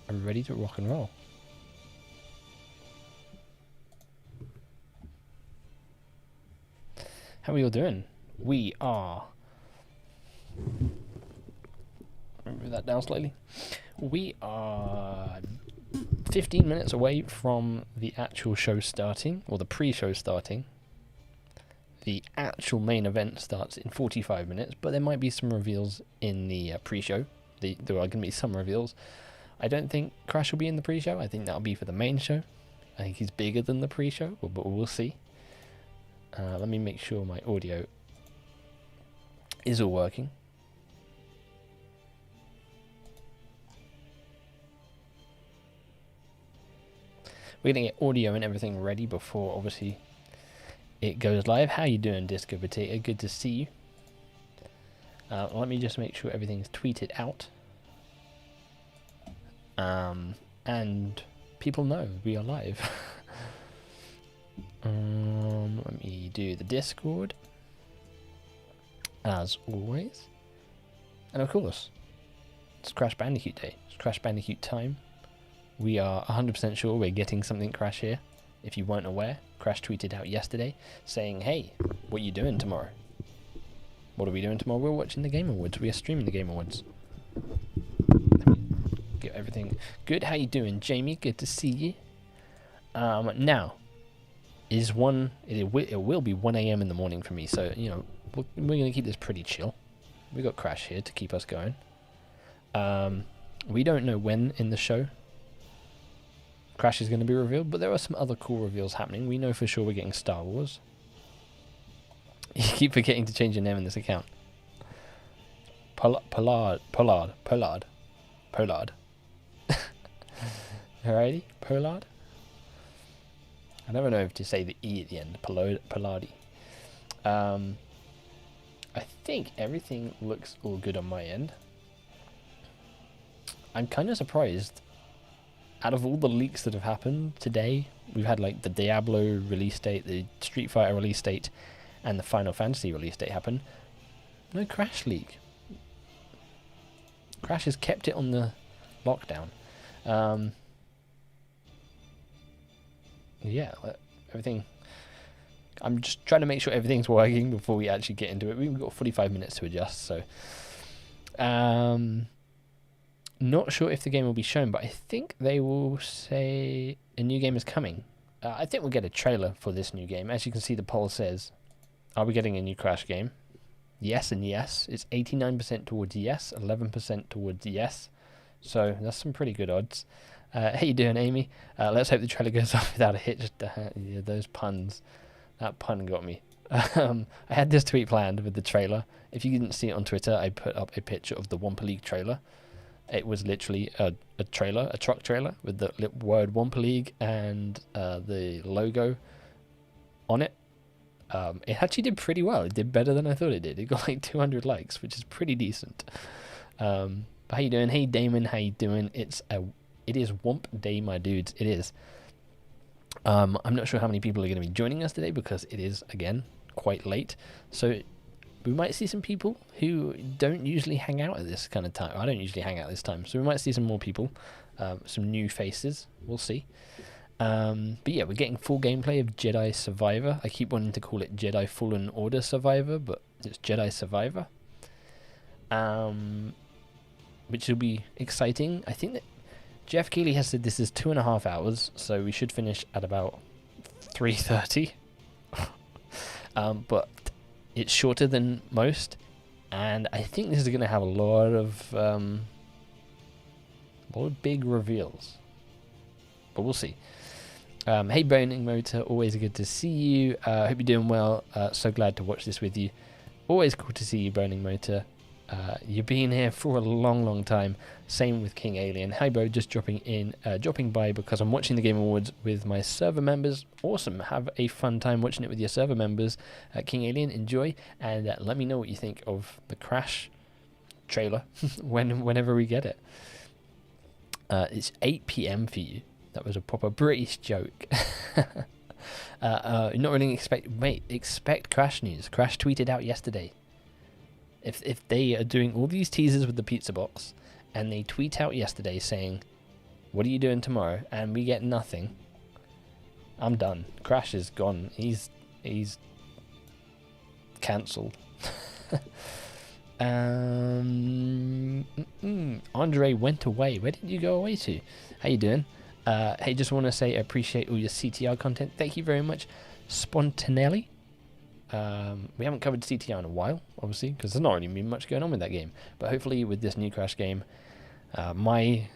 are ready to rock and roll. How are you all doing? We are... Move that down slightly. We are 15 minutes away from the actual show starting, or the pre-show starting. The actual main event starts in 45 minutes, but there might be some reveals in the pre-show. There are going to be some reveals. I don't think Crash will be in the pre-show. I think that'll be for the main show. I think he's bigger than the pre-show, but we'll see. Let me make sure my audio is all working. We're going to get audio and everything ready before, obviously, it goes live. How you doing, Disco Potato? Good to see you. Let me just make sure everything's tweeted out. And people know we are live. Let me do the Discord, as always. And of course, it's Crash Bandicoot Day. It's Crash Bandicoot time. We are 100% sure we're getting something Crash here. If you weren't aware, Crash tweeted out yesterday saying, hey, what are you doing tomorrow? What are we doing tomorrow? We're watching the Game Awards. We are streaming the Game Awards. Let me get everything good. How you doing, Jamie? Good to see you. Now, it will be 1 a.m. in the morning for me, so, you know, we're going to keep this pretty chill. We got Crash here to keep us going. We don't know when in the show Crash is going to be revealed, but there are some other cool reveals happening. We know for sure we're getting Star Wars. You keep forgetting to change your name in this account. Pollard. Alrighty, Pollard. I never know if to say the E at the end. Pollardi. I think everything looks all good on my end. I'm kind of surprised. Out of all the leaks that have happened today, we've had like the Diablo release date, the Street Fighter release date, and the Final Fantasy release date happen. No Crash leak. Crash has kept it on the lockdown. Yeah, everything. I'm just trying to make sure everything's working before we actually get into it. We've got 45 minutes to adjust, so. Not sure if the game will be shown, but I think they will say a new game is coming. I think we'll get a trailer for this new game. As you can see, the poll says, are we getting a new Crash game? Yes and yes. It's 89% towards yes, 11% towards yes. So that's some pretty good odds. How you doing, Amy? Let's hope the trailer goes off without a hitch. Yeah, those puns. That pun got me. I had this tweet planned with the trailer. If you didn't see it on Twitter, I put up a picture of the Wumpa League trailer. It was literally a trailer, a truck trailer, with the word Wumpa League and the logo on it. It actually did pretty well. It did better than I thought it did. It got like 200 likes, which is pretty decent. But how you doing? Hey Damon, how you doing? It is Wump Day, my dudes. It is. I'm not sure how many people are going to be joining us today because it is, again, quite late. So we might see some people who don't usually hang out at this kind of time. I don't usually hang out at this time. So we might see some more people, some new faces. We'll see. But yeah, we're getting full gameplay of Jedi Survivor. I keep wanting to call it Jedi Fallen Order Survivor, but it's Jedi Survivor. Which will be exciting. I think that Jeff Keighley has said this is 2.5 hours, so we should finish at about 3:30. But it's shorter than most, and I think this is going to have a lot of big reveals. But we'll see. Hey Boning Motor, always good to see you. Hope you're doing well. So glad to watch this with you. Always cool to see you, Boning Motor. You've been here for a long time. Same with King Alien. Hi Bo, just dropping by because I'm watching the Game Awards with my server members. Awesome. Have a fun time watching it with your server members. King Alien, enjoy, and let me know what you think of the Crash trailer whenever we get it. It's 8 p.m. for you. That was a proper British joke. Not really expect Crash news. Crash tweeted out yesterday. If they are doing all these teasers with the pizza box, and they tweet out yesterday saying, What are you doing tomorrow? And we get nothing. I'm done. Crash is gone. He's cancelled. Andre went away. Where did you go away to? How you doing? Hey, just want to say I appreciate all your CTR content. Thank you very much, Spontanelli. We haven't covered CTR in a while, obviously, because there's not really been much going on with that game. But hopefully with this new Crash game, my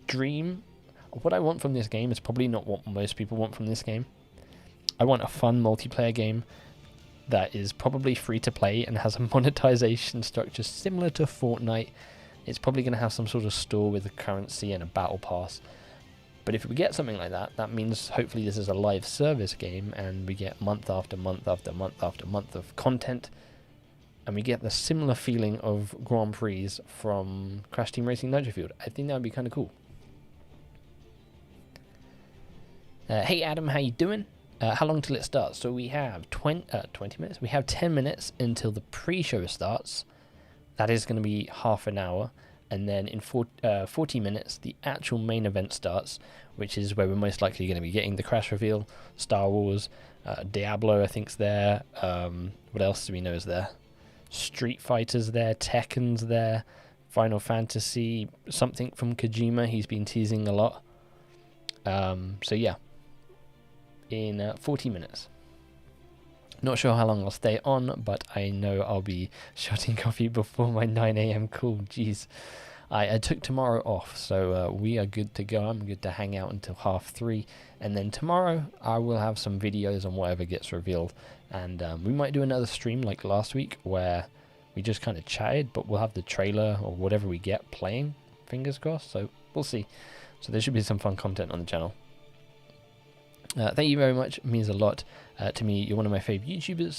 dream, what I want from this game is probably not what most people want from this game. I want a fun multiplayer game that is probably free to play and has a monetization structure similar to Fortnite. It's probably going to have some sort of store with a currency and a battle pass. But if we get something like that, that means hopefully this is a live service game and we get month after month after month after month of content, and we get the similar feeling of Grand Prix from Crash Team Racing Nitro Field. I think that would be kind of cool. Hey Adam, how you doing? How long till it starts? So we have 20 minutes. We have 10 minutes until the pre-show starts. That is going to be half an hour. And then in 40 minutes, the actual main event starts, which is where we're most likely going to be getting the Crash reveal, Star Wars, Diablo, I think's there. What else do we know is there? Street Fighter's there, Tekken's there, Final Fantasy, something from Kojima. He's been teasing a lot. So yeah. In 40 minutes. Not sure how long I'll stay on, but I know I'll be shotting coffee before my 9 a.m. call. Jeez. I took tomorrow off, so we are good to go. I'm good to hang out until 3:30. And then tomorrow I will have some videos on whatever gets revealed. And we might do another stream like last week where we just kind of chatted, but we'll have the trailer or whatever we get playing. Fingers crossed. So we'll see. So there should be some fun content on the channel. Thank you very much. It means a lot to me. You're one of my favorite YouTubers.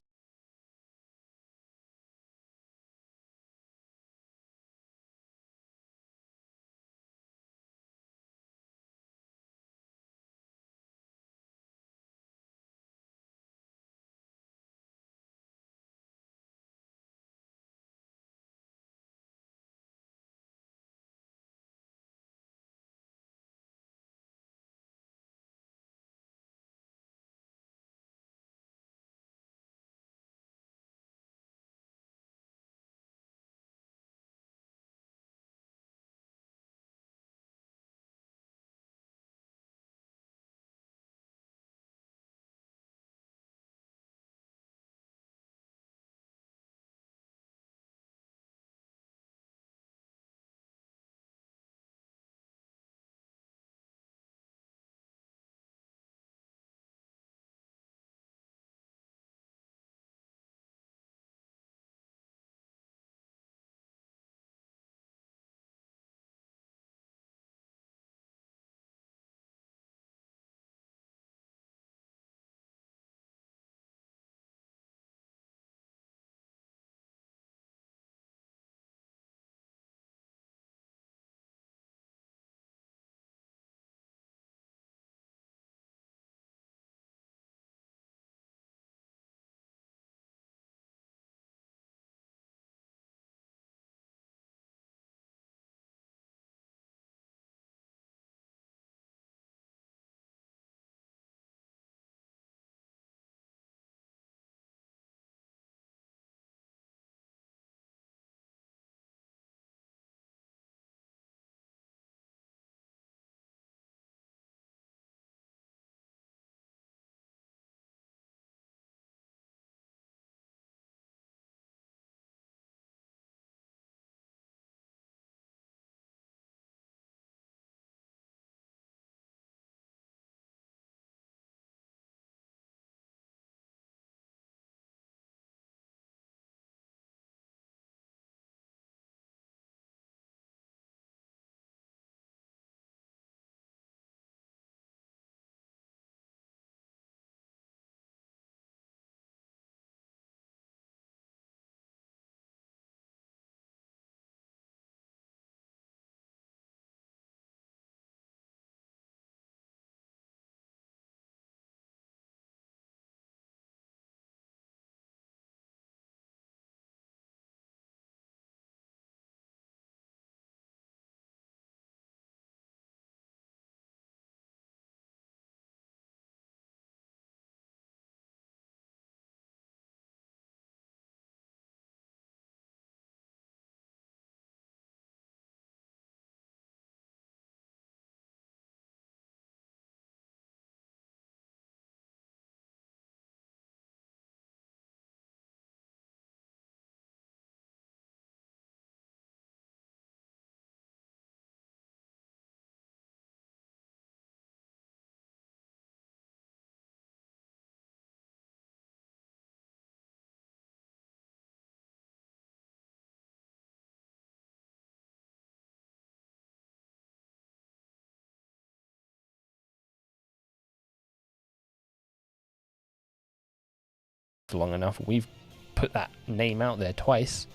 for long enough. We've put that name out there twice.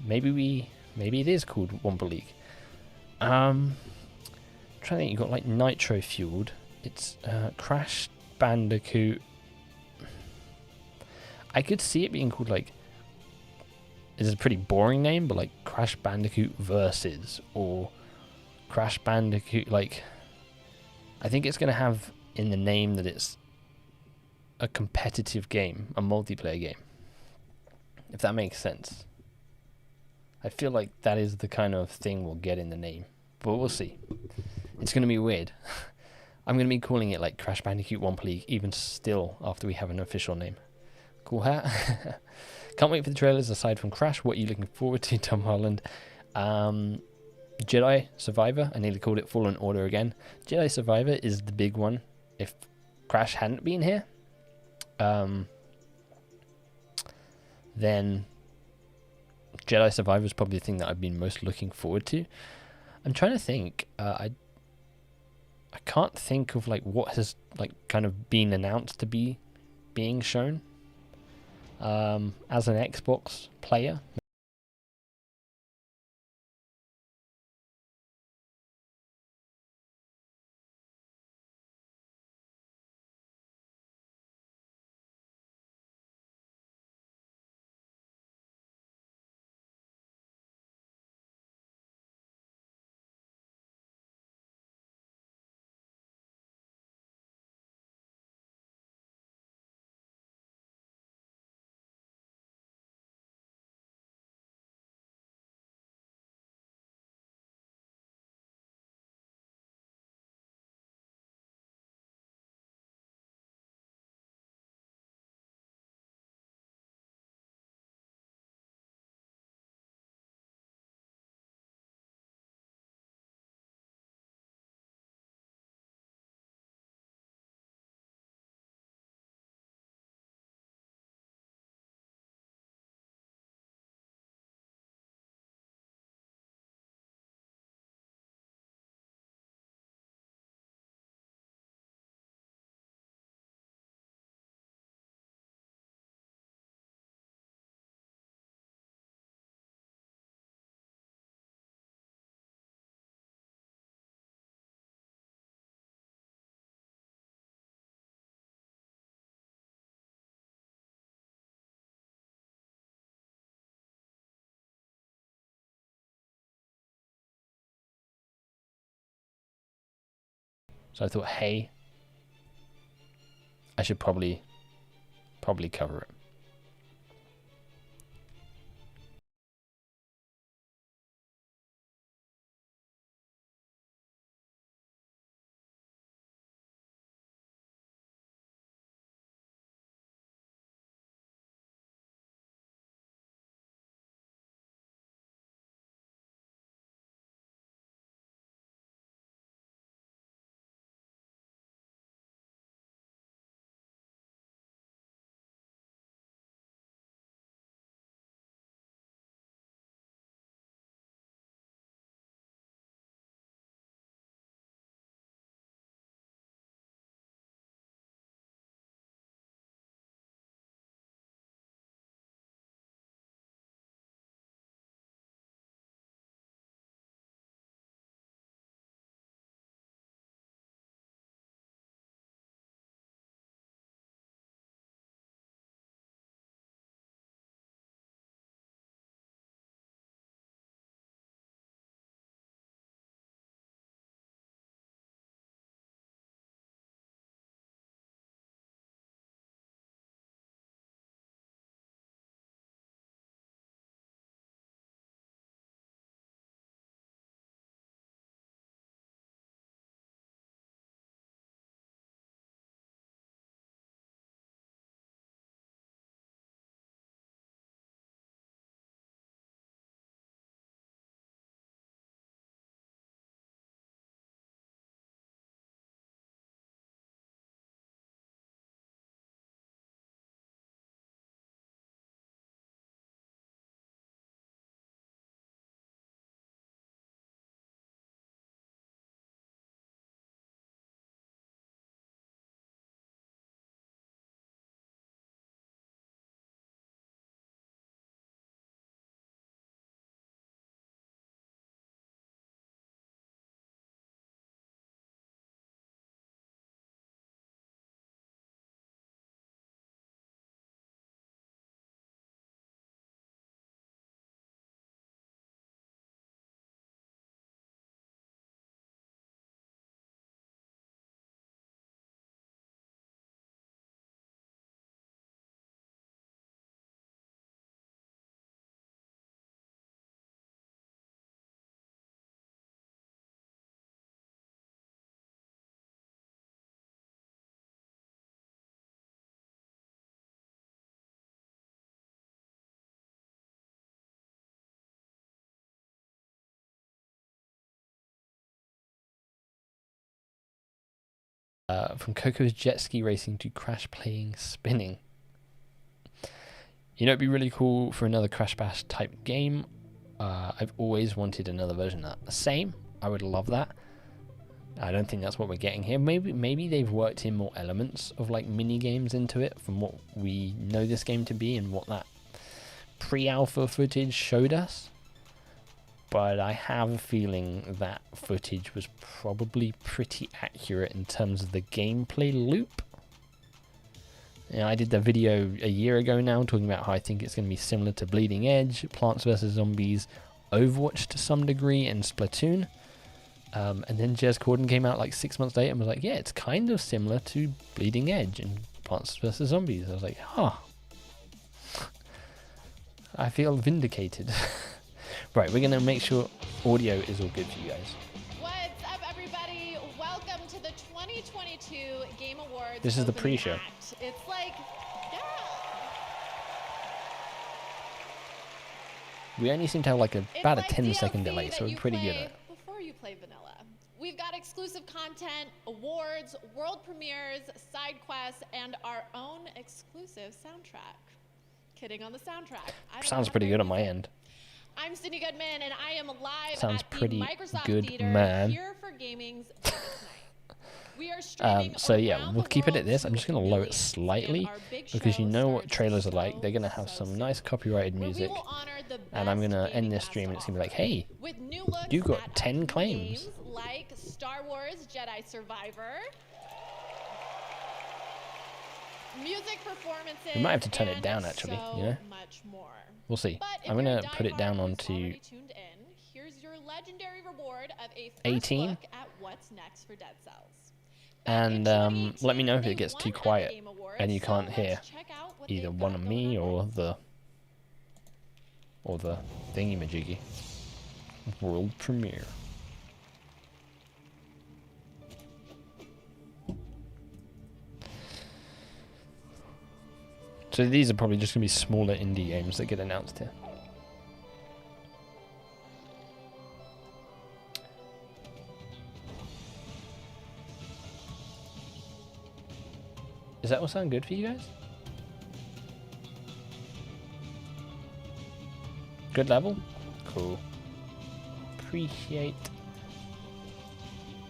Maybe it is called Wumpa League. Trying to think, you've got like nitro fueled. It's Crash Bandicoot. I could see it being called like, it's a pretty boring name, but like Crash Bandicoot Versus or Crash Bandicoot, like, I think it's going to have in the name that it's a competitive game, a multiplayer game, if that makes sense. I feel like that is the kind of thing we'll get in the name, but we'll see. It's going to be weird. I'm going to be calling it like Crash Bandicoot Wumpa League even still after we have an official name. Cool hat. Can't wait for the trailers. Aside from Crash, what are you looking forward to, Tom Holland? Jedi Survivor. I nearly called it Fallen Order again. Jedi Survivor is the big one. If Crash hadn't been here, then Jedi Survivor is probably the thing that I've been most looking forward to. I'm trying to think. I can't think of like what has like kind of been announced to be being shown. As an Xbox player, so I thought, hey, I should probably cover it. From Coco's jet ski racing to Crash playing spinning. You know, it'd be really cool for another Crash Bash type game. I've always wanted another version of that. Same, I would love that. I don't think that's what we're getting here. Maybe they've worked in more elements of like mini games into it from what we know this game to be and what that pre-alpha footage showed us. But I have a feeling that footage was probably pretty accurate in terms of the gameplay loop. You know, I did the video a year ago now talking about how I think it's going to be similar to Bleeding Edge, Plants vs. Zombies, Overwatch to some degree, and Splatoon. And then Jez Corden came out like 6 months later and was like, yeah, it's kind of similar to Bleeding Edge and Plants vs. Zombies. I was like, huh. I feel vindicated. Right, we're going to make sure audio is all good for you guys. What's up, everybody? Welcome to the 2022 Game Awards. This is the pre-show. It's like, yeah. We only seem to have like about a 10-second delay, so we're pretty good at it. Before you play vanilla, we've got exclusive content, awards, world premieres, side quests, and our own exclusive soundtrack. Kidding on the soundtrack. Sounds pretty good on my end. I'm Cindy Goodman, and I am live Sounds at pretty the Microsoft good, Theater man. here for gaming's biggest night. We are streaming So yeah, around we'll the keep it world at this. I'm just going to lower it to slightly our big because you show know what starts trailers are like. They're going to have so some nice copyrighted where we music. will honor the And I'm going best to end gaming this has stream to and it's going to be like, offer. hey, With new looks you got at 10 upcoming claims. games like Star Wars Jedi Survivor, music performances, we might have to turn it and down actually, so you know? much more. We'll see. But if I'm going you're to a put it down diehard who's onto already tuned in, here's your legendary reward of a first 18. look at what's next for Dead Cells. And let me know if it gets too quiet and you can't hear let's check out what either they've one got of going me on or the thingy-majiggy. World premiere. So these are probably just going to be smaller indie games that get announced here. Does that all sound good for you guys? Good level? Cool. Appreciate.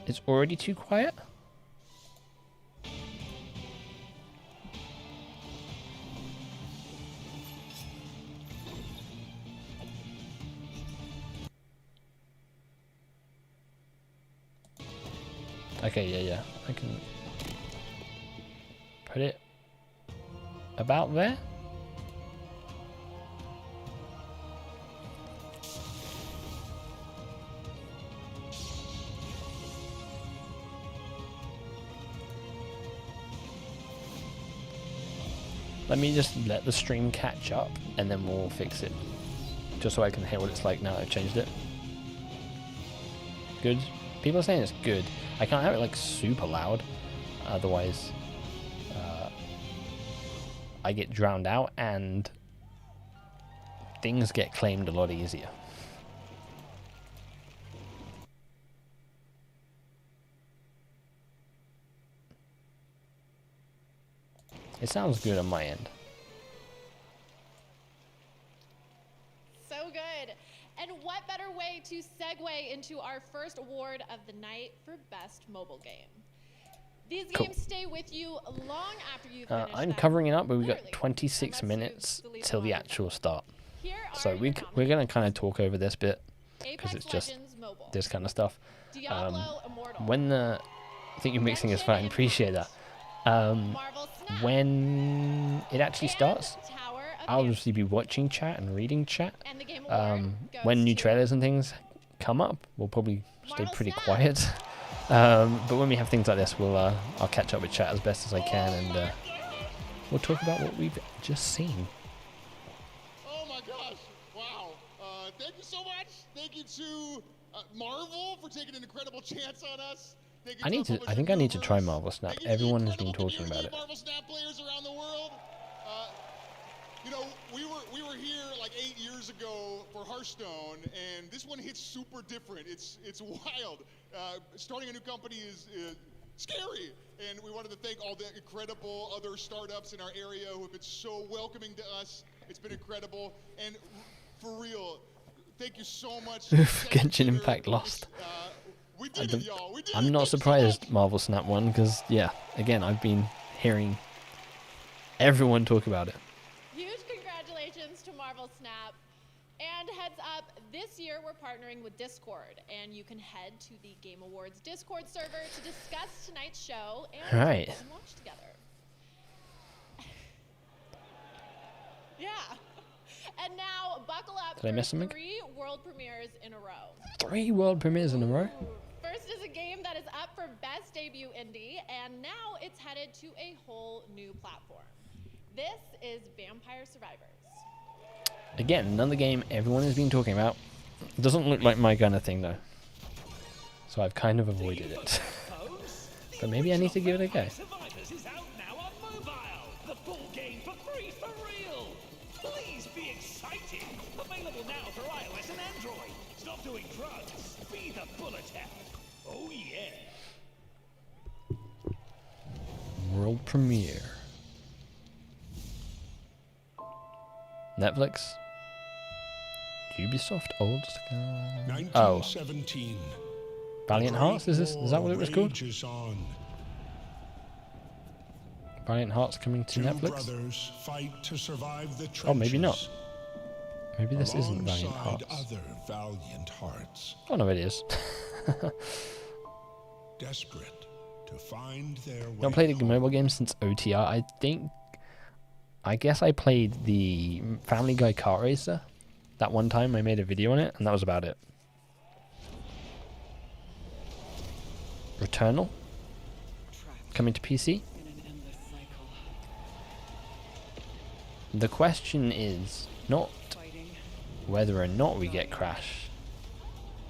It's already too quiet? Okay, yeah. I can put it about there. Let me just let the stream catch up and then we'll fix it. Just so I can hear what it's like now I've changed it. Good. People are saying it's good. I can't have it like super loud, otherwise I get drowned out and things get claimed a lot easier. It sounds good on my end. So good. And what better way to segue into our first award of the night for Best Mobile Game? These games stay with you long after you've finished I'm them, covering it up, but we've got literally, 26 unless minutes you delete till them the all. actual start. Here So are we're your going to kind of talk over this bit because Apex it's just Legends Mobile, this kind of stuff. Diablo Immortal, When I think you're mixing is fine, appreciate that. Marvel Snap, When it actually and starts, Tower of I'll Fantasy. obviously be watching chat and reading chat. And the Game Award When goes new to trailers and things come up, we'll probably stay Marvel pretty Snap. quiet. But when we have things like this, I'll catch up with chat as best as I can, and we'll talk about what we've just seen. Oh my gosh! Wow! Thank you so much. Thank you to Marvel for taking an incredible chance on us. I think I need to try Marvel Snap. Everyone has been talking about it. Marvel Snap players around the world. You know, we were here like 8 years ago for Hearthstone, and this one hits super different. It's wild. Starting a new company is scary, And we wanted to thank all the incredible other startups in our area who have been so welcoming to us. It's been incredible. And for real, thank you so much. Oof, Genshin Impact lost. We did it, y'all. We did I'm it. not Thank you so surprised much. Marvel Snap won because, yeah, again, I've been hearing everyone talk about it. Huge congratulations to Marvel Snap. And heads up, this year we're partnering with Discord, and you can head to the Game Awards Discord server to discuss tonight's show and Right. watch together. Yeah. And now, buckle up Did I for miss something? 3 world premieres in a row. 3 world premieres in a row. First is a game that is up for Best Debut Indie, and now it's headed to a whole new platform. This is Vampire Survivors. Again, another game everyone has been talking about. It doesn't look like my kind of thing though, so I've kind of avoided it. But maybe I need to give it a go. Survivors is out now on mobile. The full game for free for real. Please be excited. Available now for iOS and Android. Stop doing drugs. Be the bullet hell. Oh yeah. World premiere. Netflix. Ubisoft Old School. 1917. Valiant Hearts, is that what it was called? Rages on. Valiant Hearts coming to Two Netflix? brothers fight to survive the trenches. Oh, maybe not. Maybe this isn't Valiant alongside Hearts. other valiant hearts, Oh no, it is. desperate to find their way. Not played a home. mobile game since OTR. I guess I played the Family Guy Kart Racer. That one time I made a video on it, and that was about it. Returnal coming to PC. The question is not whether or not we get Crash,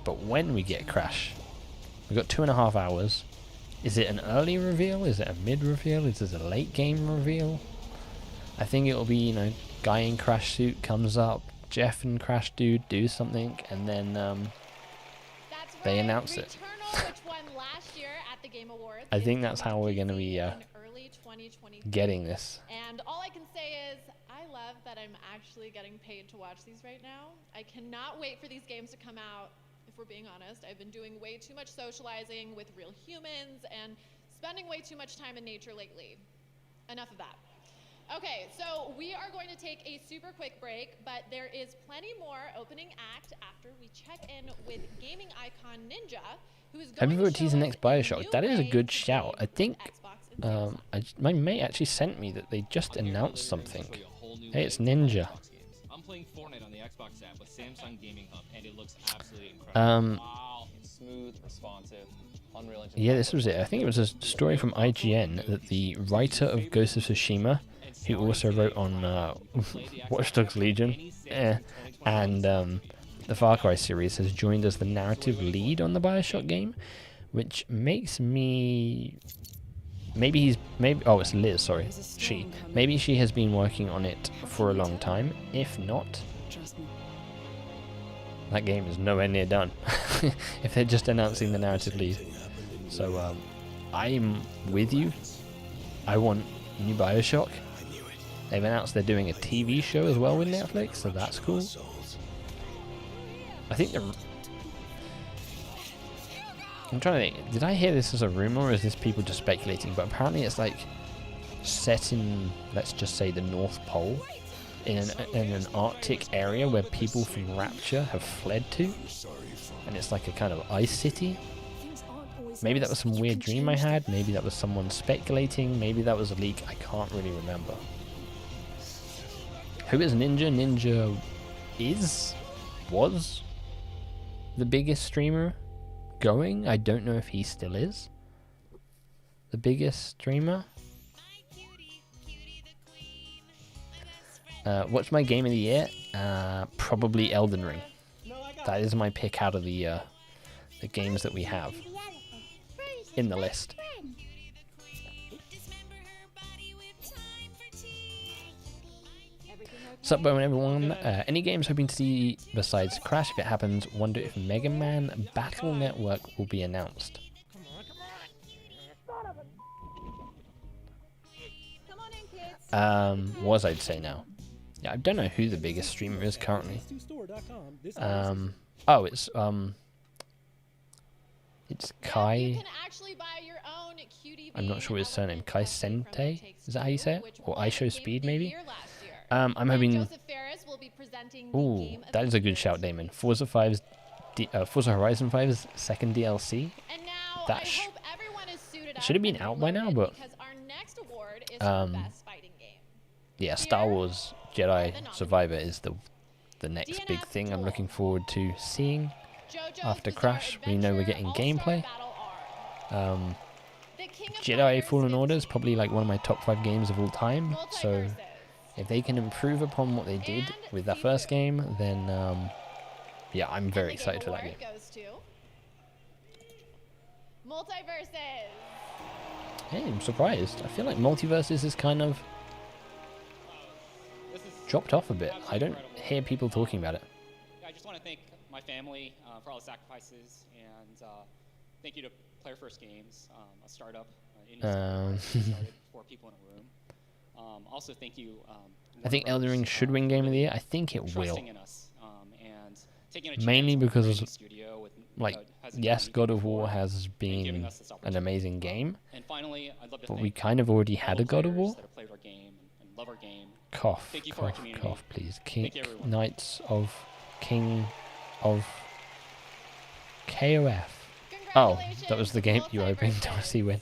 but when we get Crash. We've got 2.5 hours. Is it an early reveal? Is it a mid reveal? Is it a late game reveal? I think it'll be, you know, guy in Crash suit comes up, Jeff and Crash Dude do something, and then That's they right, announce it. Returnal, which won last year at the Game Awards. I is think that's coming how to we're gonna PC be, in early 2023. getting this. And all I can say is, I love that I'm actually getting paid to watch these right now. I cannot wait for these games to come out. If we're being honest, I've been doing way too much socializing with real humans and spending way too much time in nature lately. Enough of that. Okay, so we are going to take a super quick break, but there is plenty more opening act after we check in with gaming icon Ninja, who is going Have you ever to teased show the us next a Bioshock? new That is a way good to shout. game I think with Xbox and Samsung. my mate actually sent me that they just announced something. Hey, it's Ninja. I'm playing Fortnite on the Xbox app with Samsung Gaming Hub, and it looks absolutely incredible. Wow. It's smooth, responsive, Unreal Engine. Yeah, this was it. I think it was a story from IGN that the writer of Ghost of Tsushima, who also wrote on Watch Dogs Legion, and the Far Cry series, has joined as the narrative lead on the Bioshock game, which makes me... Maybe it's Liz, sorry, she. Maybe she has been working on it for a long time. If not, that game is nowhere near done. If they're just announcing the narrative lead. So I'm with you. I want new Bioshock. They've announced they're doing a TV show as well with Netflix, so that's cool. I think I'm trying to think, did I hear this as a rumor or is this people just speculating? But apparently it's like set in, let's just say, the North Pole, in an Arctic area where people from Rapture have fled to, and it's like a kind of ice city. Maybe that was some weird dream I had, maybe that was someone speculating, maybe that was a leak, I can't really remember. Who is Ninja? Ninja was the biggest streamer going. I don't know if he still is the biggest streamer. What's my game of the year? Probably Elden Ring. That is my pick out of the games that we have in the list. Sup, Bowen, everyone. Any games hoping to see besides Crash? If it happens, wonder if Mega Man Battle Network will be announced. Was I'd say now. Yeah, I don't know who the biggest streamer is currently. Oh, it's Kai. You can actually buy your own QDV I'm not sure his surname. Kai element Sente? Is that how you say it? which Or won ISHO Game Speed, of the maybe? Year last year. I'm And hoping. Joseph Ferris will be presenting the Ooh, Game of that the is a good Year shout, to Damon. you. Forza Horizon 5's second DLC. And now That I hope everyone is suited up should have been and out by now, reloaded but because our next award is for best fighting game. yeah, Star Here Wars are Jedi the nominees. Survivor is the next big DNF thing I'm Duel. looking forward to seeing. JoJo's After Bizarre Crash, we know we're Adventure getting All-Star gameplay. Battle R. The King of Jedi Fighters Fallen Order is 15. probably like one of my top 5 games of all time. So Multiverses. if they can improve upon what they did And with that Sifu. first game, then yeah, I'm And very the excited for that game. award goes to Multiverses. Hey, I'm surprised. I feel like Multiverses is kind of This is dropped off a bit. I don't incredible. hear people talking about it. I just want to thank my family for all the sacrifices, and thank you to Player First Games, a startup in started 4 people in a room. Also, thank you. I think Warner Elden Ring Brothers, should win Game of the really Year. I think it will. trusting in us, and taking a chance Mainly with a because, creative studio with, Like, hasn't done yes, anything God of before, War has and giving been us this an opportunity. amazing game, And finally, I'd love to but thank we kind of already all had the a God of players War. that have played our game and love our game. Cough, Thank you for our cough, community. cough, please. Thank you, everyone. Knights of King of KOF. Oh, that was the game you were hoping to see win.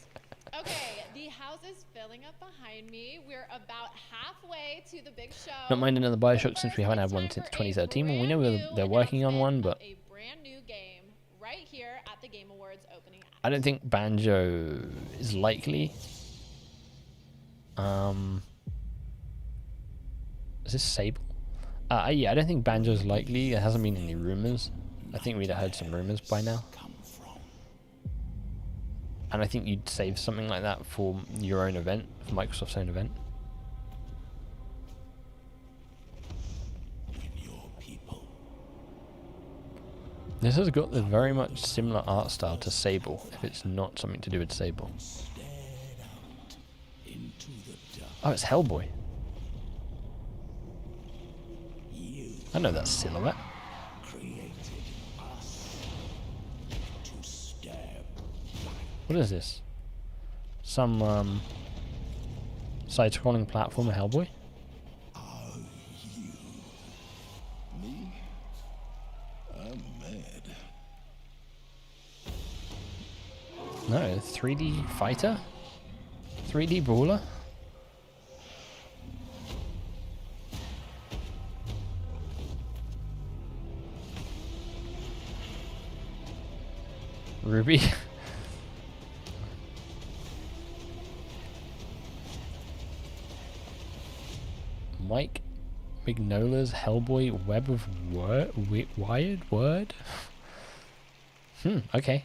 Okay, the house is filling up behind me. We're about halfway to the big show. Not mind another But Bioshock since we first, haven't it's had one time since for a 2013. Well, we know brand they're new working on one, announcement but of a brand new game right here at the Game Awards opening act. I don't think Banjo is likely. Is this Sable? Yeah, I don't think Banjo's likely. There hasn't been any rumors. I think we'd have heard some rumors by now. And I think you'd save something like that for your own event, for Microsoft's own event. This has got the very much similar art style to Sable, if it's not something to do with Sable. Oh, it's Hellboy. I know that silhouette. What is this? Some side-scrolling platformer Hellboy? Me? I'm mad. No, 3D fighter? 3D brawler? Ruby? Mike Mignola's Hellboy Web of Wired Word? Okay.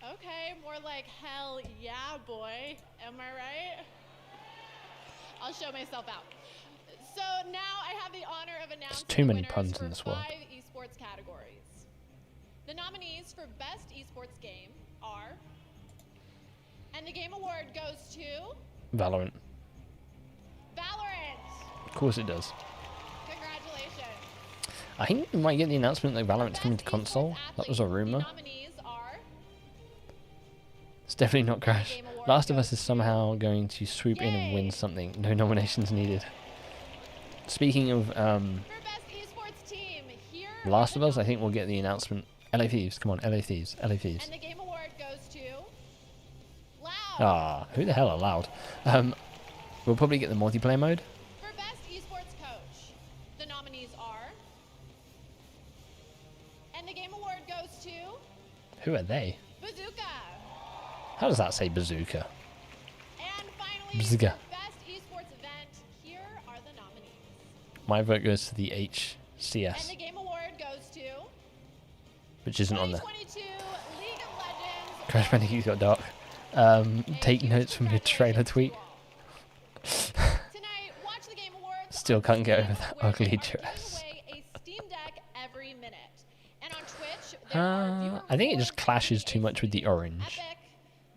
Okay, more like hell yeah, boy. Am I right? I'll show myself out. So now I have the honor of announcing too the many winners puns for in this world. 5 esports categories. The nominees for Best Esports Game are, and the Game Award goes to Valorant. Valorant. Of course it does. Congratulations. I think we might get the announcement that Valorant's coming to Best console. esports That was a athlete. rumor. The nominees are It's definitely not Crash. Game Award Last of Us goes is somehow going to swoop in and win Yay. something. No nominations needed. Speaking of for Best Esports Team. Here are Last the of Us, I think nominees. we'll get the announcement. LA Thieves, come on, LA Thieves, LA Thieves. And the Game Award goes to Loud. Ah, who the hell are loud? We'll probably get the multiplayer mode. For Best Esports Coach, the nominees are, and the Game Award goes to Who are they? Bazooka. How does that say bazooka? And finally, Bazooka. for Best Esports Event, here are the nominees. My vote goes to the And HCS, the Game Award goes to which isn't on there. 2022 League of Legends. Crash Bandicoot got dark. A Take huge notes from your trailer tweet. congratulations to all. Tonight, watch the Game Awards. Still on can't get Steam, over that where ugly they are giving dress. away a Steam Deck every minute. And on Twitch, there are viewer I think it just rewards, clashes too much with the including orange. Epic,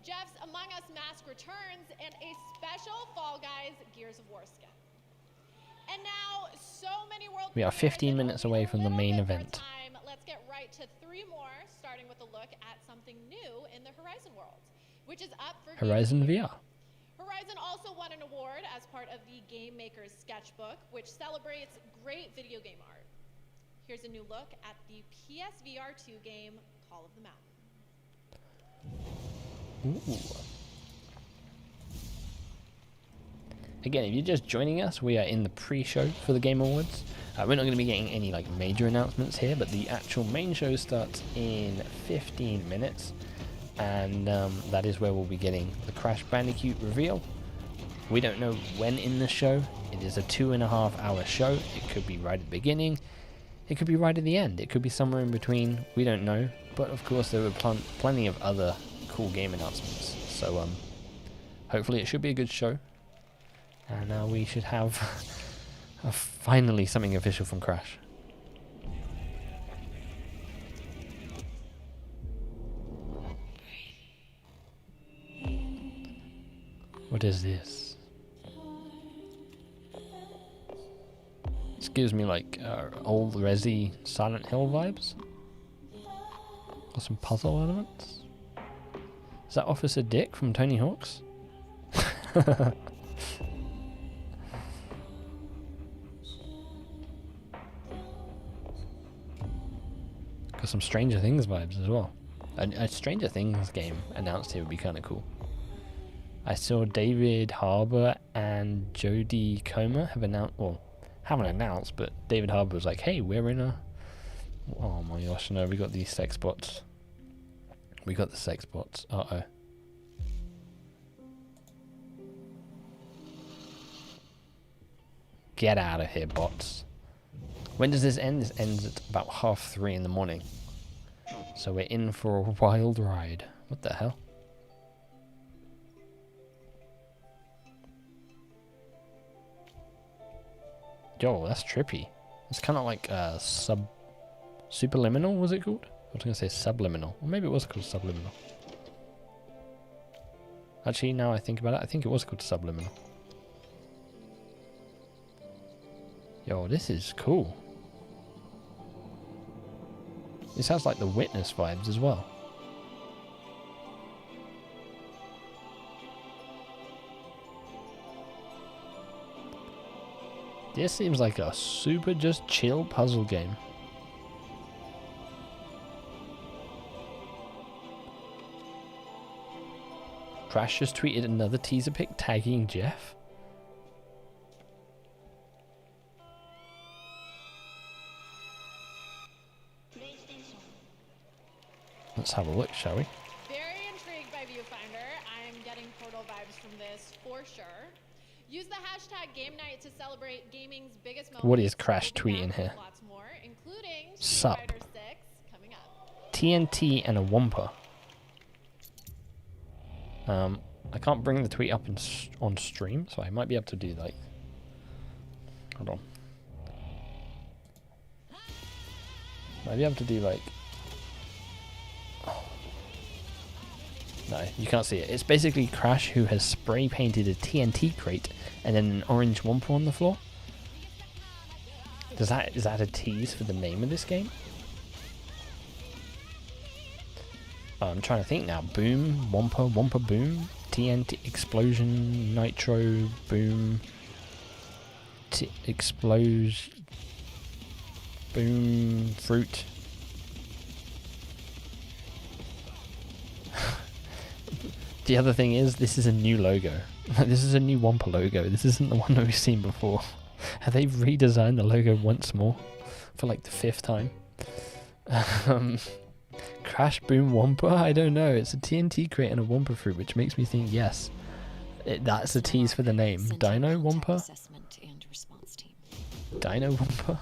Jeff's Among Us mask returns and a special Fall Guys Gears of War skin. And now, so many world We are premieres 15 and minutes only away a from the little main bit more event. time. Let's get right to 3 more, starting with a look at something new in the Horizon world, which is up for Horizon Game of the Year. VR. Horizon also won an award as part of the Game Maker's Sketchbook, which celebrates great video game art. Here's a new look at the PSVR 2 game, Call of the Mountain. Ooh. Again, if you're just joining us, we are in the pre-show for the Game Awards. We're not going to be getting any like major announcements here, but the actual main show starts in 15 minutes, and that is where we'll be getting the Crash Bandicoot reveal. We don't know when in the show. It is a 2.5 hour show. It could be right at the beginning. It could be right at the end. It could be somewhere in between. We don't know. But of course, there were plenty of other cool game announcements. So hopefully it should be a good show. And we should have finally something official from Crash. What is this? This gives me like old Resi Silent Hill vibes. Got some puzzle elements. Is that Officer Dick from Tony Hawk's? Got some Stranger Things vibes as well. A Stranger Things game announced here would be kind of cool. I saw David Harbour and Jodie Comer have announced, well, haven't announced, but David Harbour was like, hey, we're in a... Oh my gosh, no, we got these sex bots. We got the sex bots. Uh-oh. Get out of here, bots. When does this end? This ends at about 3:30 in the morning. So we're in for a wild ride. What the hell? Yo, that's trippy. It's kind of like Superliminal, was it called? I was going to say Subliminal. Or maybe it was called Subliminal. Actually, now I think about it, I think it was called Subliminal. Yo, this is cool. This has like the Witness vibes as well. This seems like a super just chill puzzle game. Crash just tweeted another teaser pic tagging Jeff. Let's have a look, shall we? Very intrigued by Viewfinder. I'm getting Portal vibes from this for sure. Use the hashtag Game Night to celebrate gaming's biggest moments. What is Crash tweeting here? Lots more, including Sup. Street Fighter 6 coming up. TNT and a Wumpa. I can't bring the tweet up on stream, so I might be able to do like... Hold on. Might be able to do like... No, you can't see it. It's basically Crash who has spray painted a TNT crate and then an orange Wumpa on the floor. Is that a tease for the name of this game? Oh, I'm trying to think now. Boom, Wumpa, Wumpa Boom, TNT Explosion, Nitro, Boom, Explode, Boom, Fruit. The other thing is, this is a new logo. This is a new Wumpa logo. This isn't the one that we've seen before. Have they redesigned the logo once more? For like the 5th time? Crash Boom Wumpa? I don't know. It's a TNT crate and a Wumpa fruit, which makes me think, yes. That's a tease for the name. Dino Wumpa? Dino Wumpa?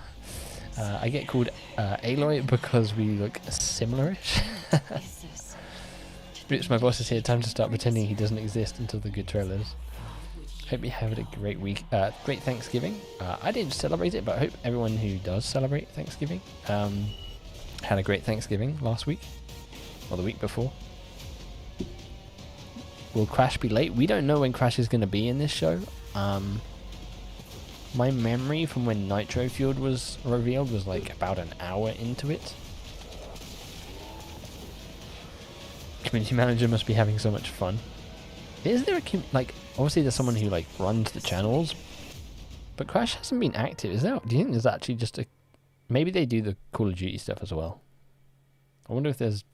I get called Aloy because we look similar-ish. Rich, my boss is here. Time to start pretending he doesn't exist until the good trailers. Hope you have a great week. Great Thanksgiving. I didn't celebrate it, but I hope everyone who does celebrate Thanksgiving had a great Thanksgiving last week. Or the week before. will Crash be late? We don't know when Crash is going to be in this show. My memory from when Nitro Fueled was revealed was like about an hour into it. Community manager must be having so much fun. Is there a like, obviously there's someone who like runs the channels, but Crash hasn't been active. Is there? Do you think there's actually just a, maybe they do the Call of Duty stuff as well? I wonder if there's,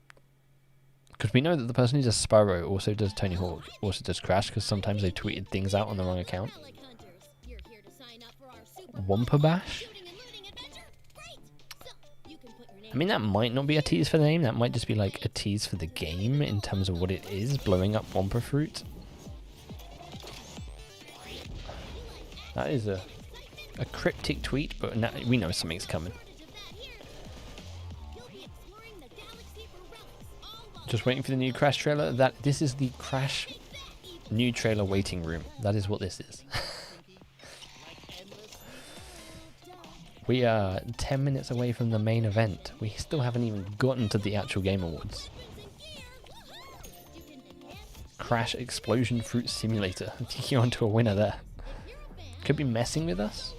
because we know that the person who does Spyro also does Tony Hawk, also does Crash, because sometimes they tweeted things out on the wrong account. Wumpa Bash? I mean, that might not be a tease for the name, that might just be like a tease for the game in terms of what it is, blowing up Wumpa fruit. That is a cryptic tweet, but now we know something's coming. Just waiting for the new Crash trailer. This is the Crash new trailer waiting room. That is what this is. We are 10 minutes away from the main event. We still haven't even gotten to the actual Game Awards. Crash Explosion Fruit Simulator. I think you're onto a winner there. Could be messing with us.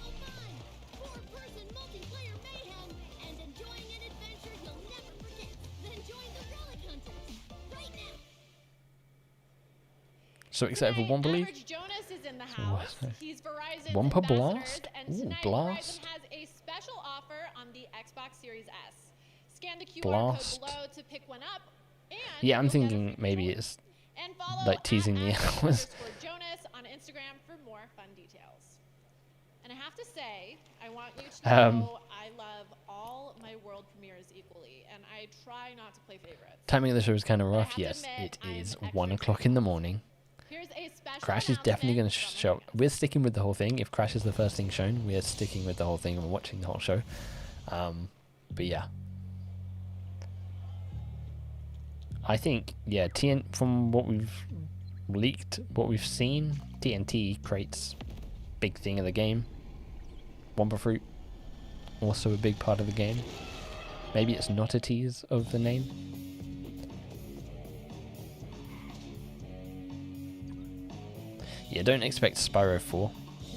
So excited for Wumpa League. Jonas is in the house. He's Verizon's Wumpa ambassador, Blast? and Ooh, tonight Blast. Verizon has a special offer on the Xbox Series S. Scan the QR Blast. code below to pick one up. And Yeah, I'm you'll get a thinking free maybe toy. it's And follow like teasing the hours. @Jonas on Instagram for more fun details. And I have to say, I want you to know I love all my world premieres equally, and I try not to play favorites. Timing of the show is kind of I rough. have to Yes, admit, it I'm is extra 1 o'clock in the morning. Here's a special Crash is definitely going to announcement show. from We're sticking with the whole thing. If Crash is the first thing shown, we are sticking with the whole thing and we're watching the whole show. But yeah, I think from what we've leaked, what we've seen, TNT creates big thing of the game. Wumpa fruit also a big part of the game. Maybe it's not a tease of the name. Yeah, don't expect Spyro 4.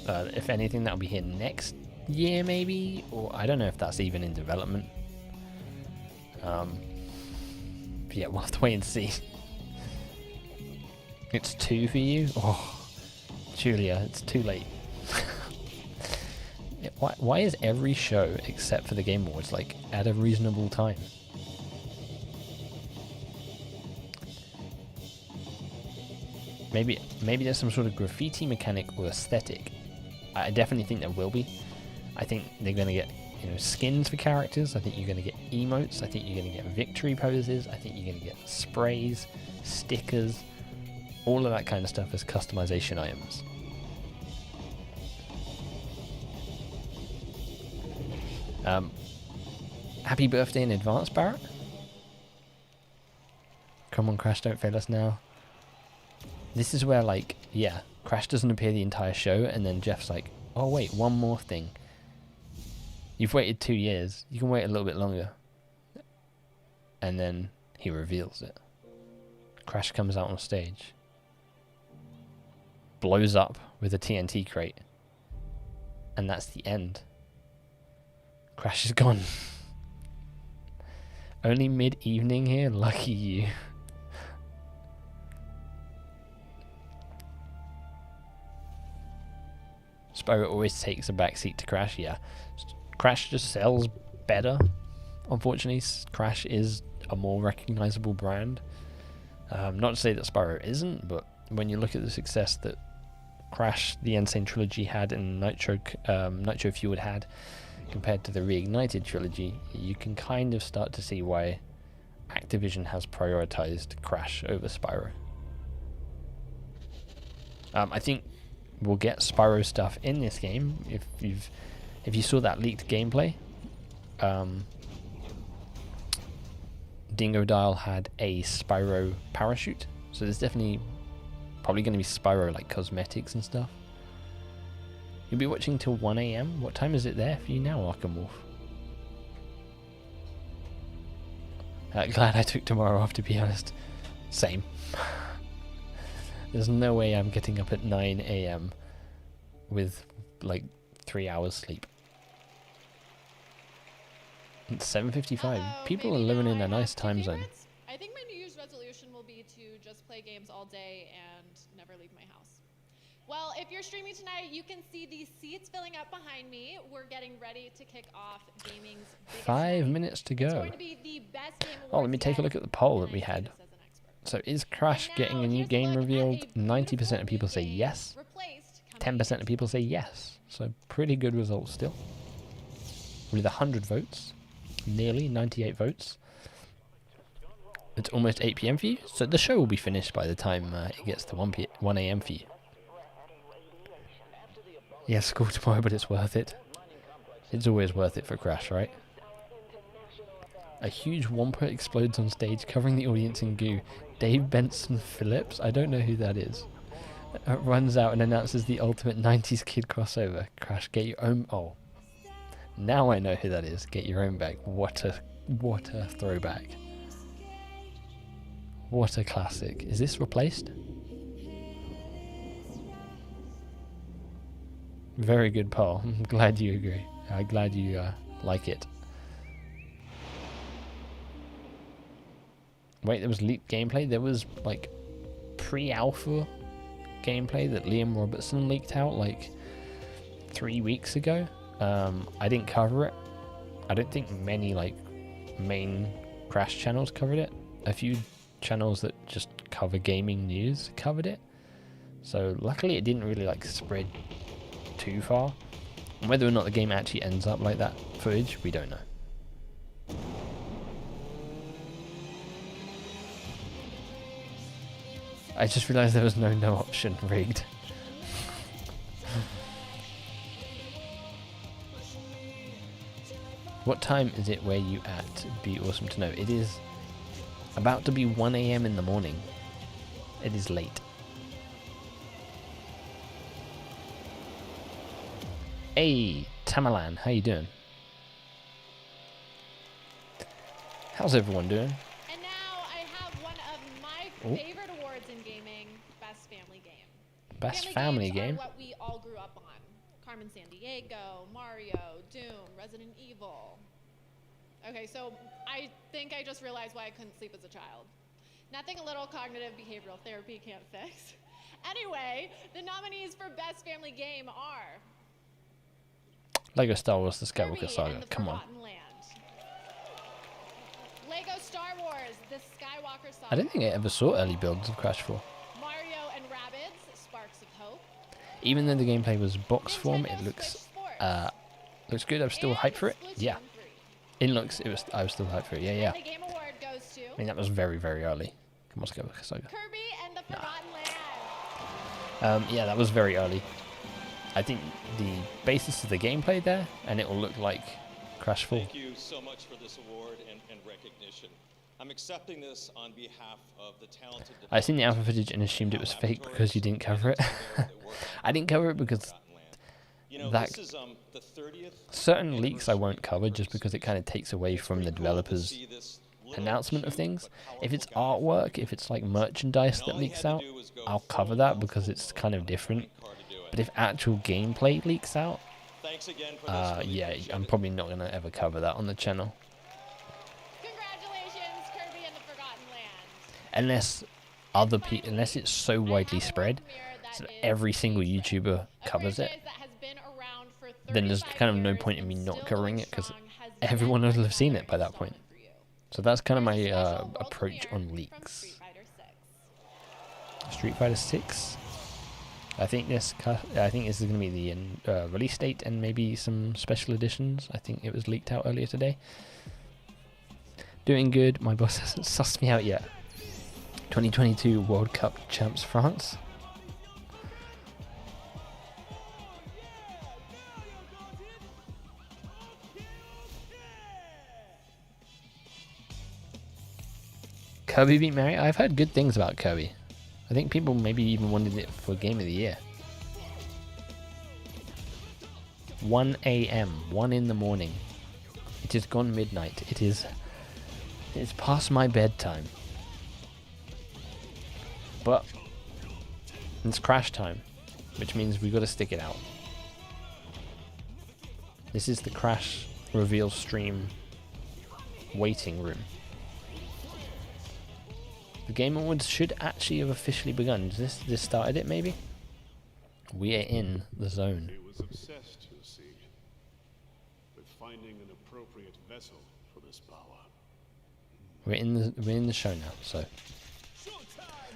If anything, that'll be here next year, maybe, or I don't know if that's even in development. But yeah, we'll have to wait and see. It's 2 for you? Oh, Julia, it's too late. Why is every show except for the Game Awards like at a reasonable time? Maybe there's some sort of graffiti mechanic or aesthetic. I definitely think there will be. I think they're going to get skins for characters. I think you're going to get emotes. I think you're going to get victory poses. I think you're going to get sprays, stickers, all of that kind of stuff as customization items. Happy birthday in advance, Barrett. Come on, Crash, don't fail us now. This is where, like, yeah, Crash doesn't appear the entire show, and then Jeff's like, oh wait, one more thing. You've waited 2 years. You can wait a little bit longer. And then he reveals it. Crash comes out on stage. Blows up with a TNT crate. And that's the end. Crash is gone. Only mid-evening here? Lucky you. Spyro always takes a backseat to Crash, yeah. Crash just sells better, unfortunately. Crash is a more recognizable brand. Not to say that Spyro isn't, but when you look at the success that Crash, the Insane Trilogy had and Nitro Fueled had, compared to the Reignited Trilogy, you can kind of start to see why Activision has prioritized Crash over Spyro. I think we'll get Spyro stuff in this game. If you saw that leaked gameplay, Dingo Dial had a Spyro parachute, so there's definitely probably going to be Spyro like cosmetics and stuff. You'll be watching till 1 AM. What time is it there for you now, Arkham Wolf? Glad I took tomorrow off, to be honest. Same. There's no way I'm getting up at 9 a.m. with like 3 hours sleep. It's 7:55. People are living in a nice time zone. I think my New Year's resolution will be to just play games all day and never leave my house. Well, if you're streaming tonight, you can see the seats filling up behind me. We're getting ready to kick off gaming's biggest 5 night. minutes to It's go. going to be the best game Oh, let me awards take a yet, look at the poll that and we I say had. this as an expert. So is Crash And getting now, a new here's game look at revealed? a 90% beautiful of people new say game yes. replaced coming 10% of people say yes. So pretty good results still. With 100 votes. Nearly 98 votes. It's almost 8 p.m. for you. So the show will be finished by the time it gets to 1 a.m. for you. Yeah, school tomorrow, but it's worth it. It's always worth it for Crash, right? A huge Wumpa explodes on stage, covering the audience in goo. Dave Benson Phillips, I don't know who that is, runs out and announces the ultimate 90s kid crossover. Crash, get your own... Oh. Now I know who that is. Get your own bag. What a throwback. What a classic. Is this replaced? Very good poll. I'm glad you agree. I'm glad you like it. Wait, there was leaked gameplay? There was like pre-alpha gameplay that Liam Robertson leaked out like 3 weeks ago. I didn't cover it. I don't think many like main Crash channels covered it. A few channels that just cover gaming news covered it. So luckily it didn't really like spread too far. And whether or not the game actually ends up like that footage, we don't know. I just realized there was no option. Rigged. What time is it where you at? Be awesome to know. It is about to be 1 a.m. in the morning. It is late. Hey, Tamalan, how you doing? How's everyone doing? And now I have one of my favorite awards in gaming, Best Family Game. Best family games game? are what we all grew up on. Carmen Sandiego, Mario, Doom, Resident Evil. Okay, so I think I just realized why I couldn't sleep as a child. Nothing a little cognitive behavioral therapy can't fix. Anyway, the nominees for Best Family Game are Lego Star Wars: The Kirby Skywalker Saga. and the Come on. Forgotten Land. Lego Star Wars: The Skywalker Saga. I don't think I ever saw early builds of Crash 4. Mario and Rabbids: Sparks of Hope. Even though the gameplay was box form, it Nintendo looks Switch Sports. looks good. I'm still And hyped for it. Splatoon Yeah, 3. I was still hyped for it. Yeah. And the Game Award goes to I mean that was very early. Come on, Skywalker Saga. Kirby and the Forgotten Land. Yeah, that was very early. I think the basis of the gameplay there, and it will look like Crash 4. Thank you so much for this award and recognition. I'm accepting this on behalf of the talented... I seen the alpha footage and assumed it was fake because you didn't cover it. I didn't cover it because that this is, the 30th certain leaks I won't cover just because it kind of takes away from the developers' announcement of things. If it's artwork, if it's like merchandise that leaks out, I'll cover that because it's kind of different. But if actual gameplay leaks out, yeah, I'm probably not going to ever cover that on the channel. Congratulations, Kirby and the Forgotten Land. Unless it's so widely spread, so every single YouTuber covers it, then there's kind of no point in me not covering it because everyone will have seen it by that point. So that's kind of my approach on leaks. Street Fighter 6. I think this is going to be the release date and maybe some special editions. I think it was leaked out earlier today. Doing good. My boss hasn't sussed me out yet. 2022 World Cup champs France. Kirby beat Mario. I've heard good things about Kirby. I think people maybe even wanted it for Game of the Year. 1 a.m. 1 in the morning. It has gone midnight. It's past my bedtime. But And it's Crash time, which means we've got to stick it out. This is the Crash reveal stream waiting room. The Game Awards should actually have officially begun. This started it, maybe? We are in the zone. He was obsessed, you see, with finding an appropriate vessel for this power. We're in the show now, so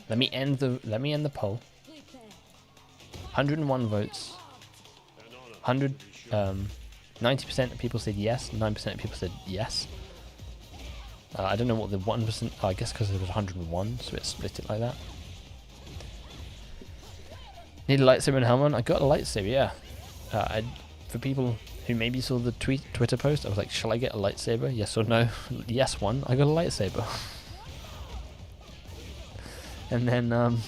let me end the poll. 101 votes. 90% of people said yes, 9% of people said yes. I don't know what the 1%. I guess because there was 101, so it split it like that. Need a lightsaber and helmet? I got a lightsaber, yeah. For people who maybe saw the Twitter post, I was like, shall I get a lightsaber? Yes or no? Yes, one. I got a lightsaber. And then,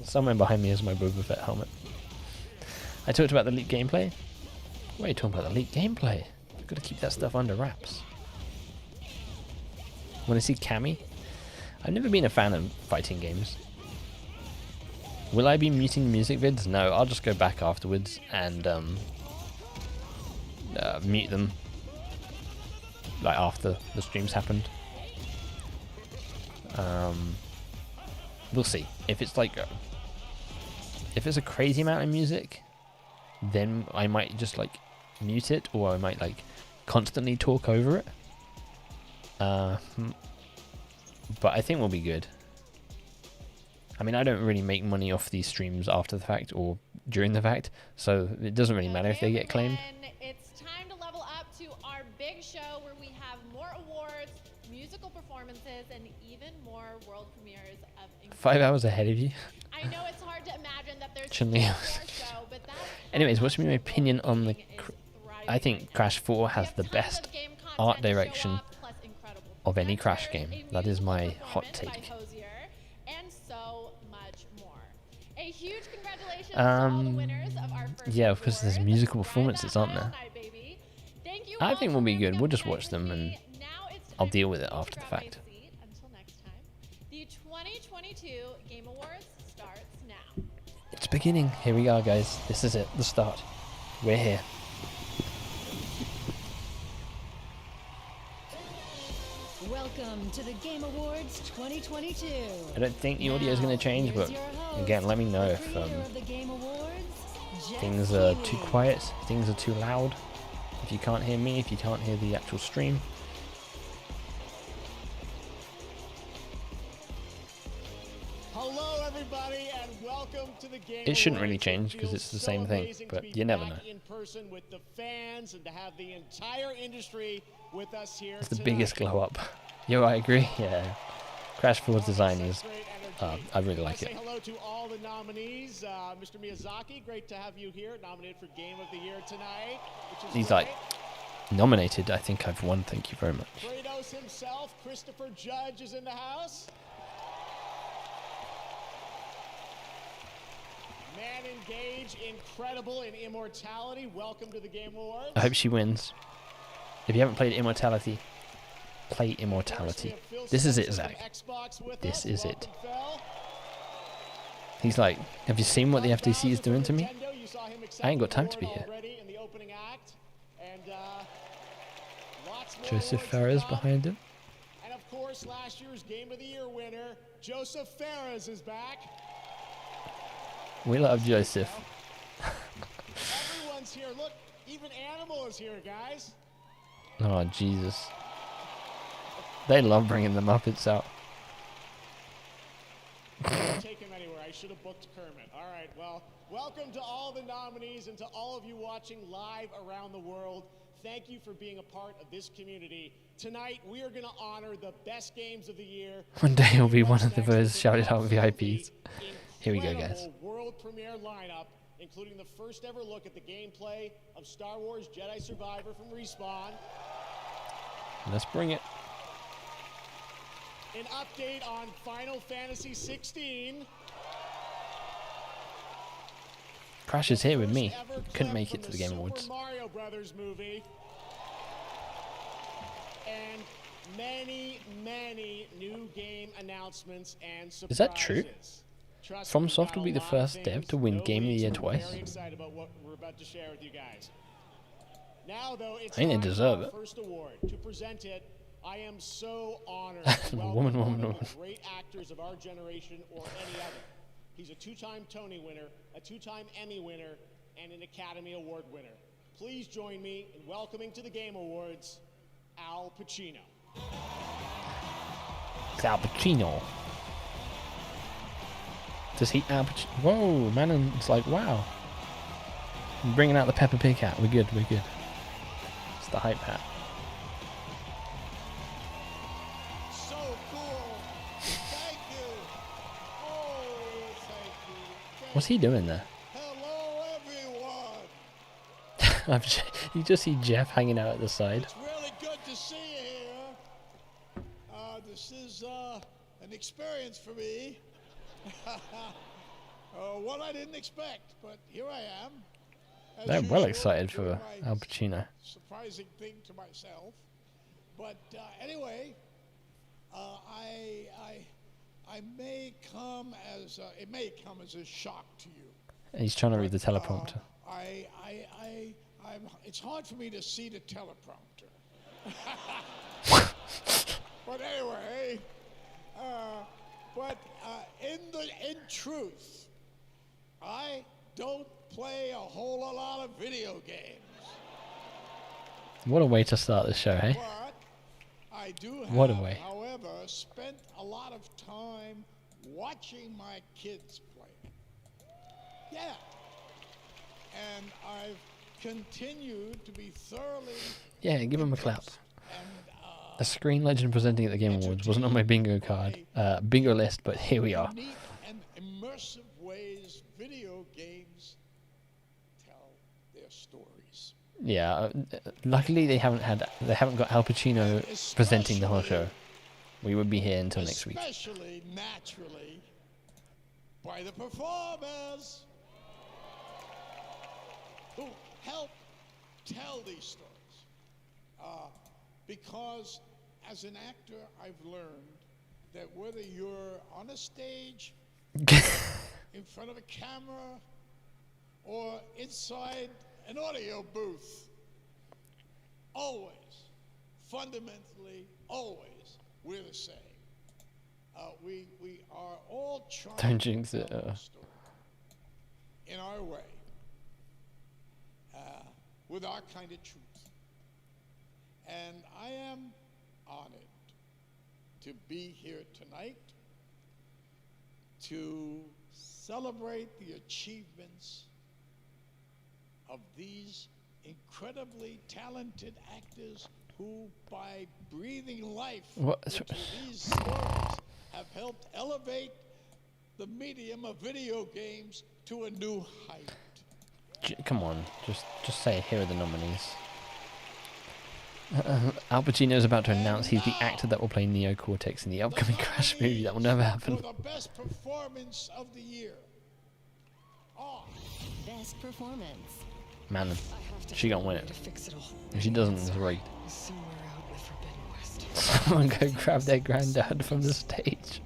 somewhere behind me is my Boba Fett helmet. I talked about the leaked gameplay. Why are you talking about the leaked gameplay? I've got to keep that stuff under wraps. Want to see Cammy? I've never been a fan of fighting games. Will I be muting music vids? No, I'll just go back afterwards and mute them, like after the streams happened. We'll see. If it's like, if it's a crazy amount of music, then I might just like mute it, or I might like constantly talk over it. But I think we'll be good. I mean, I don't really make money off these streams after the fact or during the fact, so it doesn't really matter if they get claimed. It's time to level up to our big show where we have more awards, musical performances, and even more world premieres of 5 hours ahead of you. I know it's hard to imagine that there's Chun-Li. more show, but that's Anyways, what's my opinion on the... I think Crash 4 has the best art direction of any Crash game. That is my hot take. A huge congratulations to all the winners of our first Yeah, of course, there's award. musical performances, aren't there? Thank you I all think for we'll be warming good. up We'll just tonight watch with them and me. Now it's I'll time deal to with it after the grab my fact. seat. Until next time. The 2022 Game Awards starts now. It's beginning. Here we are, guys. This is it. The start. We're here. Welcome to the Game Awards 2022. I don't think the audio is going to change, but again, let me know if things are too quiet, things are too loud, if you can't hear me, if you can't hear the actual stream. Hello, everybody, and welcome to the Game It shouldn't really Awards. change It because feels it's the so same thing, amazing to but be you never back know. in person with the fans and to have the entire industry with us here It's the tonight. biggest glow up. Yo, I agree. Yeah. Crash 4's design is... Great energy. I really like Say it. hello to all the nominees. Mr. Miyazaki, great to have you here, nominated for Game of the Year tonight. Which is He's great. like nominated. I think I've won. Thank you very much. Kratos himself, Christopher Judge, is in the house. Man Engage, incredible in immortality. Welcome to the Game Awards. I hope she wins. If you haven't played Immortality, play Immortality. This is it, Zach. This is it. He's like, have you seen what the FTC is doing to me? I ain't got time to be here. Joseph Ferris behind him. And of course, last year's Game of the Year winner, Joseph Ferris, is back. We love Joseph. Everyone's here. Look, even Animal is here, guys. Oh, Jesus. They love bringing the Muppets out. Take him anywhere. I should have booked Kermit. All right, well, welcome to all the nominees and to all of you watching live around the world. Thank you for being a part of this community. Tonight, we are going to honor the best games of the year. One day he'll be one of the first shouted out VIPs. Here we go, guys. World premiere lineup, including the first ever look at the gameplay of Star Wars Jedi Survivor from Respawn. Let's bring it. An update on Final Fantasy 16. Crash is here with me. Couldn't make it to the Game Awards. Super Mario Brothers movie. And many, many new game announcements and surprises. Is that true? trust me, we've FromSoft got will a be the lot of first dev things, to win no Game of the leaks. Year We're twice. Very excited about what we're about to share with you guys. Now, though, it's I think they time for deserve our it. first award. To present it, I am so honored to Woman, welcome woman, one of woman. the great actors of our generation or any other. He's a two-time Tony winner, a two-time Emmy winner, and an Academy Award winner. Please join me in welcoming to the Game Awards, Al Pacino. It's Al Pacino. Does he Al Pacino? Whoa, man, and it's like, wow. I'm bringing out the Peppa Pig hat. We're good, we're good. It's the hype hat. So cool. Thank you. Oh, thank you. What's he doing there? Hello, everyone. You just see Jeff hanging out at the side. It's really good to see you here. This is an experience for me. One I didn't expect, but here I am. As They're well usual, excited doing for my Al Pacino. Surprising thing to myself. But anyway, I may come as it may come as a shock to you. He's trying to read the teleprompter. It's hard for me to see the teleprompter. But anyway, in truth, I don't play a whole lot of video games. What a way to start the show, hey? But I do have, What a way. however, spent a lot of time watching my kids play. Yeah. And I've continued to be thoroughly Yeah, give him a clap. impressed. And A screen legend presenting at the Game Awards wasn't on my bingo card, bingo list, but here we are. neat and immersive ways video games tell their stories. Yeah, luckily they haven't got Al Pacino presenting the whole show. We would be here until next week. Especially naturally by the performers who help tell these stories. Because as an actor, I've learned that whether you're on a stage, in front of a camera, or inside an audio booth, always, fundamentally, always, we're the same. We are all trying Don't to jinx it, tell a story in our way, with our kind of truth. And I am honored to be here tonight to celebrate the achievements of these incredibly talented actors who, by breathing life into these stories, have helped elevate the medium of video games to a new height. Come on, just say here are the nominees. Al Pacino is about to announce he's the actor that will play Neo Cortex in the upcoming Crash movie. That will never happen. For the best performance of the year. Best performance. Man, she gonna win it. If she doesn't, it's rigged. Someone go grab their granddad from the stage.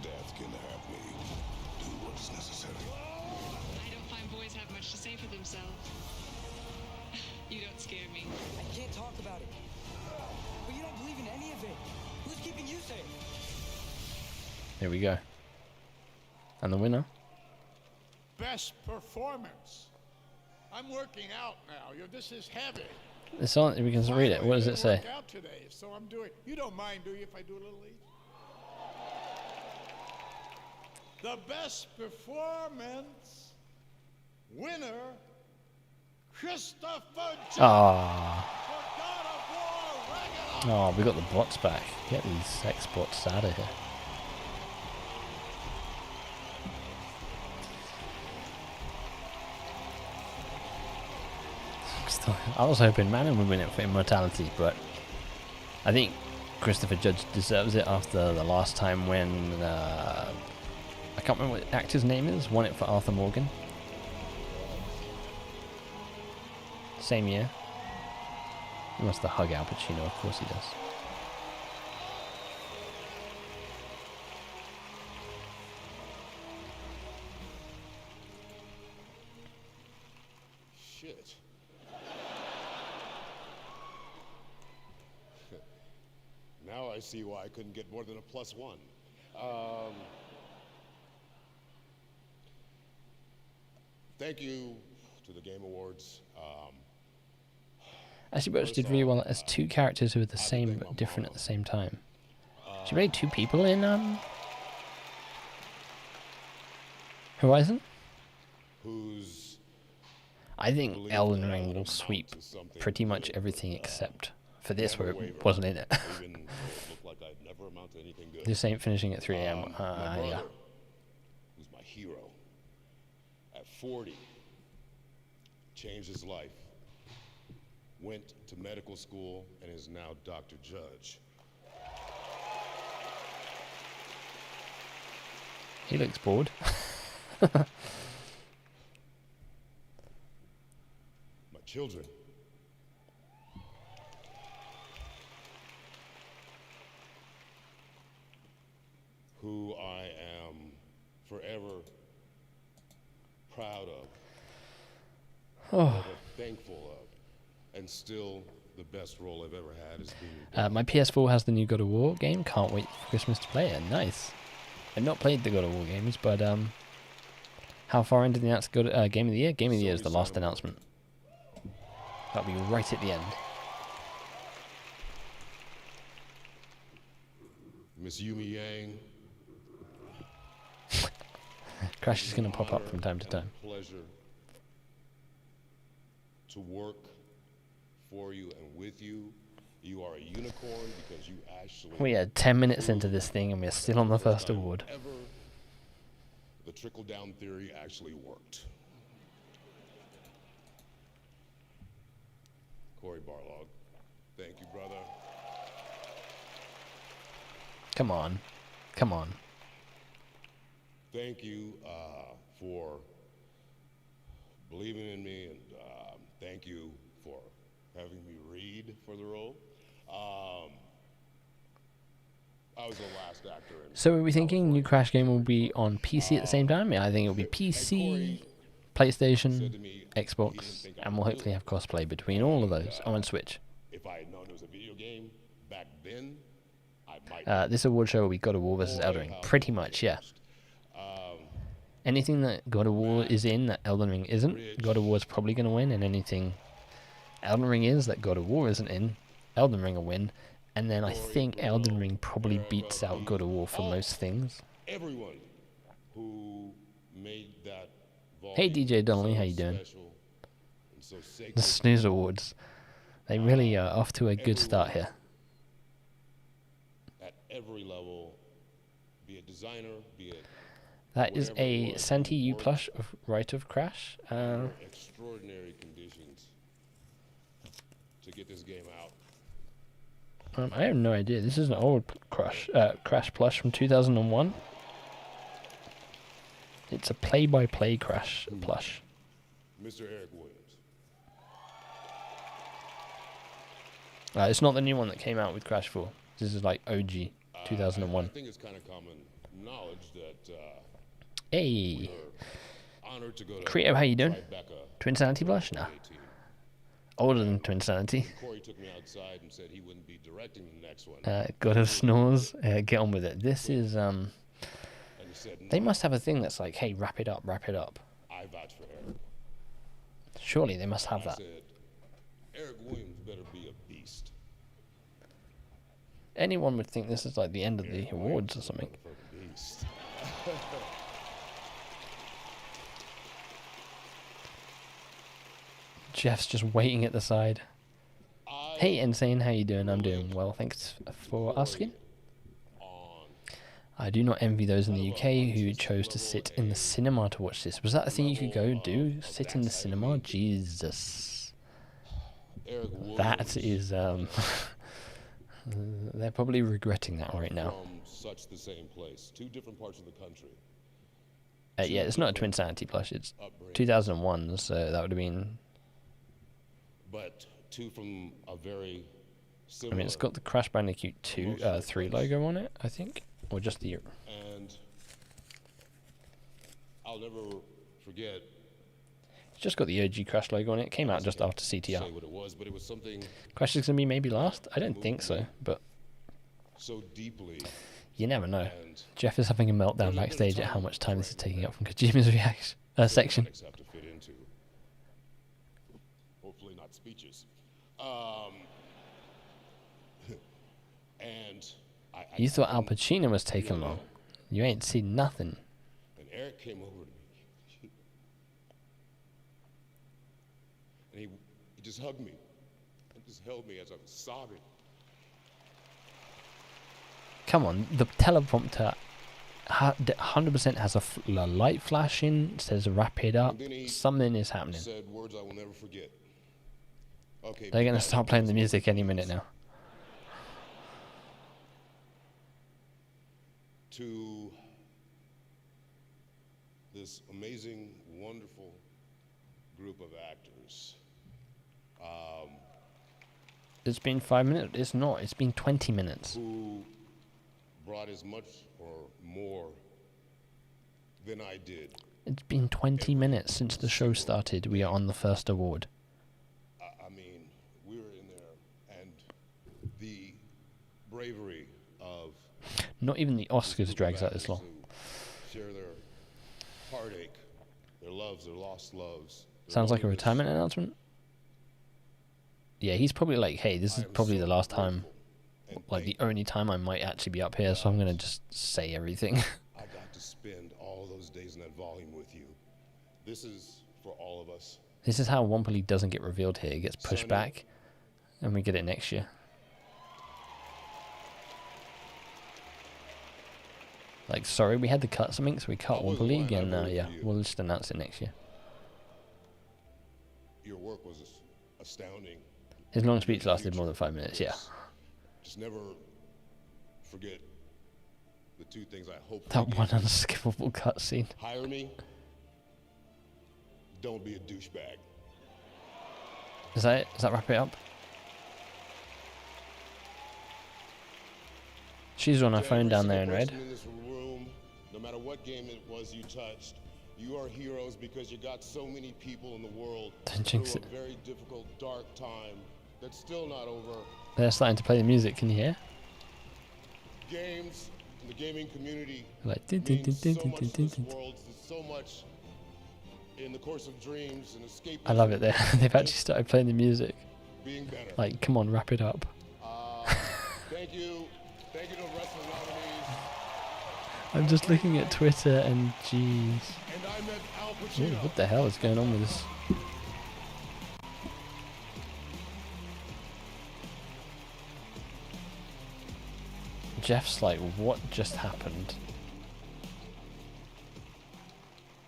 Death can have me. Do what's necessary. I don't find boys have much to say for themselves. You don't scare me. I can't talk about it. But you don't believe in any of it. Who's keeping you safe? Here we go. And the winner? Best performance. I'm working out now. This is heavy. It's on. We can read it. What does it say? Work out today, so I'm doing. You don't mind, do you, if I do a little each? The best performance winner, Christopher John. Oh, we got the bots back. Get these sex bots out of here. I was hoping Manon would win it for immortality, but I think Christopher Judge deserves it after the last time when I can't remember what the actor's name is, won it for Arthur Morgan. Same year. He wants to hug Al Pacino, of course he does. shit. Now I see why I couldn't get more than a +1. Thank you to the Game Awards. Actually, Birch did really well as two characters who are the same but different at the same time. She played two people in Horizon. I think Elden Ring will sweep pretty much everything except for this, where it wasn't in it. This ain't finishing at 3 AM. Yeah. Who's my hero? At 40, changed his life. Went to medical school and is now Dr. Judge. He looks bored. My children. Who I am forever proud of, forever thankful of, and still the best role I've ever had is being... My PS4 has the new God of War game. Can't wait for Christmas to play it. Nice. I've not played the God of War games, but how far into the Game of the Year? Game of the Year is the last announcement. That'll be right at the end. Miss Yumi Yang. Crash is going to pop up from time to time. Pleasure to work for you and with you. You are a unicorn because you actually... We are 10 minutes into this thing and we're still on the first award. The trickle-down theory actually worked. Corey Barlog, thank you, brother. Come on. Come on. Thank you for believing in me, and thank you for having me read for the role. I was the last actor in... So are we thinking new Crash game will be on PC at the same time? Yeah, I think it will be PC, PlayStation, Xbox, and we'll hopefully have crossplay between all of those on Switch. If I had known it was a video game back then, I might... This award show will be God of War versus Elden Ring. Pretty much, yeah. Anything that God of War is in that Elden Ring isn't, God of War is probably going to win, and anything Elden Ring is that God of War isn't in, Elden Ring will win. And then I think Elden Ring probably beats out God of War for most things. Everyone who made that hey DJ Donnelly, how you doing? The Snooze Awards. They really are off to a good start here. At every level, be it designer, be it... That is a Santi U plush of Right of Crash. Extraordinary conditions to get this game out. I have no idea. This is an old Crash plush from 2001. It's a play-by-play Crash plush. Mr. Eric Williams. It's not the new one that came out with Crash 4. This is like OG 2001. I think it's kind of common knowledge that hey, honored to go to Creative, how you doing? Twin Sanity plush? No. Older than Twin Sanity. Corey took me outside and said he wouldn't be directing the next one. God of Snores. Get on with it. This is they must have a thing that's like, hey, wrap it up, wrap it up. I vouch for Eric. Surely they must have that. Said, Eric Williams better be a beast. Anyone would think this is like the end of the awards or something. Beast. Jeff's just waiting at the side. Hey, Insane, how you doing? I'm doing well, thanks for asking. I do not envy those in the UK who chose to sit in the cinema to watch this. Was that a thing you could go do? Sit in the cinema? Jesus. That is, they're probably regretting that right now. From such the same place, two different parts of the country. Yeah, it's not a Twin Sanity plush, it's 2001, so that would have been... But two from a very similar... I mean, it's got the Crash Bandicoot 3 logo on it, I think. Or just the... And I'll never forget... It's just got the OG Crash logo on it. It came out just after CTR. Say what it was, but it was something Crash is going to be maybe last? I don't think so, but so deeply. you never know. Jeff is having a meltdown backstage at how much time this is taking up from Kojima's reaction section. Have to fit into. Hopefully not speeches. And You thought Al Pacino was taking long. You ain't seen nothing. And Eric came over to me. And he just hugged me. And just held me as I was sobbing. Come on, the teleprompter 100% has a light flashing, says wrap it up. Something is happening. Said words I will never forget. Okay, They're going to start playing the music any minute now. To this amazing, wonderful group of actors. It's been 5 minutes. It's not. It's been 20 minutes. Who brought as much or more than I did. It's been 20 minutes since the show started. We are on the first award. I mean, we were in there, and the bravery of Not even the Oscars drags out this long. share their heartache, their loves, their lost loves. Sounds like a retirement announcement. Yeah, he's probably like, hey, this is probably the last time, like the only time I might actually be up here, so I'm going to just say everything. I got to spend all those days in that volume with you. This is for all of us. This is how Wumpa League doesn't get revealed here. It gets pushed back, and we get it next year. Like, sorry, we had to cut something, so we cut Wumpa League, and yeah, we'll just announce it next year. Your work was astounding. His long speech lasted more than 5 minutes, yeah. Just never forget the two things I hope That one unskippable cutscene. Hire me. Don't be a douchebag. Is that it? Does that wrap it up? She's on her phone down there in red. In this room, no matter what game it was you touched, you are heroes because you got so many people in the world Don't jinx through it. a very difficult, dark time that's still not over. They're starting to play the music, can you hear? Games in the gaming community Like, mean so much to this world, so much in the course of dreams and escape. I love it there. They've actually started playing the music. Being better. Like, come on, wrap it up. Thank you. Thank you to the wrestling nominees. I'm just looking at Twitter and jeez. And I met Al Ooh, Pacino. what the hell is going on with this? Jeff's like, what just happened?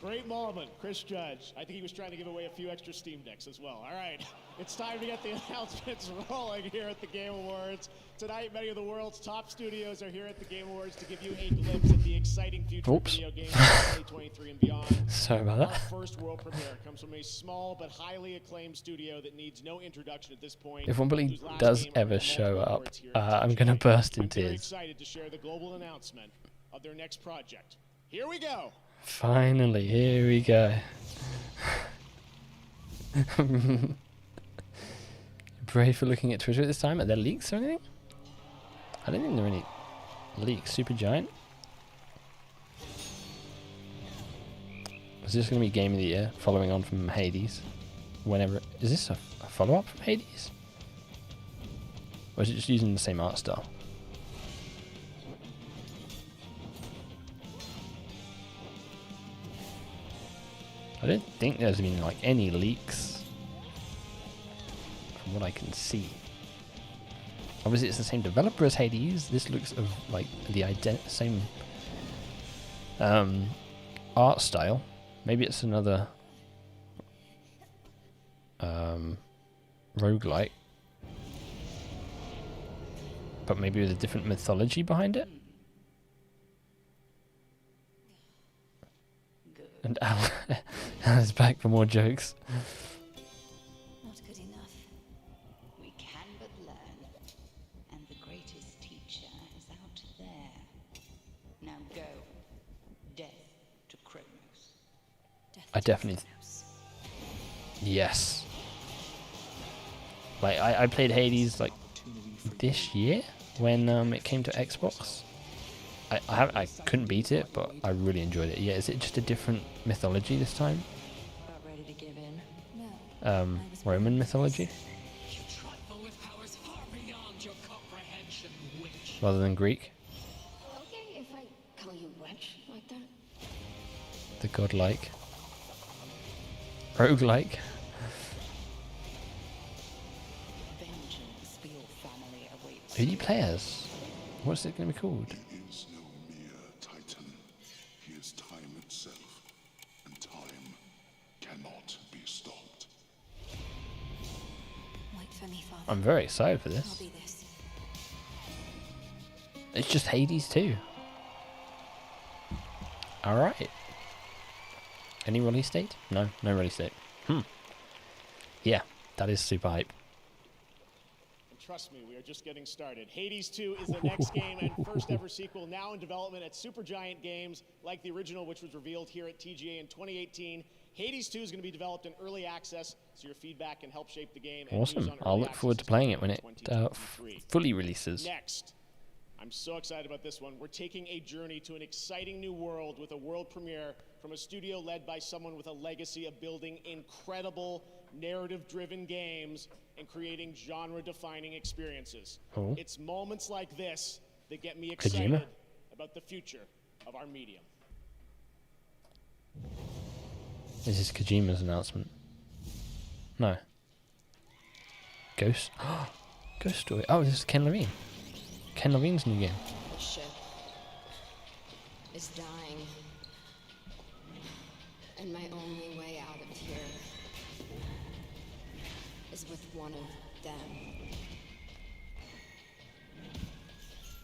Great moment, Chris Judge. I think he was trying to give away a few extra Steam Decks as well. All right, it's time to get the announcements rolling here at the Game Awards. Tonight, many of the world's top studios are here at the Game Awards to give you a glimpse at the exciting future of video games in 2023 and beyond. Sorry about that. Our first world premiere comes from a small but highly acclaimed studio that needs no introduction at this point. If Wumpa League does ever show up, I'm going to burst in Very tears. excited to share the global announcement of their next project. Here we go. Finally, here we go. Brave for looking at Twitter at this time. Are there leaks or anything? I don't think there are any leaks. Super Giant. Is this going to be Game of the Year, following on from Hades? Whenever is this a follow-up from Hades? Or is it just using the same art style? I don't think there's been like any leaks from what I can see. Obviously it's the same developer as Hades. This looks of like the same art style. Maybe it's another roguelike, but maybe with a different mythology behind it. And Al is back for more jokes. Not good enough. We can but learn. And the greatest teacher is out there. Now go. Death to Kronos. I definitely Yes. Like I played Hades like this year when it came to Xbox. I couldn't beat it, but I really enjoyed it. Yeah, is it just a different mythology this time? About ready to give in? Roman mythology? Rather than Greek? Okay, if I call you witch like that. The godlike. Roguelike. Who do you play as? What's it going to be called? He is no mere titan. He is time itself, and time cannot be stopped. Wait for me, Father. I'm very excited for I'll this. be this. It's just Hades too. Alright. Any release date? No release date. Yeah, that is super hype. Trust me, we are just getting started. Hades 2 is the next game and first ever sequel now in development at Supergiant Games, like the original, which was revealed here at TGA in 2018. Hades 2 is going to be developed in early access, so your feedback can help shape the game. Awesome. I'll look forward to playing it when it fully releases. Next, I'm so excited about this one. We're taking a journey to an exciting new world with a world premiere from a studio led by someone with a legacy of building incredible narrative-driven games and creating genre-defining experiences. Oh. It's moments like this that get me excited Kojima? about the future of our medium. This is Kojima's announcement. No. Ghost? Ghost Story. Oh, this is Ken Levine. Ken Levine's new game. The ship is dying. And my only way out of here is with one of them.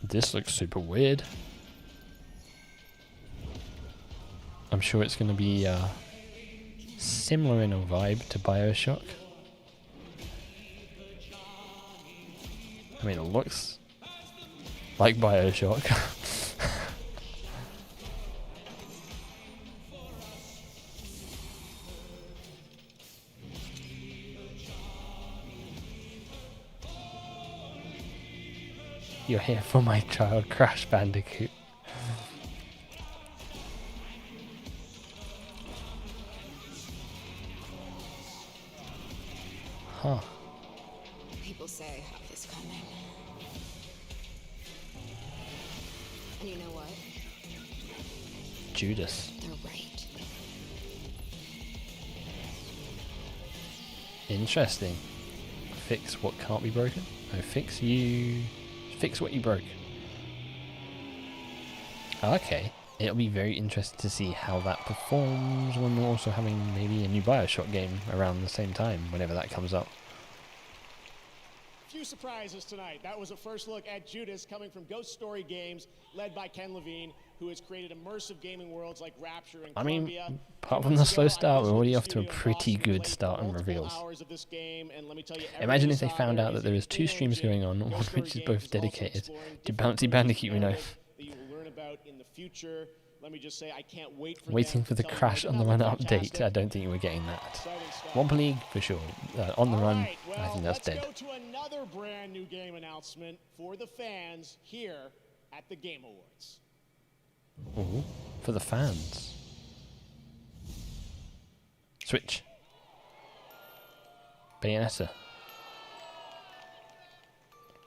This looks super weird. I'm sure it's going to be similar in a vibe to BioShock. I mean, it looks like BioShock. You're here for my child, Crash Bandicoot. Huh. People say I have this coming. And you know what? Judas. They're right. Interesting. Fix what can't be broken? No, fix what you broke. Okay. It'll be very interesting to see how that performs when we're also having maybe a new BioShock game around the same time, whenever that comes up. Few surprises tonight. That was a first look at Judas coming from Ghost Story Games, led by Ken Levine, who has created immersive gaming worlds like Rapture and Columbia. Apart from the slow start, we're already off to a pretty good start on reveals. Imagine if they found out that there is 2 streams going on, one which is both dedicated to Bouncy Bandicoot, we know. Waiting for the Crash on the Run update. I don't think we're getting that. Wumpa League for sure. On the Run, I think that's dead. Let's go to another brand new game announcement for the fans here at the Game Awards. Ooh, for the fans. Switch. Bayonetta.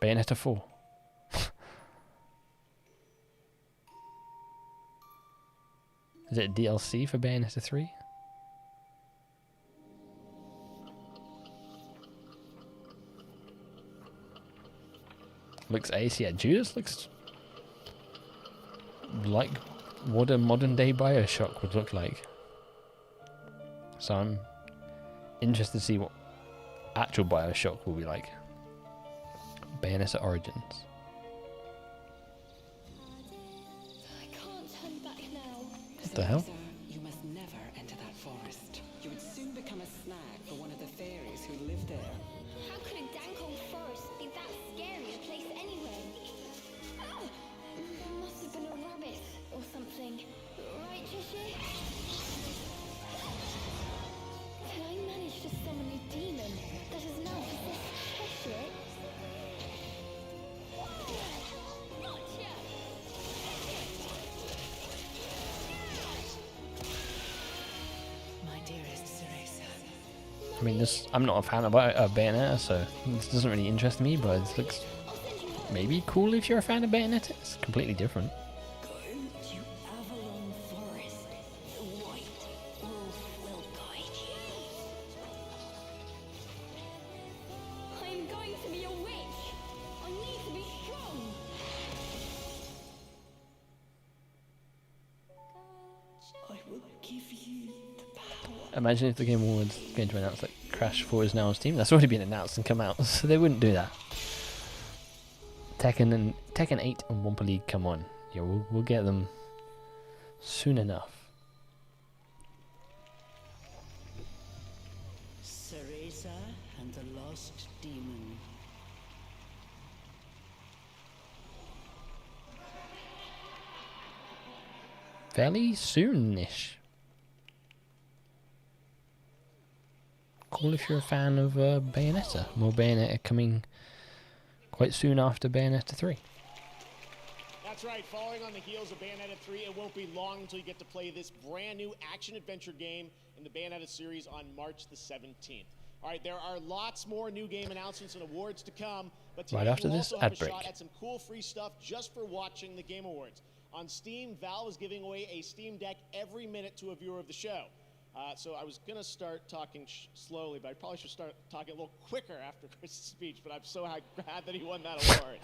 Bayonetta 4. Is it DLC for Bayonetta 3? Looks ace, yeah. Judas looks like what a modern day BioShock would look like. So I'm interested to see what actual BioShock will be like. Bayonetta Origins. What the hell? You must never enter that forest. You would soon become a snack for one of the fairies who live there. How could a dank old forest be that scary a place anyway? Oh, there must have been a rabbit or something. Right, Cheshire? Did I manage to I mean, I'm not a fan of Bayonetta, so this doesn't really interest me, but it looks maybe cool if you're a fan of Bayonetta. It's completely different. Imagine if the Game Awards are going to announce that Crash 4 is now on Steam. That's already been announced and come out, so they wouldn't do that. Tekken 8 and Wumpa League, come on. Yeah, we'll get them soon enough. Cereza and the Lost Demon. Fairly soon-ish. Cool if you're a fan of Bayonetta. More Bayonetta coming quite soon after Bayonetta 3. That's right, following on the heels of Bayonetta 3, it won't be long until you get to play this brand new action-adventure game in the Bayonetta series on March the 17th. All right, there are lots more new game announcements and awards to come, but tonight right after you this also have ad a break. shot at some cool free stuff just for watching the Game Awards. On Steam, Valve is giving away a Steam Deck every minute to a viewer of the show. So I was going to start talking slowly, but I probably should start talking a little quicker after Chris's speech, but I'm so glad that he won that award.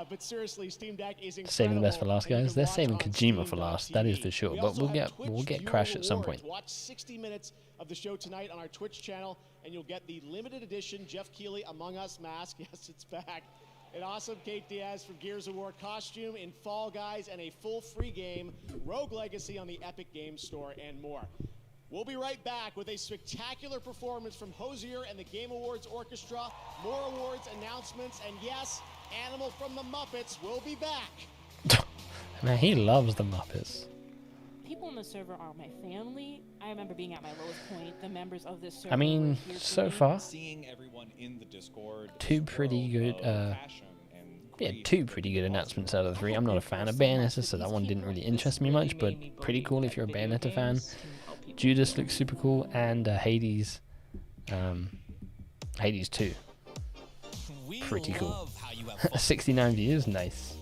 But seriously, Steam Deck is incredible. Saving the best for last, guys. They're saving Kojima for last, that is for sure. But we'll get Crash at some point. Watch 60 minutes of the show tonight on our Twitch channel, and you'll get the limited edition Jeff Keighley Among Us mask. Yes, it's back. An awesome Kate Diaz from Gears of War costume in Fall Guys, and a full free game, Rogue Legacy, on the Epic Games Store, and more. We'll be right back with a spectacular performance from Hosier and the Game Awards Orchestra, more awards, announcements, and yes, Animal from the Muppets will be back. Man, he loves the Muppets. People in the server are my family. I remember being at my lowest point. The members of this server I mean, were here for so me. far, Seeing everyone in the Discord, two pretty good announcements out of the 3. I'm not a fan of Bayonetta, so that one didn't really interest me much, but pretty cool if you're a Bayonetta fan. Judas looks super cool, and Hades 2. Pretty cool. 69 views, nice.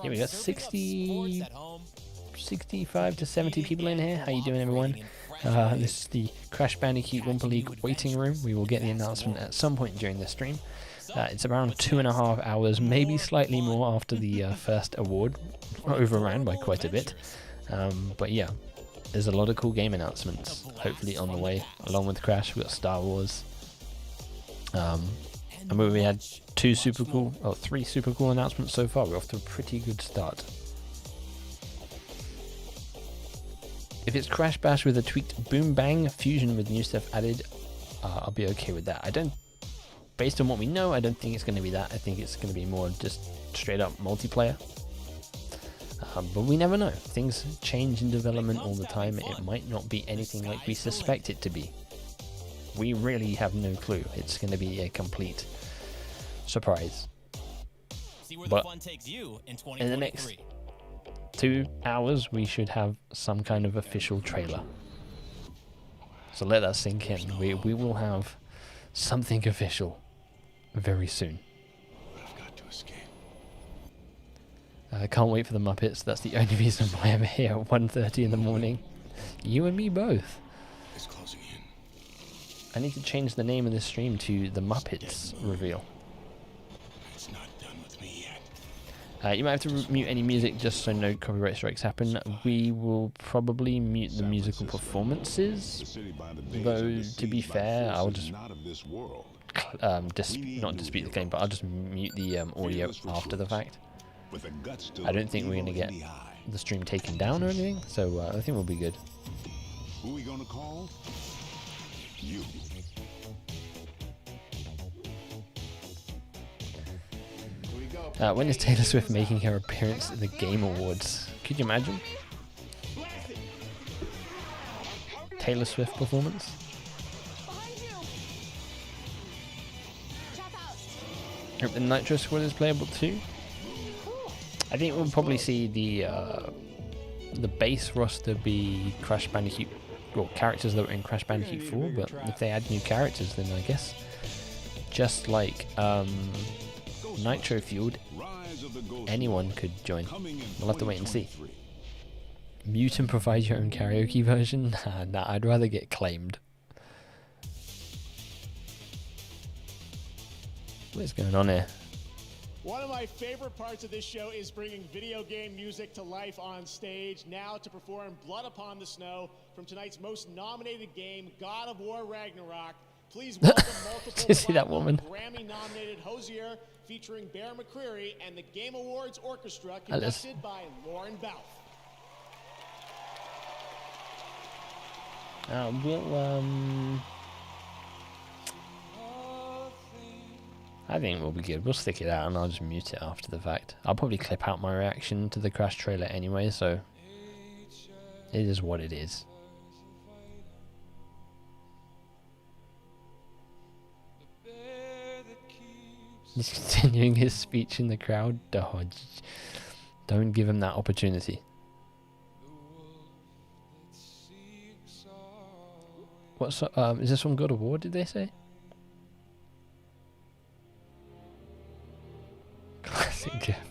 Yeah, we got 65 to 70 people in here. How you doing, everyone? This is the Crash Bandicoot Wumpa League waiting room. We will get the announcement at some point during the stream. It's around 2.5 hours, maybe slightly more after the first award. Overran by quite a bit. But yeah, there's a lot of cool game announcements, hopefully on the way. Along with Crash, we've got Star Wars. I mean, we had 3 super cool announcements so far. We're off to a pretty good start. If it's Crash Bash with a tweaked Boom Bang fusion with new stuff added, I'll be okay with that. Based on what we know, I don't think it's going to be that. I think it's going to be more just straight up multiplayer. But we never know. Things change in development all the time. It might not be anything like we suspect it to be. We really have no clue. It's going to be a complete surprise. But in the next 2 hours, we should have some kind of official trailer. So let that sink in. We will have something official very soon. I can't wait for the Muppets. That's the only reason why I'm here at 1:30 in the morning. You and me both. It's closing in. I need to change the name of this stream to the Muppets reveal. It's not done with me yet. You might have to mute any music just so no copyright strikes happen. We will probably mute the musical performances, though to be fair, I'll just not dispute the claim, but I'll just mute the audio after the fact. I don't think we're going to get the stream taken down or anything, so I think we'll be good. Who are we gonna call? You. When is Taylor Swift making her appearance at the Game Awards? Could you imagine? Taylor Swift performance? Hope the Nitro Squad is playable too. I think we'll probably see the base roster be Crash Bandicoot well, characters that were in Crash Bandicoot 4, but if they add new characters, then I guess just like Nitro Fueled, anyone could join. We'll have to wait and see. Mute and provide your own karaoke version? Nah, I'd rather get claimed. What is going on here? One of my favorite parts of this show is bringing video game music to life on stage. Now to perform Blood Upon the Snow from tonight's most nominated game, God of War Ragnarok. Please welcome multiple Did you see that woman? Grammy-nominated Hosier featuring Bear McCreary and the Game Awards Orchestra conducted by Lauren Balfe. I think we'll be good. We'll stick it out and I'll just mute it after the fact. I'll probably clip out my reaction to the Crash trailer anyway, so it is what it is. He's continuing his speech in the crowd. Don't give him that opportunity. What's is this from God of War, did they say? Classic Jeff.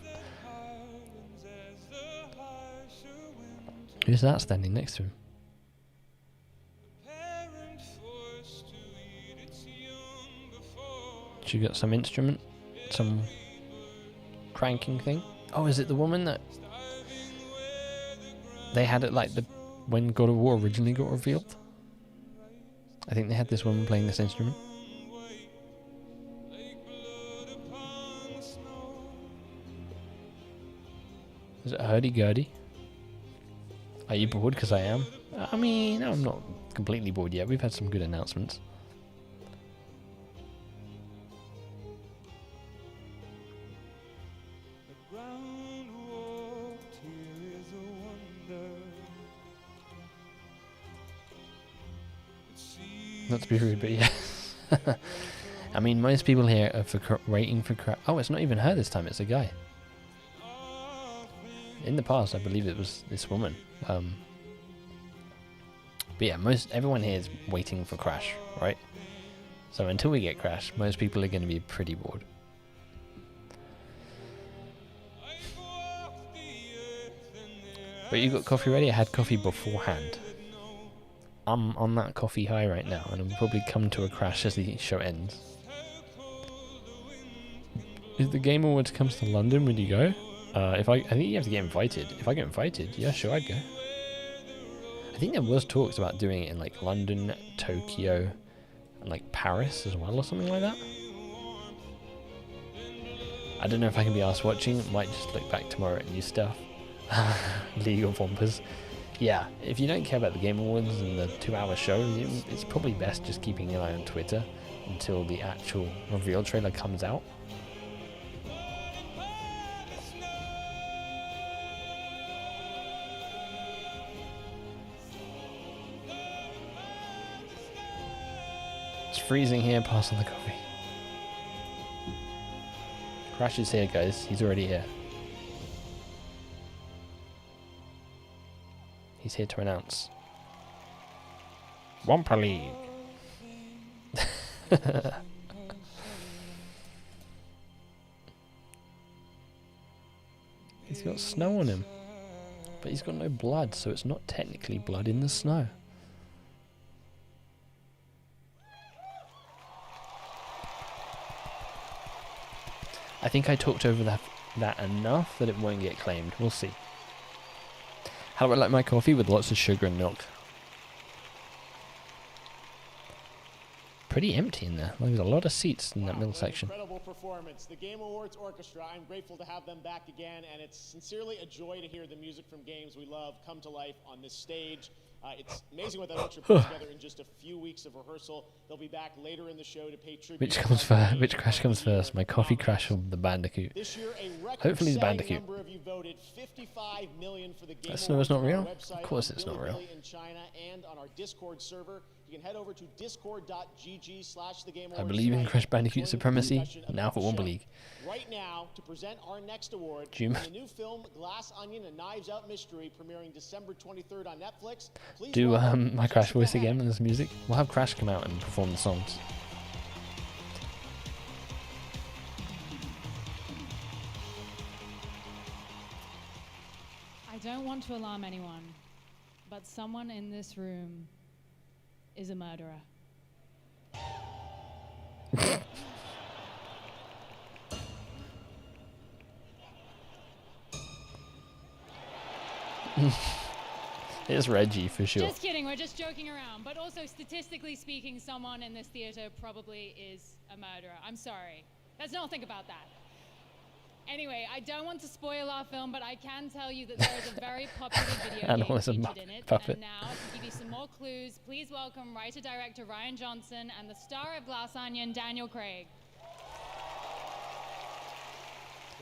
Who's that standing next to him? She got some instrument? Some cranking thing? Oh, is it the woman that they had it like when God of War originally got revealed? I think they had this woman playing this instrument. Is it a hurdy-gurdy? Are you bored? Because I am. I mean, I'm not completely bored yet. We've had some good announcements. Not to be rude, but yeah. I mean, most people here are waiting for Crash. Oh, it's not even her this time, it's a guy. In the past, I believe it was this woman. But yeah, everyone here is waiting for Crash, right? So until we get Crash, most people are going to be pretty bored. But you got coffee ready? I had coffee beforehand. I'm on that coffee high right now, and I'll probably come to a crash as the show ends. If the Game Awards comes to London, would you go? I think you have to get invited. If I get invited, yeah, sure, I'd go. I think there was talks about doing it in like London, Tokyo, and like Paris as well, or something like that. I don't know if I can be asked watching. Might just look back tomorrow at new stuff. League of Wumpas. Yeah, if you don't care about the Game Awards and the 2-hour show, it's probably best just keeping an eye on Twitter until the actual reveal trailer comes out. It's freezing here, pass on the coffee. Crash is here, guys. He's already here. He's here to announce Wumpa League. He's got snow on him, but he's got no blood, so it's not technically blood in the snow. I think I talked over that enough that it won't get claimed. We'll see. How do I like my coffee? With lots of sugar and milk. Pretty empty in there. There's a lot of seats in that middle section. Incredible performance. The Game Awards Orchestra, I'm grateful to have them back again, and it's sincerely a joy to hear the music from games we love come to life on this stage. It's amazing what that orchestra put together in just a few weeks of rehearsal. They'll be back later in the show to pay tribute. Which comes first? Which Crash comes first? My coffee Crash or the Bandicoot? This year, a Hopefully the Bandicoot. number of you voted 55 million for the Game That snow is not real? Website, Of course it's not real. in China and on our Discord server. You can head over to discord.gg/thegameawards. I believe in Crash Bandicoot supremacy, now for Wumpa League. Right now, to present our next award, Jim. the new film Glass Onion: A Knives Out Mystery, premiering December 23rd on Netflix. Please Do welcome my Crash Jessica voice Henn. again in this music. We'll have Crash come out and perform the songs. I don't want to alarm anyone, but someone in this room is a murderer. It's Reggie for sure. Just kidding, we're just joking around. But also, statistically speaking, someone in this theater probably is a murderer. I'm sorry. Let's not think about that. Anyway, I don't want to spoil our film, but I can tell you that there is a very popular video Animal game is a featured in it. puppet. And now, to give you some more clues, please welcome writer-director Ryan Johnson and the star of Glass Onion, Daniel Craig.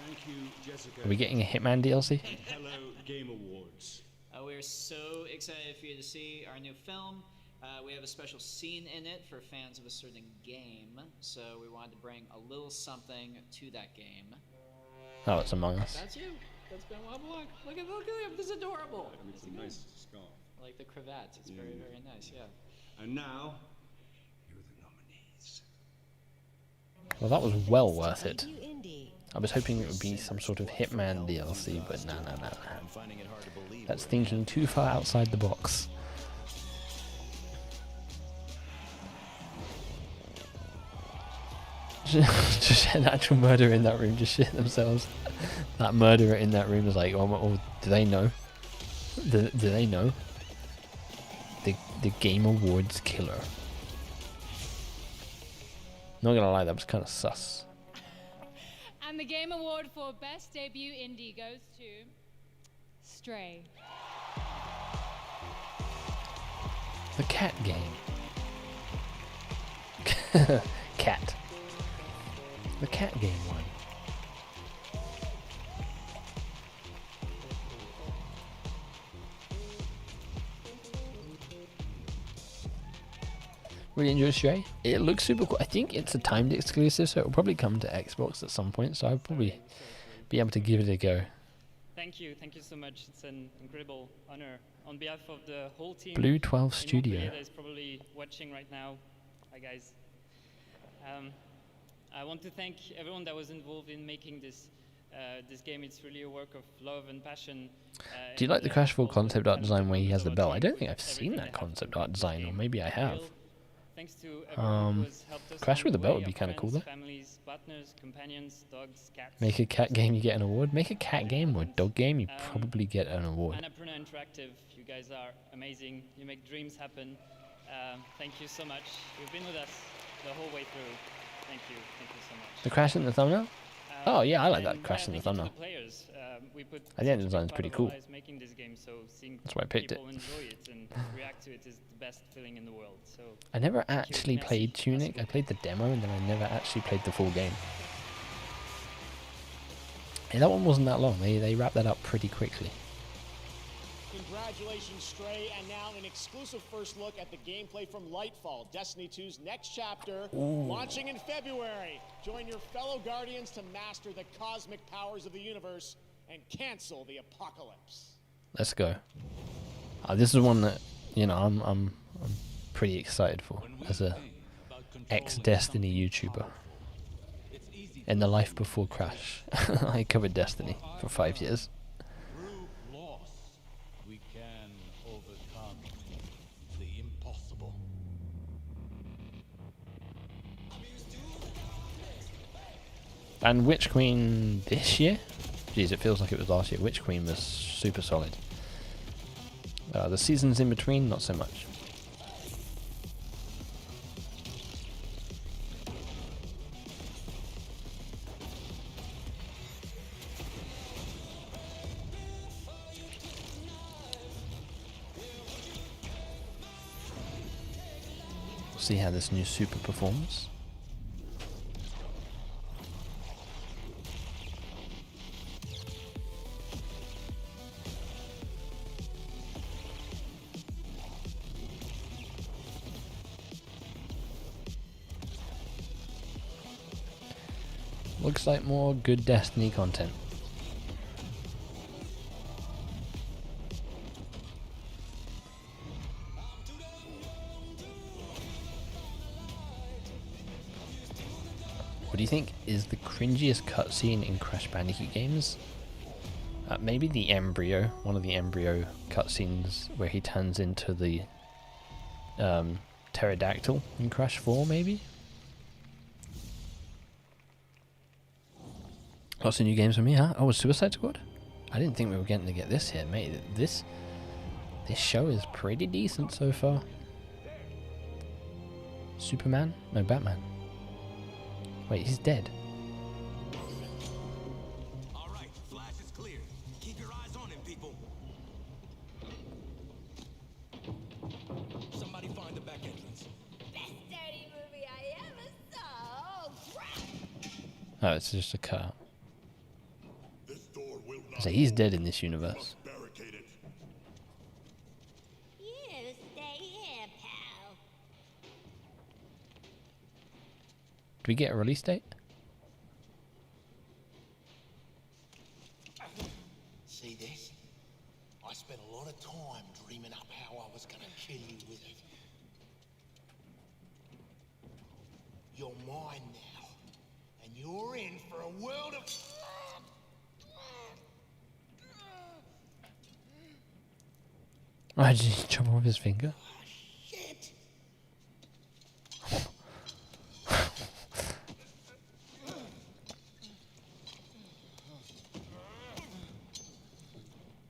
Thank you, Jessica. Are we getting a Hitman DLC? And hello, Game Awards. We're so excited for you to see our new film. We have a special scene in it for fans of a certain game, so we wanted to bring a little something to that game. Oh, it's Among Us. That's you. That's Ben Woblock. Look at him. This is adorable. It's a nice scarf. I like the cravat. It's very, very nice, yeah. And now, here are the nominees. Well, that was well worth it. I was hoping it would be some sort of Hitman DLC, but no. That's thinking too far outside the box. Just an actual murderer in that room just shit themselves. That murderer in that room is like, oh, do they know? Do they know? The Game Awards killer. Not gonna lie, that was kind of sus. And the Game Award for Best Debut Indie goes to Stray. The cat game. Cat. The cat game one. Really enjoy Stray. It looks super cool. I think it's a timed exclusive, so it'll probably come to Xbox at some point, so I'll probably be able to give it a go. Thank you so much. It's an incredible honor. On behalf of the whole team, Blue 12 in Studio. Montpellier that is probably watching right now. Hi guys. I want to thank everyone that was involved in making this game. It's really a work of love and passion. Do you like the Crash 4 concept art design where he has the bell? I don't think I've seen that concept art design, or maybe I have. Thanks to everyone who has helped us Crash along with a the bell way, would be our kind of cool friends, though. Families, partners, companions, dogs, cats. Make a cat game, you get an award. Make a cat game or a dog game, you probably get an award. Annapurna Interactive, you guys are amazing. You make dreams happen. Thank you so much. You've been with us the whole way through. Thank you so much. The Crash in the thumbnail? Oh yeah, I like that And, Crash in the thank you to thumbnail. players. We put I think the such a design's big pretty part of our cool. lives making this game, so seeing That's why I picked it. people enjoy it and react to it is the best feeling in the world. So I never thank you. actually Merci. played Tunic. I played the demo and then I never actually played the full game. Hey, that one wasn't that long. They wrapped that up pretty quickly. Congratulations, Stray, and now an exclusive first look at the gameplay from Lightfall, Destiny 2's next chapter, launching in February. Join your fellow Guardians to master the cosmic powers of the universe and cancel the apocalypse. Let's go. This is one that, you know, I'm pretty excited for as a ex-Destiny YouTuber. In the life before Crash, I covered Destiny for 5 years. Through loss, we can overcome the impossible. And Witch Queen this year? Jeez, it feels like it was last year. Witch Queen was super solid. The seasons in between, not so much. See how this new super performs. Looks like more good Destiny content. What do you think is the cringiest cutscene in Crash Bandicoot games? Maybe the embryo, one of the embryo cutscenes where he turns into the pterodactyl in Crash 4, maybe? Lots of new games for me, huh? Oh, Suicide Squad? I didn't think we were getting to get this here, mate. This show is pretty decent so far. Superman? No, Batman. Wait, he's dead. Alright, Flash is clear. Keep your eyes on him, people. Somebody find the back entrance. Best dirty movie I ever saw. Oh, crap! Oh, it's just a car. So he's dead in this universe. You stay here, pal. Do we get a release date? See this? I spent a lot of time dreaming up how I was gonna kill you with it. You're mine now, and you're in for a world of... Why did he chop off his finger? Shit!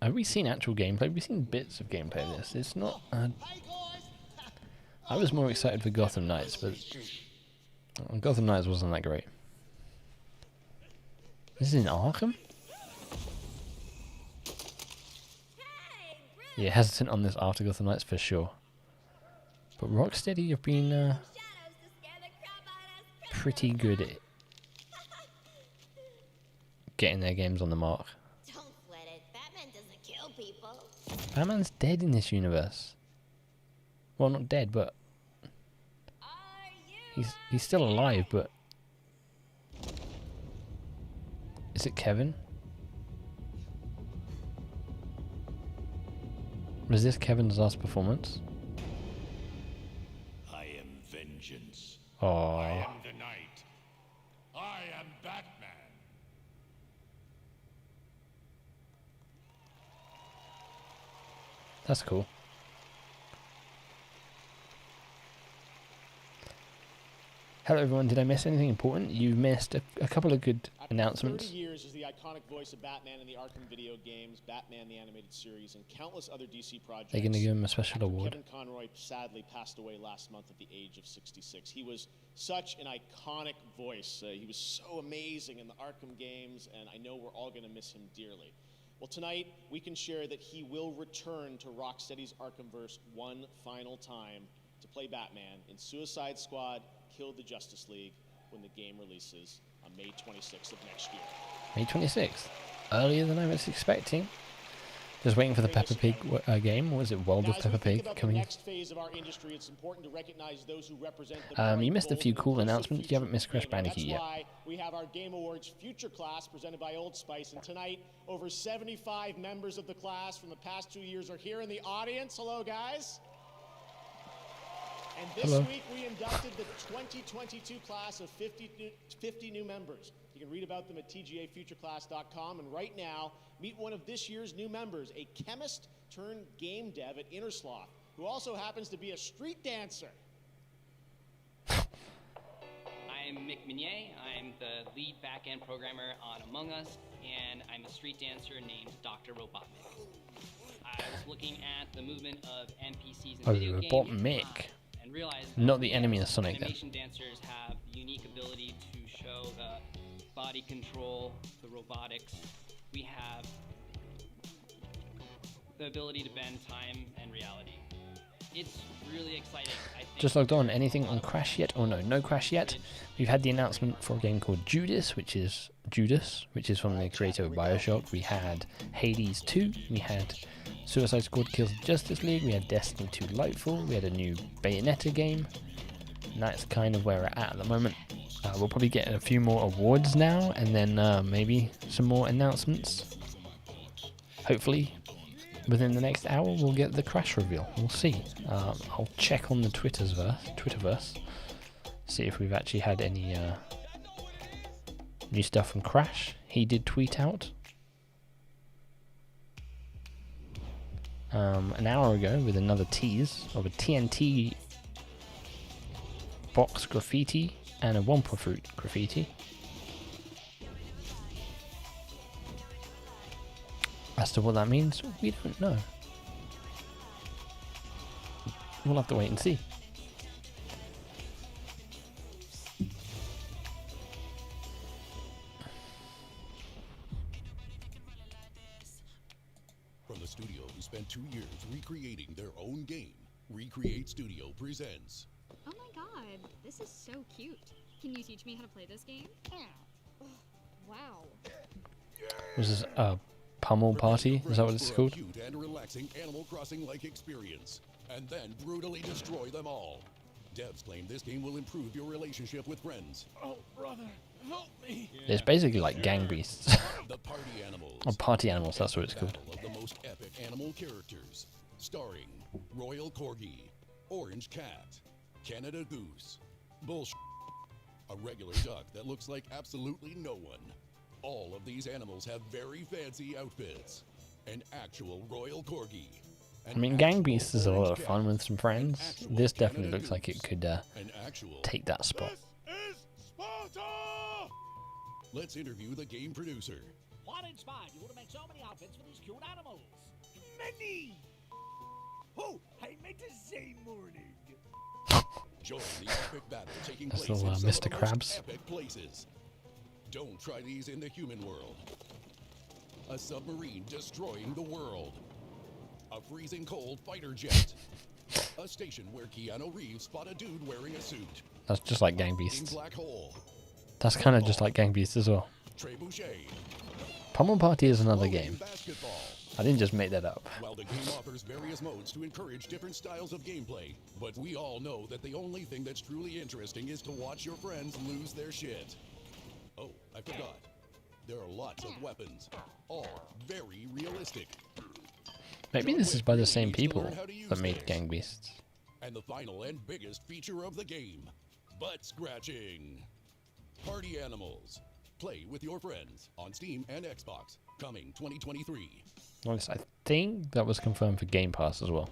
Have we seen actual gameplay? We've seen bits of gameplay of this. It's not... I was more excited for Gotham Knights, but... Gotham Knights wasn't that great. This is in Arkham? Yeah, hesitant on this after Gotham Knights for sure. But Rocksteady have been pretty good at getting their games on the mark. Don't sweat it. Batman doesn't kill people. Batman's dead in this universe. Well, not dead, but he's still alive. But is it Kevin? Was this Kevin's last performance? I am vengeance. Oh. I am the night. I am Batman. That's cool. Hello everyone, did I miss anything important? You missed a couple of good announcements. 30 years as the iconic voice of Batman in the Arkham video games, Batman the Animated Series, and countless other DC projects. They're going to give him a special award. Kevin Conroy sadly passed away last month at the age of 66. He was such an iconic voice. He was so amazing in the Arkham games, and I know we're all going to miss him dearly. Well, tonight we can share that he will return to Rocksteady's Arkhamverse one final time to play Batman in Suicide Squad Kill the Justice League when the game releases on May 26th of next year. May 26th? Earlier than I was expecting. Just waiting for the Peppa Pig game. What was it? World of Peppa Pig coming. Next phase of our industry, it's important to recognize those who represent the you missed a few cool announcements. You haven't missed Crash Bandicoot yet. That's why we have our Game Awards Future Class presented by Old Spice, and tonight over 75 members of the class from the past 2 years are here in the audience. Hello, guys. And this week we inducted the 2022 class of 50 new members. You can read about them at tgafutureclass.com. And right now, meet one of this year's new members, a chemist turned game dev at Innersloth, who also happens to be a street dancer. I'm Mick Minier. I'm the lead back-end programmer on Among Us, and I'm a street dancer named Dr. Robotnik. I was looking at the movement of NPCs in video games. Robotnik. And realized not the enemy in Sonic then. Animation dancers have the unique ability to show the body control, the robotics. We have the ability to bend time and reality. It's really exciting. I think Just logged on. Anything on Crash yet? Oh no, no Crash yet. We've had the announcement for a game called Judas, which is from the creator of BioShock. We had Hades 2. We had Suicide Squad Kills the Justice League. We had Destiny 2 Lightfall. We had a new Bayonetta game. And that's kind of where we're at the moment. We'll probably get a few more awards now, and then maybe some more announcements. Hopefully, within the next hour, we'll get the Crash reveal. We'll see. I'll check on the Twitterverse, see if we've actually had any new stuff from Crash. He did tweet out an hour ago with another tease of a TNT box graffiti and a Wumpa fruit graffiti. As to what that means, we don't know. We'll have to wait and see. From the studio who spent 2 years recreating their own game, Recreate Studio presents. Oh my god, this is so cute. Can you teach me how to play this game? Wow. Was this a pummel party? Is that what it's called? Cute and relaxing Animal Crossing-like experience, and then brutally destroy them all. Devs claim this game will improve your relationship with friends. Oh, brother, help me. It's basically like Gang Beasts. The Party Animals. Or Party Animals, that's what it's called. Battle of the most epic animal characters, starring Royal Corgi, Orange Cat, Canada Goose, Bullshit, a regular duck that looks like absolutely no one. All of these animals have very fancy outfits. An actual Royal Corgi. I mean, Gang Beasts is a lot of fun with some friends. This definitely looks like it could take that spot. Let's interview the game producer. What inspired you to make so many outfits for these cute animals? Many! Oh, I made the same morning. Join the epic battle taking That's place little, in some Mr. of the Krabs. most epic places. Don't try these in the human world. A submarine destroying the world. A freezing cold fighter jet. A station where Keanu Reeves spot a dude wearing a suit. That's just like Gang Beasts. Black hole. That's kind of just like Gang Beasts as well. Pummel Party is another game. I didn't just make that up. While the game offers various modes to encourage different styles of gameplay, but we all know that the only thing that's truly interesting is to watch your friends lose their shit. Oh, I forgot. There are lots of weapons, all very realistic. Maybe this is by the same people that made Gang Beasts. And the final and biggest feature of the game, butt scratching. Party Animals. Play with your friends on Steam and Xbox. Coming 2023. Nice. I think that was confirmed for Game Pass as well.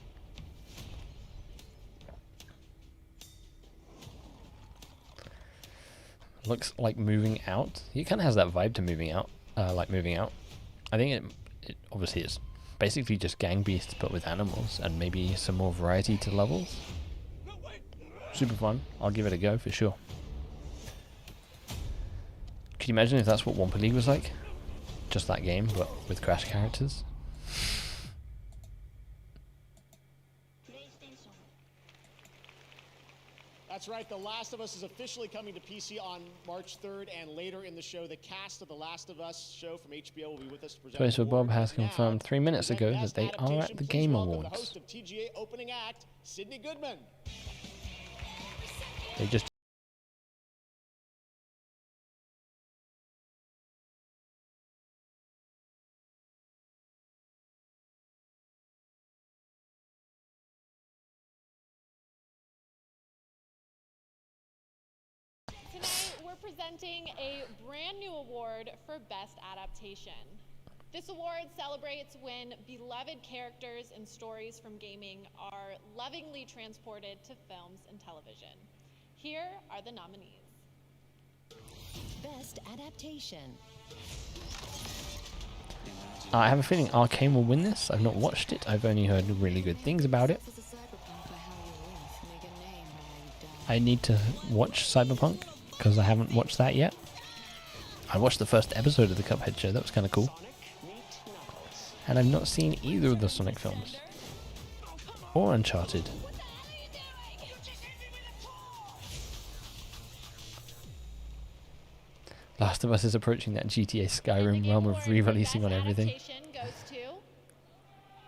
Looks like Moving Out. It kind of has that vibe to Moving Out. Like Moving Out. I think it obviously it's basically just Gang Beasts but with animals and maybe some more variety to levels. Super fun. I'll give it a go for sure. Could you imagine if that's what Wumpa League was like? Just that game, but with Crash characters? That's right, The Last of Us is officially coming to PC on March 3rd, and later in the show, the cast of The Last of Us show from HBO will be with us to present. So Bob has confirmed 3 minutes ago that they are at the Game The Awards. host of TGA opening act, Sydney Goodman. They just Tonight, we're presenting a brand new award for Best Adaptation. This award celebrates when beloved characters and stories from gaming are lovingly transported to films and television. Here are the nominees. Best Adaptation. I have a feeling Arcane will win this. I've not watched it. I've only heard really good things about it. I need to watch Cyberpunk because I haven't watched that yet. I watched the first episode of the Cuphead show. That was kind of cool. And I've not seen either of the Sonic films. Or Uncharted. Last of Us is approaching that GTA Skyrim realm of re-releasing on everything. Goes to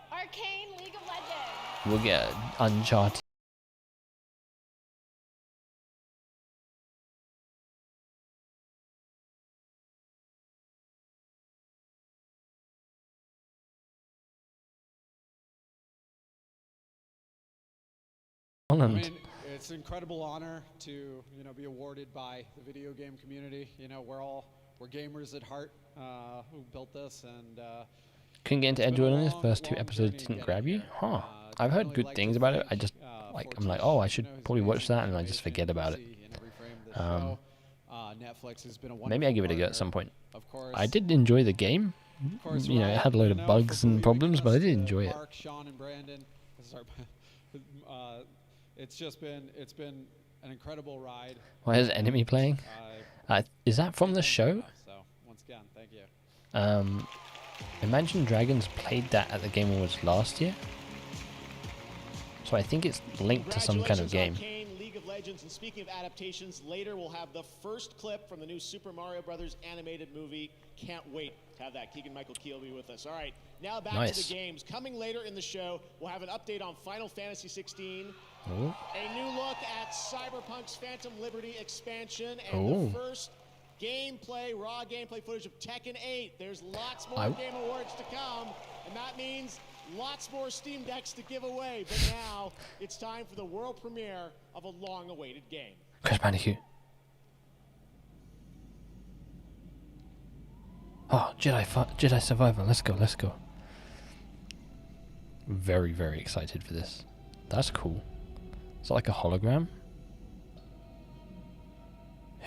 Arcane League of Legends. We'll get Uncharted. Holland. I mean, it's an incredible honor to, you know, be awarded by the video game community. You know, we're gamers at heart who built this, and Couldn't get into Edgewood on this. First 2 episodes didn't grab you? Huh. I've heard good things about it. I just, I'm like, oh, I should probably watch that, and I just forget about it. Netflix has been a Maybe I give it a go at some point. Of course, I did enjoy the game. You know, it had a load of bugs and problems, but I did enjoy it. Mark, Sean, and Brandon. It's been an incredible ride. Why is Enemy playing? Is that from the show? So once again, thank you. Imagine Dragons played that at the Game Awards last year. So I think it's linked to some kind of game. Arcane, League of Legends, and speaking of adaptations, later we'll have the first clip from the new Super Mario Brothers animated movie. Can't wait to have that. Keegan-Michael Key will be with us. All right, now back to the games. Coming later in the show, we'll have an update on Final Fantasy 16. Oh. A new look at Cyberpunk's Phantom Liberty expansion, and the first raw gameplay footage of Tekken 8. There's lots more Game Awards to come, and that means lots more Steam Decks to give away. But now it's time for the world premiere of a long-awaited game. Crash Bandicoot. Oh, Jedi Survivor. Let's go, let's go. Very, very excited for this. That's cool. Is that like a hologram?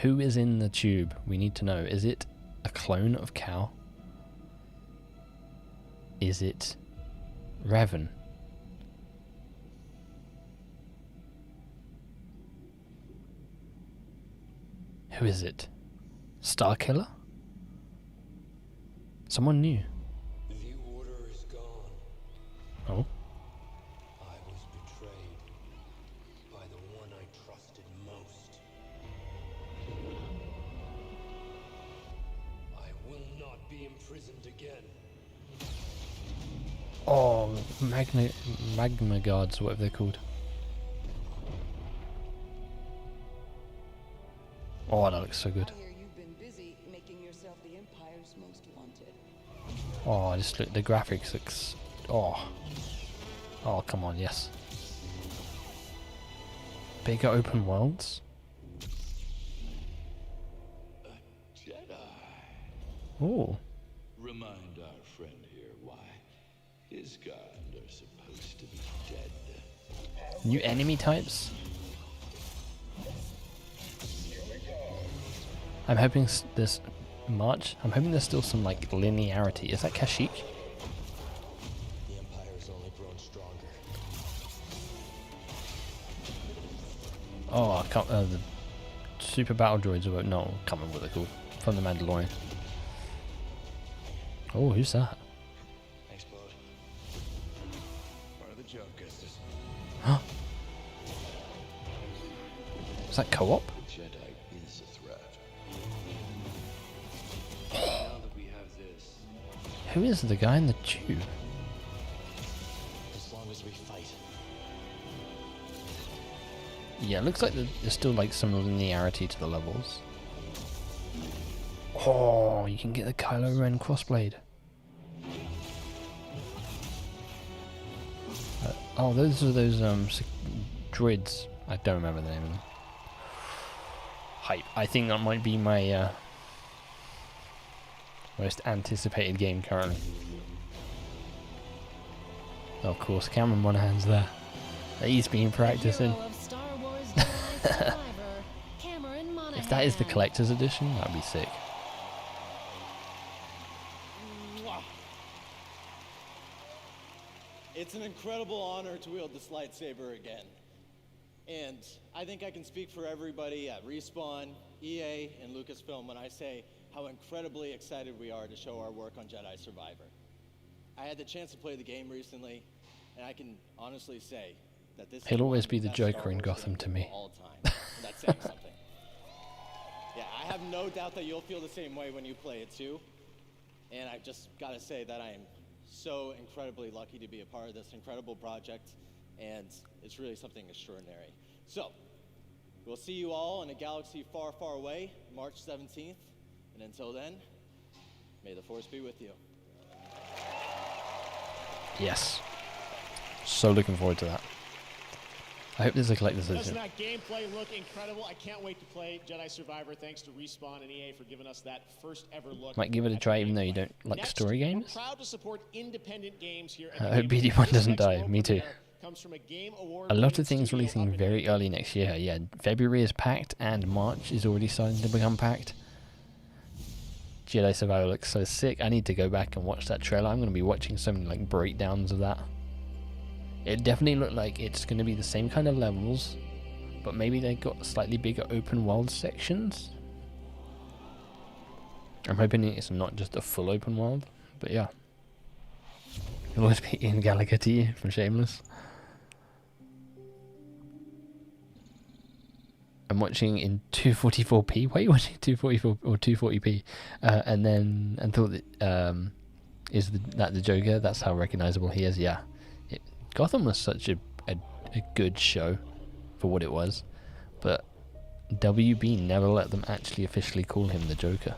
Who is in the tube? We need to know. Is it a clone of Cal? Is it Revan? Who is it? Starkiller? Someone new. The order is gone. Oh. I was betrayed by the one I trusted most. I will not be imprisoned again. Oh, magma guards, whatever they're called. Oh, that looks so good. You've been busy making yourself the Empire's most wanted. Oh, just look, the graphics looks. Oh, come on, yes. Bigger open worlds. Jedi. Oh. Remind our friend here why his kind are supposed to be dead. New enemy types. I'm hoping there's March. I'm hoping there's still some like linearity. Is that Kashyyyk? The Empire's only grown stronger. Oh, I can't. The super battle droids. No, I can't remember what they're called. From the Mandalorian. Oh, who's that? Thanks, Claude. Part of the job, Gustus. Huh? Is that co-op? The Jedi is a threat. Now that we have this, Who is the guy in the tube? as long as we fight. Yeah, it looks like there's still like some linearity to the levels. Oh, you can get the Kylo Ren crossblade. Oh, those are those droids. I don't remember the name of them. Hype. I think that might be my most anticipated game currently. Oh, of course, Cameron Monaghan's there. He's been practicing. If that is the collector's edition, that'd be sick. It's an incredible honor to wield this lightsaber again. And I think I can speak for everybody at Respawn, EA, and Lucasfilm when I say how incredibly excited we are to show our work on Jedi Survivor. I had the chance to play the game recently, and I can honestly say that this He'll always be the Joker in Gotham to me. all time. And that's saying something. Yeah, I have no doubt that you'll feel the same way when you play it too. And I've just got to say that I am so incredibly lucky to be a part of this incredible project, and it's really something extraordinary. So, we'll see you all in a galaxy far, far away, March 17th, and until then, may the Force be with you. Yes. So looking forward to that. I hope there's a collector's Doesn't edition. that gameplay look incredible? I can't wait to play Jedi Survivor. Thanks to Respawn and EA for giving us that first ever look. Might give it a at try the even though gameplay. you don't like Next, story we're games. proud to support independent games here at I the hope Game BD1 Awards. doesn't This die. next Me too. premiere comes from a Game A lot Award-winning of things studio releasing up in very early next year. Yeah, February is packed and March is already starting to become packed. Jedi Survivor looks so sick. I need to go back and watch that trailer. I'm going to be watching so many like breakdowns of that. It definitely looked like it's going to be the same kind of levels, but maybe they got slightly bigger open world sections. I'm hoping it's not just a full open world, but yeah. It'll always be Ian Gallagher to you from Shameless. I'm watching in 244p. Why are you watching 244 or 240p? And thought that is that the Joker? That's how recognizable he is. Yeah, Gotham was such a good show for what it was, but WB never let them actually officially call him the Joker.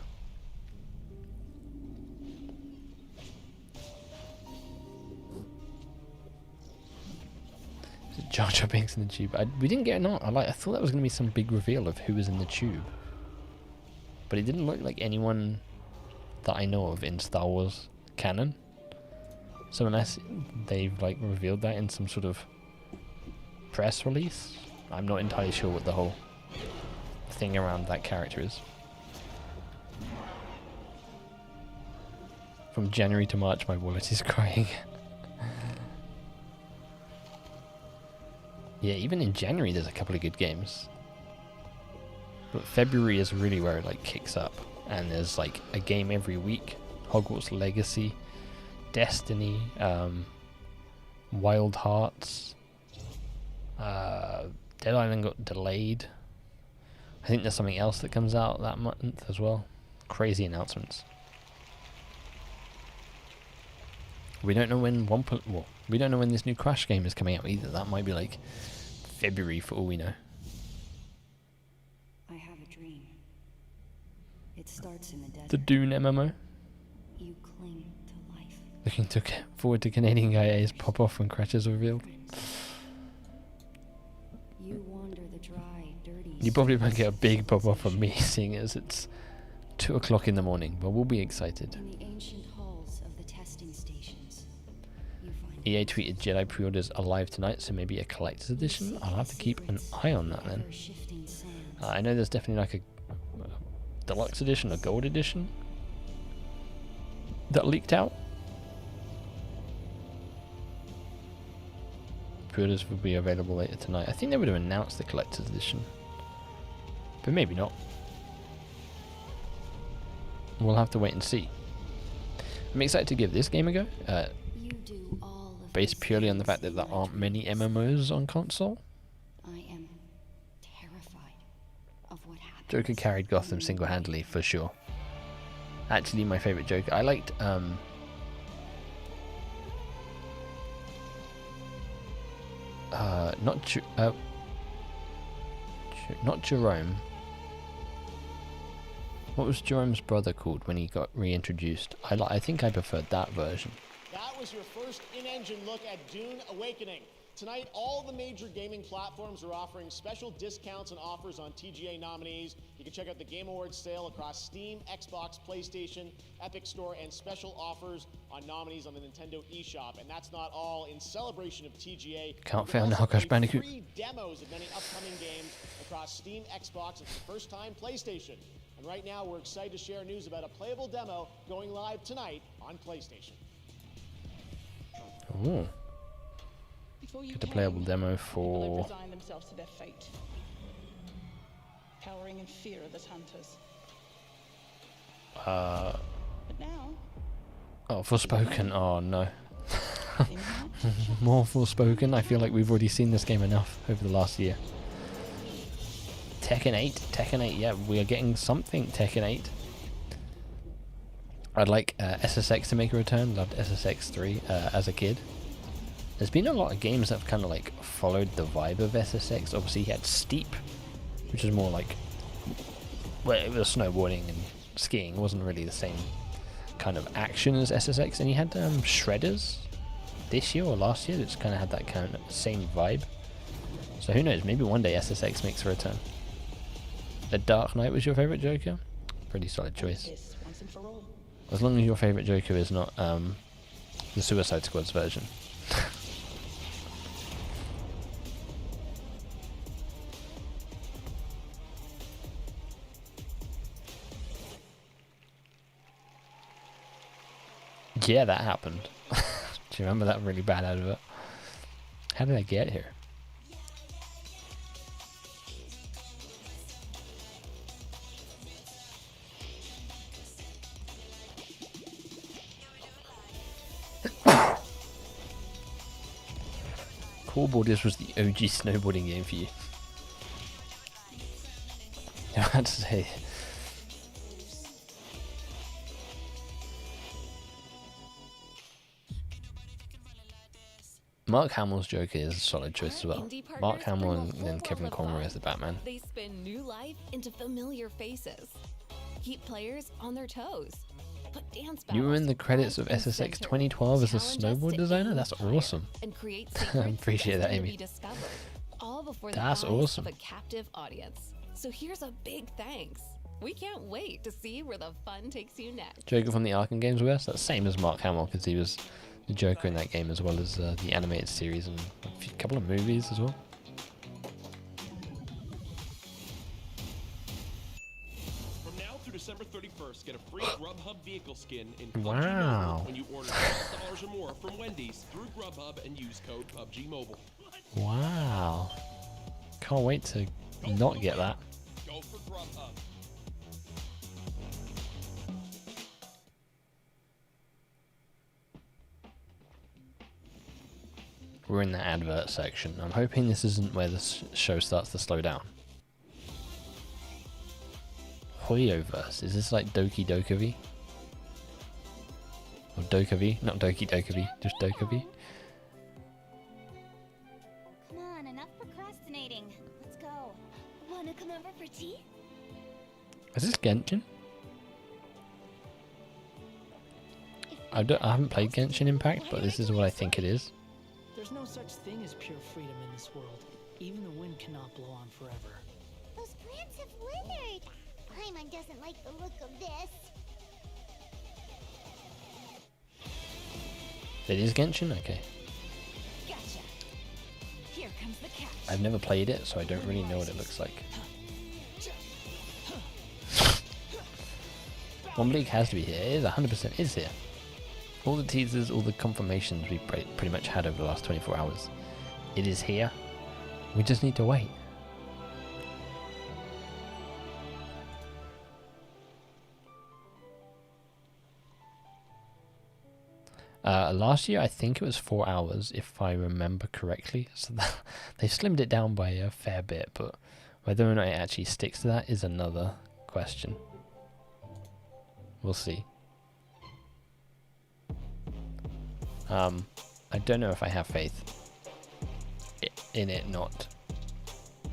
Jar Jar Binks in the tube. We didn't get I thought that was going to be some big reveal of who was in the tube, but it didn't look like anyone that I know of in Star Wars canon. So unless they've like revealed that in some sort of press release, I'm not entirely sure what the whole thing around that character is. From January to March, my wallet is crying. Yeah, even in January there's a couple of good games. But February is really where it like kicks up, and there's like a game every week. Hogwarts Legacy, Destiny, Wild Hearts, Dead Island got delayed. I think there's something else that comes out that month as well. Crazy announcements. We don't know when we don't know when this new Crash game is coming out either. That might be like February for all we know. I have a dream. It starts in the desert. The Dune MMO. You cling to life. Looking forward to Canadian guy A's pop off when Crash is revealed. You wander the dry, dirty. You probably won't get a big pop off from me, seeing as it's 2 o'clock in the morning, but we'll be excited. In the ancient halls of the testing stations, you find EA tweeted Jedi pre-orders are live tonight, so maybe a collector's edition. I'll have to keep an eye on that then. I know there's definitely like a deluxe edition, a gold edition that leaked out. Pre-orders will be available later tonight. I think they would have announced the collector's edition, but maybe not. We'll have to wait and see. I'm excited to give this game a go, based purely on the fact that there aren't many MMOs on console. I am terrified of what happened. Joker carried Gotham single-handedly for sure. Actually, my favorite Joker. I liked not Jerome. What was Jerome's brother called when he got reintroduced? I think I preferred that version. That was your first in-engine look at Dune Awakening. Tonight, all the major gaming platforms are offering special discounts and offers on TGA nominees. You can check out the Game Awards sale across Steam, Xbox, PlayStation, Epic Store, and special offers on nominees on the Nintendo eShop. And that's not all. In celebration of TGA, Can't fail now, Crash Bandicoot. free demos of many upcoming games across Steam, Xbox, and for the first time, PlayStation. And right now, we're excited to share news about a playable demo going live tonight on PlayStation. Ooh. Get a playable demo for... resign themselves to their fate, cowering in fear of the hunters. But now, oh, Forspoken. Oh no. More Forspoken. I feel like we've already seen this game enough over the last year. Tekken 8, yeah, we are getting something Tekken 8. I'd like SSX to make a return. Loved SSX 3 as a kid. There's been a lot of games that have kind of like followed the vibe of SSX. Obviously, he had Steep, which is more like, well, it was snowboarding and skiing. It wasn't really the same kind of action as SSX. And he had Shredders this year or last year. It's kind of had that kind of same vibe. So who knows, maybe one day SSX makes a return. The Dark Knight was your favourite Joker? Pretty solid choice. As long as your favourite Joker is not the Suicide Squad's version. Yeah, that happened. Do you remember that really bad advert? How did I get here? Coolboarders was the OG snowboarding game for you. I had to say. Mark Hamill's Joker is a solid choice as well. Mark Hamill and then Kevin Conroy as the Batman. They spin new life into familiar faces. Keep players on their toes. Put dance You were in the credits of SSX 2012 as a snowboard designer? That's awesome. I appreciate that, Amy. All before the That's eyes awesome. of a captive audience. So here's a big thanks. We can't wait to see where the fun takes you next. Joker from the Arkham games was that's same as Mark Hamill because he was the Joker in that game as well as the animated series and a couple of movies as well. From now through December 31st, get a free Grubhub vehicle skin in Wow. PUBG Mobile when you order $12 or more from Wendy's through Grubhub and use code PUBG Mobile. Wow. Can't wait to not get that. Go for Grubhub. We're in the advert section. I'm hoping this isn't where the show starts to slow down. Hoyoverse. Is this like Doki Dokavi? Or Dokavi? Not Doki Dokavi, just Dokavi. Come on, enough procrastinating. Let's go. Wanna come over for tea? Is this Genshin? I haven't played Genshin Impact, but this is what I think it is. There's no such thing as pure freedom in this world. Even the wind cannot blow on forever. Those plants have withered. Paimon doesn't like the look of this. It is Genshin? Okay. Gotcha. Here comes the catch. I've never played it, so I don't really know what it looks like. One League has to be here. It is 100% is here. All the teasers, all the confirmations we've pretty much had over the last 24 hours. It is here. We just need to wait. Last year, I think it was 4 hours, if I remember correctly. So they slimmed it down by a fair bit, but whether or not it actually sticks to that is another question. We'll see. I don't know if I have faith in it not.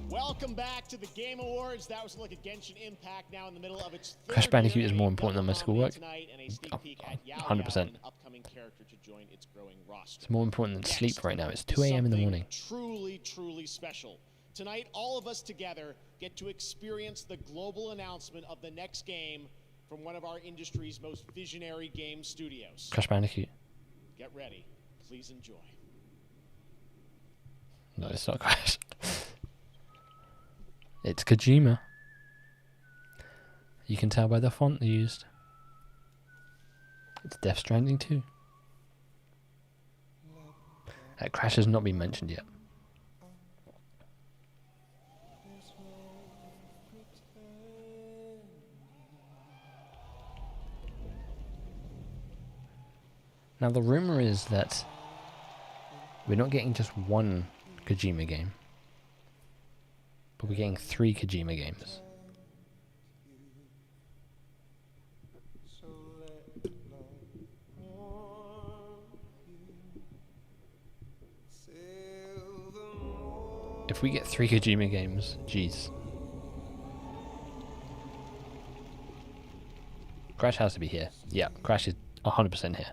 Welcome back to the Game Awards. That was a look at Genshin Impact now in the middle of its Crash Bandicoot is more important than my schoolwork. tonight and a sneak peek at Yao 100%. Yao, an upcoming character to join its growing roster. It's more important than sleep Next right now. It's is 2 a.m. in the something morning. Truly, truly special. Tonight, all of us together get to experience the global announcement of the next game from one of our industry's most visionary game studios. Crash Bandicoot. Get ready. Please enjoy. No, it's not Crash. It's Kojima. You can tell by the font they used. It's Death Stranding 2. Crash has not been mentioned yet. Now the rumor is that we're not getting just one Kojima game, but we're getting 3 Kojima games. If we get 3 Kojima games, jeez. Crash has to be here. Yeah, Crash is 100% here.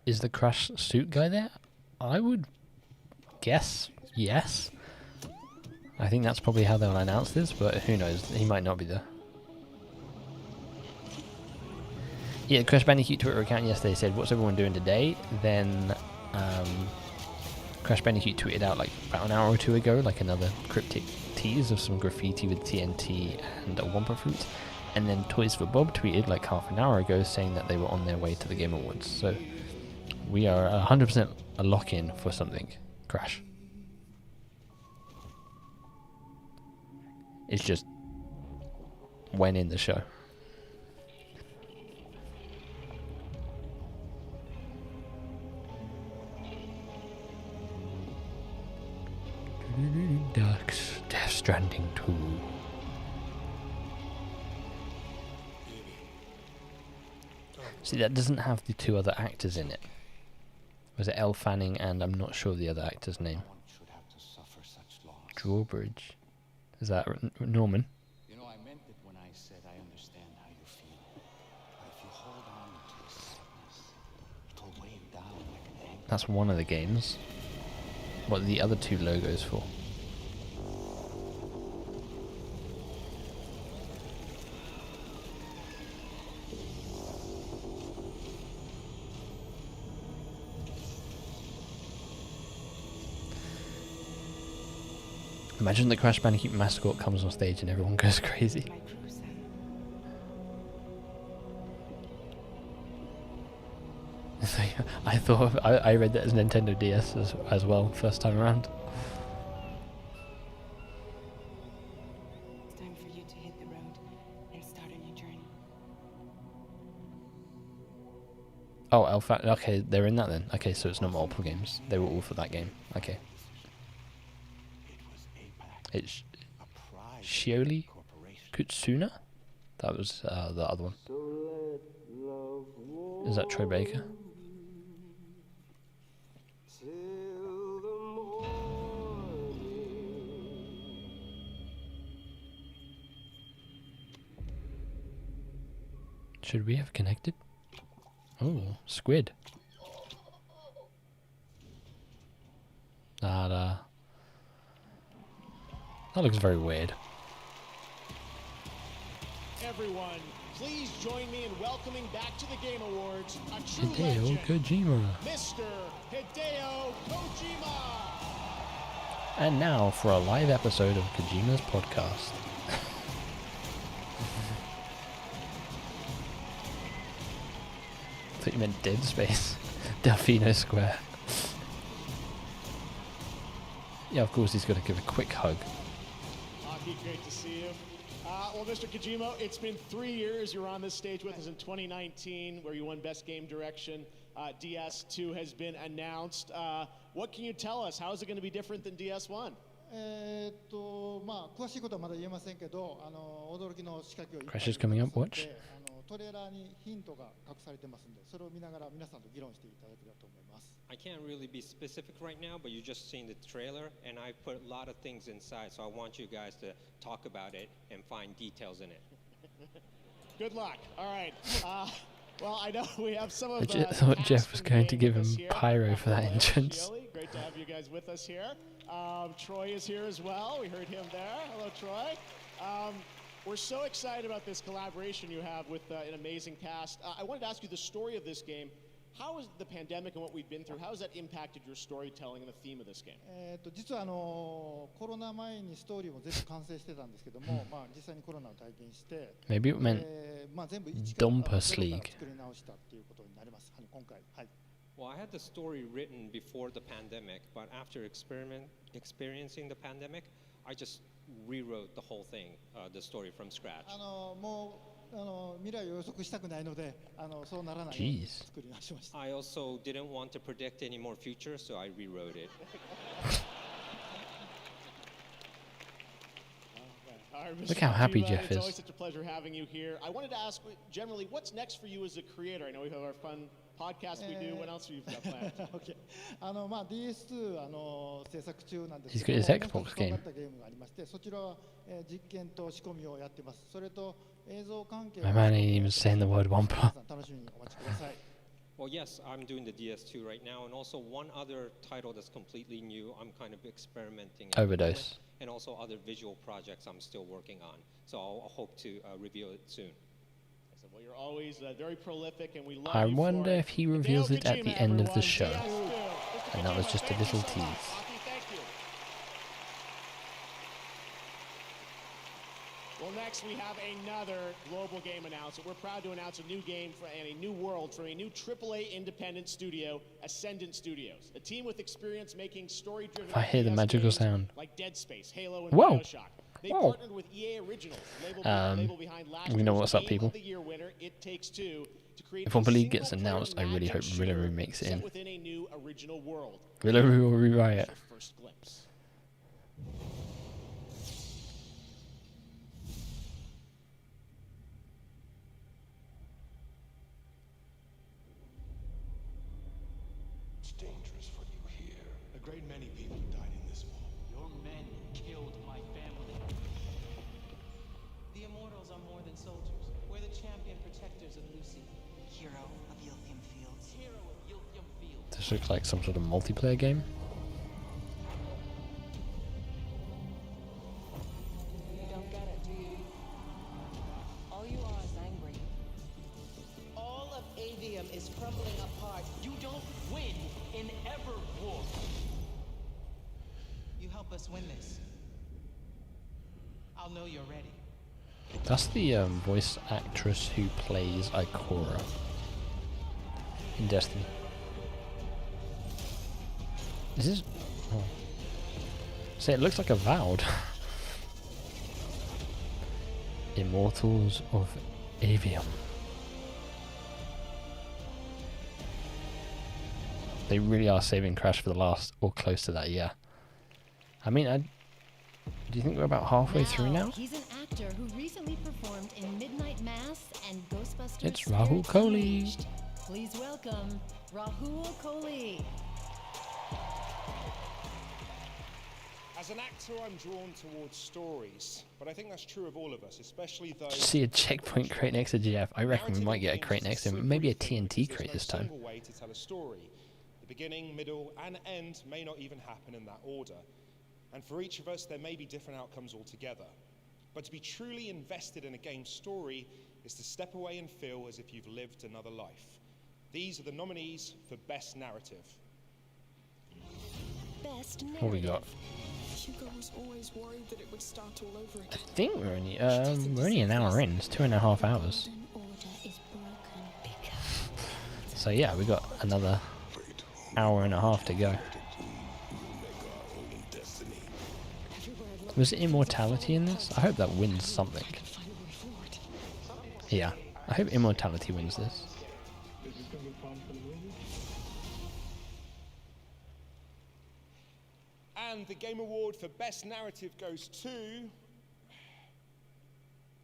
Is the Crash suit guy there? I would guess yes. I think that's probably how they'll announce this, but who knows? He might not be there. Yeah, the Crash Bandicoot Twitter account yesterday said, "What's everyone doing today?" Then Crash Bandicoot tweeted out like about an hour or two ago, like another cryptic tease of some graffiti with TNT and a Wumpa fruit. And then Toys for Bob tweeted like half an hour ago saying that they were on their way to the Game Awards. So we are 100% a lock-in for something, Crash. It's just when in the show. Ducks, Death Stranding 2. See, that doesn't have the two other actors in it. Was it Elle Fanning and I'm not sure the other actor's name. Drawbridge. Is that Norman? You know, I meant it when I said I understand how you feel. But if you hold on to the sickness, it'll weigh you down like an anchor. That's one of the games. What are the other two logos for? Imagine the Crash Bandicoot mascot comes on stage and everyone goes crazy. I thought I read that as Nintendo DS as well first time around. It's time for you to hit the road and start a new journey. Oh, Alpha. Okay, they're in that then. Okay, so it's not multiple games. They were all for that game. Okay. It's Shioli Kutsuna? That was the other one. Is that Troy Baker? Should we have connected? Oh, squid. That looks very weird. Everyone, please join me in welcoming back to the Game Awards a true Hideo legend, Kojima. Mr. Hideo Kojima. And now for a live episode of Kojima's podcast. I thought you meant Dead Space. Delfino Square. Yeah, of course he's got to give a quick hug. Aki, great to see you. Well, Mr. Kojima, it's been 3 years. You were on this stage with us in 2019, where you won Best Game Direction. DS2 has been announced. What can you tell us? How is it going to be different than DS1? まあ詳しいことはまだ言えませんけど、驚きの仕掛けをいっぱい Crash is coming up, watch. トレーラーにヒントが隠されてますんで、それを見ながら皆さんと議論していただければと思います。I can't really be specific right now, but you just seen the trailer, and I put a lot of things inside, so I want you guys to talk about it and find details in it. Good luck. All right. Well, I know we have some of I thought Jeff was going to give him pyro for that entrance. Great to have you guys with us here. Troy is here as well. We heard him there. Hello, Troy. We're so excited about this collaboration you have with an amazing cast. I wanted to ask you the story of this game. How has the pandemic and what we've been through, how has that impacted your storytelling and the theme of this game? 実はコロナ前にストーリーも全部完成してたんですけども、まあ実際にコロナを体験して、Maybe it meant まあ全部一から Dumpus League. 作り直したっていうことになります。今回、はい。Well, I had the story written before the pandemic, but after experiencing the pandemic, I just rewrote the whole thing, the story from scratch. もう未来を予測したくないので、そうならないように作り直しました。I also didn't want to predict any more future, so I rewrote it. Look how happy Jeff It's always is. such a pleasure having you here. I wanted to ask, generally, what's next for you as a creator? I know we have our fun podcast we do. What else have you got planned? OK まあ DS2 制作中なんですけ He's ど got his も、 Xbox とん game. がったゲームがありまして、そちらは実験と仕込みをやってます。それと映像関係 My man ain't even saying the word Wumpa. 楽しみにお待ちください。 Well, yes, I'm doing the DS2 right now, and also one other title that's completely new. I'm kind of experimenting. at the moment, Overdose. And also other visual projects I'm still working on. So I'll hope to reveal it soon. Well, you're always very prolific, and we love I you for wonder it. if he reveals it at the end of the show. DS2. And that was just a little tease. Thank you. Well, next we have another global game announcement. We're proud to announce a new game and a new world from a new AAA independent studio, Ascendant Studios. A team with experience making story-driven If I hear the FPS magical games sound. like Dead Space, Halo, and Whoa. BioShock. They Whoa. partnered with EA Originals, label behind last you know year's what's up, Game people. of the Year winner, It Takes Two, to create If a Wumpa League gets single-player announced, I really magic hope shooter Rillaru makes it set in. within a new original world. Rillaru will rewrite it. First glimpse. It's dangerous for you here. A great many people died in this war. Your men killed my family. The Immortals are more than soldiers. We're the champion protectors of Lucy. Hero of Yilthium Fields. Hero of Yilthium Fields. This looks like some sort of multiplayer game. You don't get it, do you? All you are is angry. All of Avium is crumbling apart. You don't win in ever war. You help us win this. I'll know you're ready. That's the voice actress who plays Ikora in Destiny. Is this? Oh. See, it looks like a Avowed. Immortals of Avium. They really are saving Crash for the last, or close to that, yeah. I mean, do you think we're about halfway through now? He's an actor who recently performed in Midnight Mass and Ghostbusters. It's Rahul Kohli. Teenaged. Please welcome Rahul Kohli. As an actor, I'm drawn towards stories, but I think that's true of all of us, especially those. See a checkpoint crate next to GF. I reckon we might get a crate next to him. Maybe a TNT crate this time. Single way to tell a story. The beginning, middle, and end may not even happen in that order. And for each of us, there may be different outcomes altogether. But to be truly invested in a game's story is to step away and feel as if you've lived another life. These are the nominees for Best Narrative. Best narrative. What we got? Hugo was always worried that it would start all over I again. think we're only an hour in. It's 2.5 hours. So yeah, we got another hour and a half to go. Was it immortality in this? I hope that wins something. Yeah, I hope immortality wins this. And the Game Award for Best Narrative goes to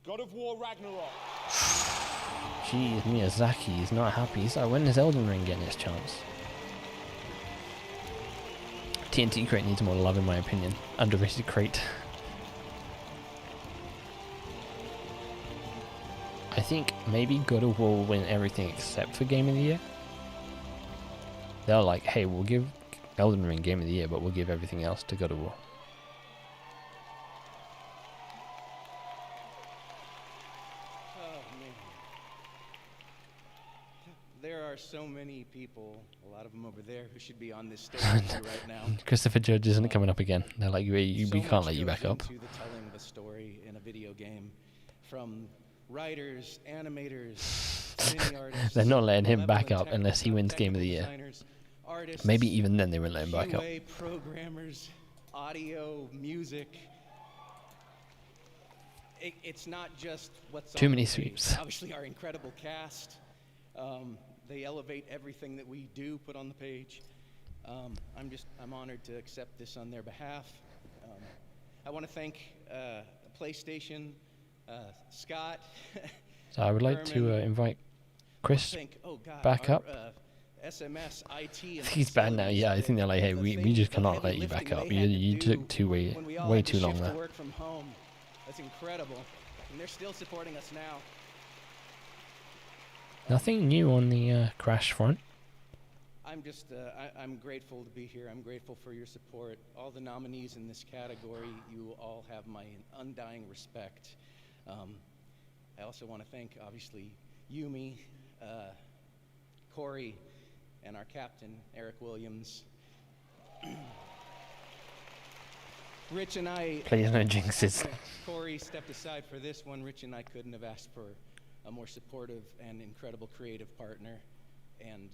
God of War Ragnarok. Jeez, Miyazaki is not happy. He's like, when is Elden Ring getting its chance? TNT crate needs more love in my opinion. Underrated crate. I think maybe God of War will win everything except for Game of the Year. They're like, hey, we'll give Elden Ring Game of the Year, but we'll give everything else to God of War. There are so many people, a lot of them over there, who should be on this stage right now. Christopher Judge isn't coming up again. They're like, we So can't much let you goes back up. into the telling of a story in a video game, from writers, animators, cine artists. They're not letting him back level up unless he wins Game of the Year. designers, artists, Maybe even then they won't let him back up. QA programmers, audio, music. It's not just what's Too on many the page. sweeps. Obviously, our incredible cast. They elevate everything that we do put on the page. I'm honored to accept this on their behalf. I want to thank the PlayStation, Scott. So I would like to invite Chris back up. SMS, IT, and He's bad now. Yeah, I think they're like, hey, we just cannot let you back up. You took way too long there. Work from home. That's incredible, and they're still supporting us now. Nothing new on the Crash front. I'm just, I'm grateful to be here. I'm grateful for your support. All the nominees in this category, you all have my undying respect. I also want to thank, obviously, Yumi, Corey, and our captain, Eric Williams. Rich and I... Please no jinxes. Corey stepped aside for this one. Rich and I couldn't have asked for a more supportive and incredible creative partner. And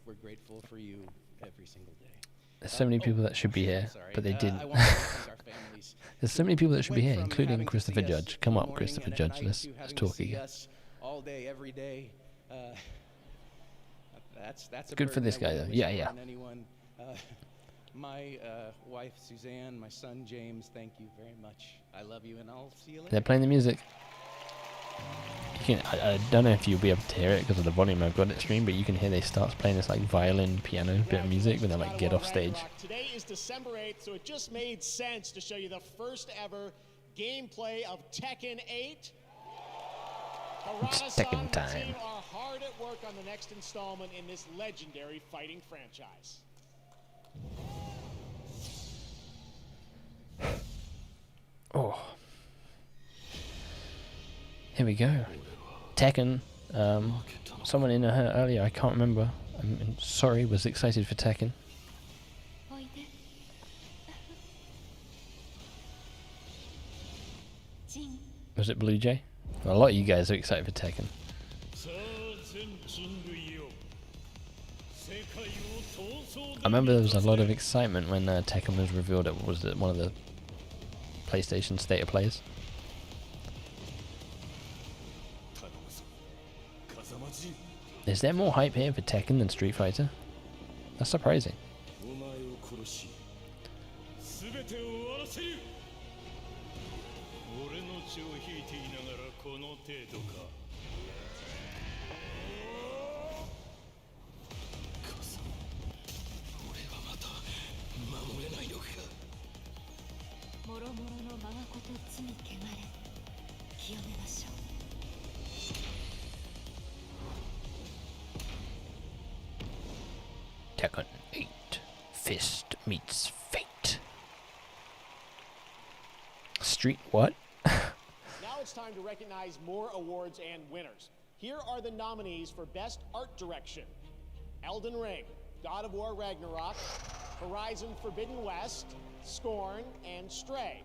we're grateful for you every single day. There's so many people that should be here, but they didn't. I want to thank our families. There's so many people that should be here, including Christopher Judge. Come up, Christopher Judge. Let's talk again. All day, every day. That's good for this guy, though. Yeah. My wife Suzanne, my son James, thank you very much. I love you, and I'll see you later. They're playing the music. I don't know if you'll be able to hear it because of the volume I've got it streamed, but you can hear they start playing this like violin, piano bit of music when they like get off stage. Today is December 8th, so it just made sense to show you the first ever gameplay of Tekken 8. It's Tekken time. The team are hard at work on the next installment in this legendary fighting franchise. Oh. Here we go. Tekken. Someone in her earlier, I can't remember. I'm sorry, was excited for Tekken. Was it Blue Jay? Well, a lot of you guys are excited for Tekken. I remember there was a lot of excitement when Tekken was revealed. It was one of the PlayStation State of Plays. Is there more hype here for Tekken than Street Fighter? That's surprising. Tekken 8. Fist meets fate. Street what? Now it's time to recognize more awards and winners. Here are the nominees for Best Art Direction: Elden Ring, God of War Ragnarok, Horizon Forbidden West, Scorn, and Stray.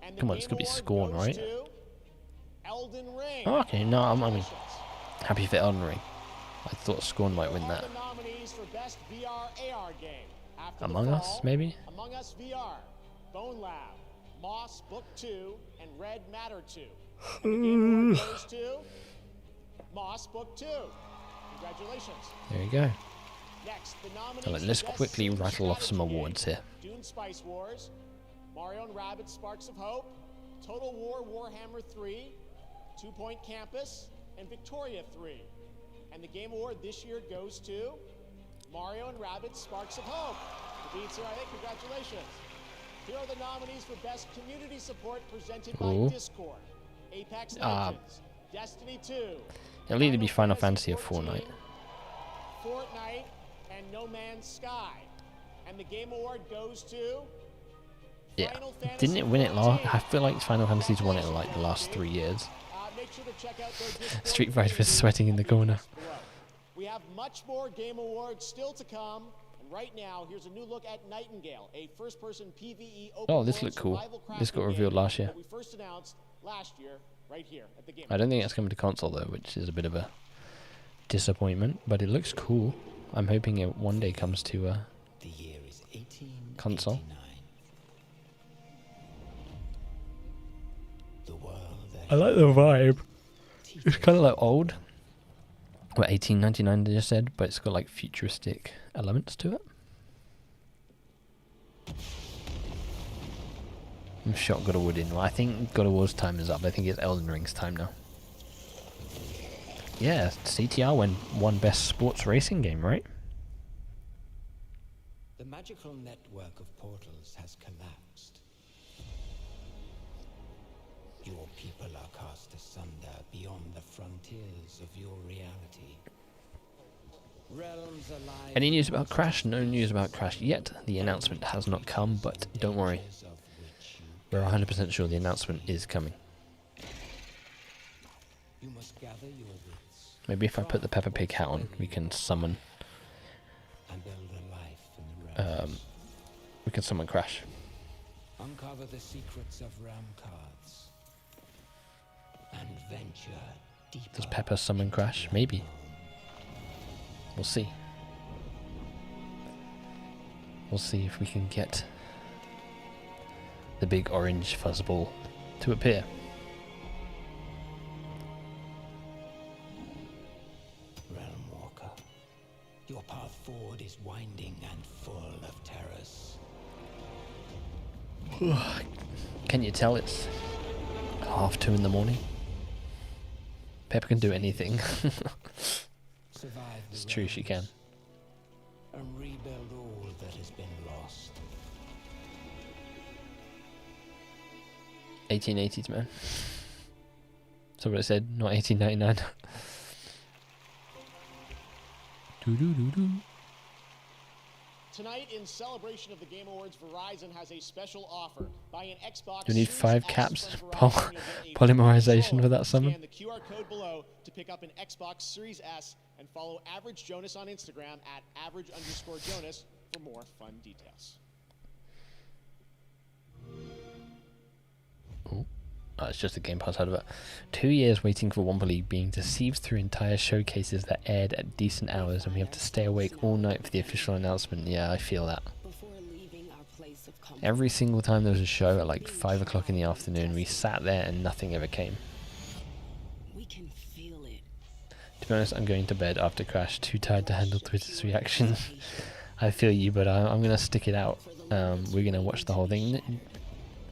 And Come on, it's gonna be Scorn, right? Elden Ring. Oh, okay, no, I'm happy for Elden Ring. I thought Scorn might win that. The nominees for Best VR AR game: After Among the Us, Fall, maybe? Among Us VR, Bone Lab, Moss Book 2, and Red Matter 2. And the Game Award goes to Moss Book 2. Congratulations. There you go. Next, the nominees So let's for Best quickly Sim rattle off some Strategy awards game: here. Dune Spice Wars, Mario & Rabbids Sparks of Hope, Total War Warhammer 3, 2 Point Campus, and Victoria 3. And the Game Award this year goes to Mario & Rabbids Sparks of Hope. The beats are, I think, congratulations. Here are the nominees for Best Community Support presented by Discord: Apex Legends, Destiny 2. It'll either be Final Fantasy or Fortnite. Fortnite, and No Man's Sky. And the Game Award goes to Yeah. Didn't it win it last? I feel like Final Fantasy's won it in like the last 3 years. Make sure to check out their Discord. Street Fighter is sweating in the corner. We have much more Game Awards still to come. And right now, here's a new look at Nightingale, a first-person PvE open Oh, this world looked cool. survival This got crafting revealed game last year. that we first announced last year, right here at the Game I don't think it's coming to console though, which is a bit of a disappointment. But it looks cool. I'm hoping it one day comes to The year is 1889. console. The world I like the vibe. It's kind of like old. What 1899 they just said, but it's got like futuristic elements to it. I'm shocked God of War didn't. Well, I think God of War's time is up. I think it's Elden Ring's time now. Yeah, CTR won Best Sports Racing Game, right? The magical network of portals has collapsed. Your people are cast asunder beyond the frontiers of your reality. Realms alive. Any news about Crash? No news about Crash yet. The announcement has not come, but don't worry. We're 100% sure the announcement is coming. You must gather your wits. Maybe if I put the Peppa Pig hat on, we can summon. And build a life in the realms. We can summon Crash. Uncover the secrets of realm cards. And venture deeper. Does Peppa summon Crash? Maybe. We'll see. We'll see if we can get the big orange fuzzball to appear. Realm Walker, your path forward is winding and full of terrors. Can you tell it's 2:30 in the morning? Peppa can do anything. It's true, she can. And rebuild all that has been lost. 1880s, man. That's what it said, not 1899. Tonight, in celebration of the Game Awards, Verizon has a special offer. Buy an Xbox. You need Series 5 S caps from Verizon, you'll get a polymerization for that summon. Scan the QR code below to pick up an Xbox Series S and follow Average Jonas on Instagram at @average_Jonas for more fun details. Oh, it's just a Game Pass advert. 2 years waiting for Wumpa League, being deceived through entire showcases that aired at decent hours, and we have to stay awake all night for the official announcement. Yeah, I feel that. Every single time there was a show at like 5 o'clock in the afternoon, we sat there and nothing ever came. We can feel it. To be honest, I'm going to bed after Crash, too tired to handle Twitter's reaction. I feel you, but I'm going to stick it out. We're going to watch the whole thing.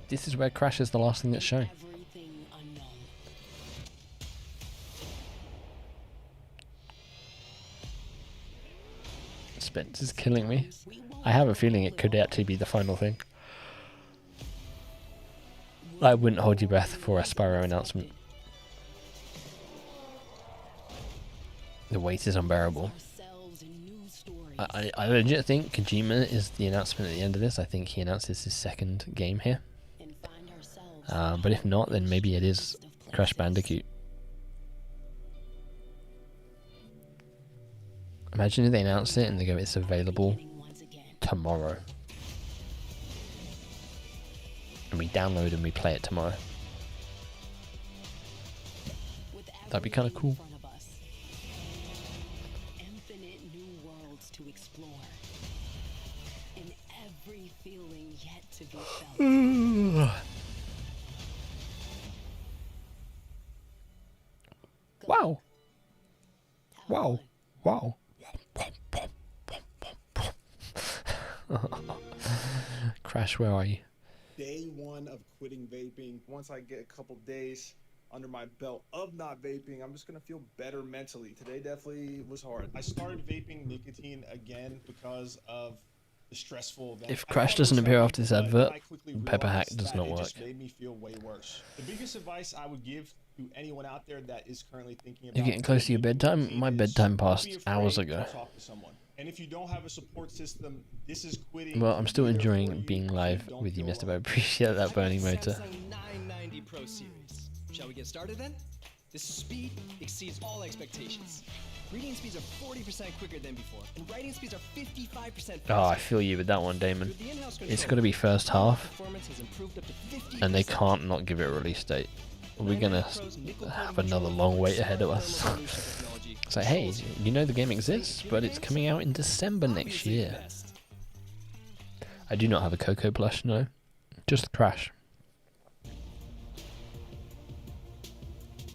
This is where Crash is the last thing that's shown. Spence is killing me. I have a feeling it could actually be the final thing. I wouldn't hold your breath for a Spyro announcement. The wait is unbearable. I legit think Kojima is the announcement at the end of this. I think he announces his second game here. But if not, then maybe it is Crash Bandicoot. Imagine if they announce it and they go, it's available tomorrow. And we download and we play it tomorrow. That'd be kind of cool. Infinite new worlds to explore. And every feeling yet to be felt. Wow. Wow. Wow. Crash, where are you? Day one of quitting vaping. Once I get a couple days under my belt of not vaping, I'm just gonna feel better mentally. Today definitely was hard. I started vaping nicotine again because of the stressful event. If Crash doesn't appear after this advert, Pepper Hack does not work. It just made me feel way worse. The biggest advice I would give to anyone out there that is currently thinking about You're getting close to your bedtime? My bedtime passed hours ago. talk to someone. And if you don't have a support system, this is quitting. Well, I'm still enjoying being live with you, MisterBo. Appreciate that burning motor. Samsung 990 Pro Series. Shall we get started then? This speed exceeds all expectations. Reading speeds are 40% quicker than before, and writing speeds are 55% faster. Oh, I feel you with that one, Damon. It's got to be first half, and they can't not give it a release date. We're going to have another long wait ahead of us. It's like, hey, you know the game exists, but it's coming out in December next year. I do not have a Coco plush, no. Just Crash.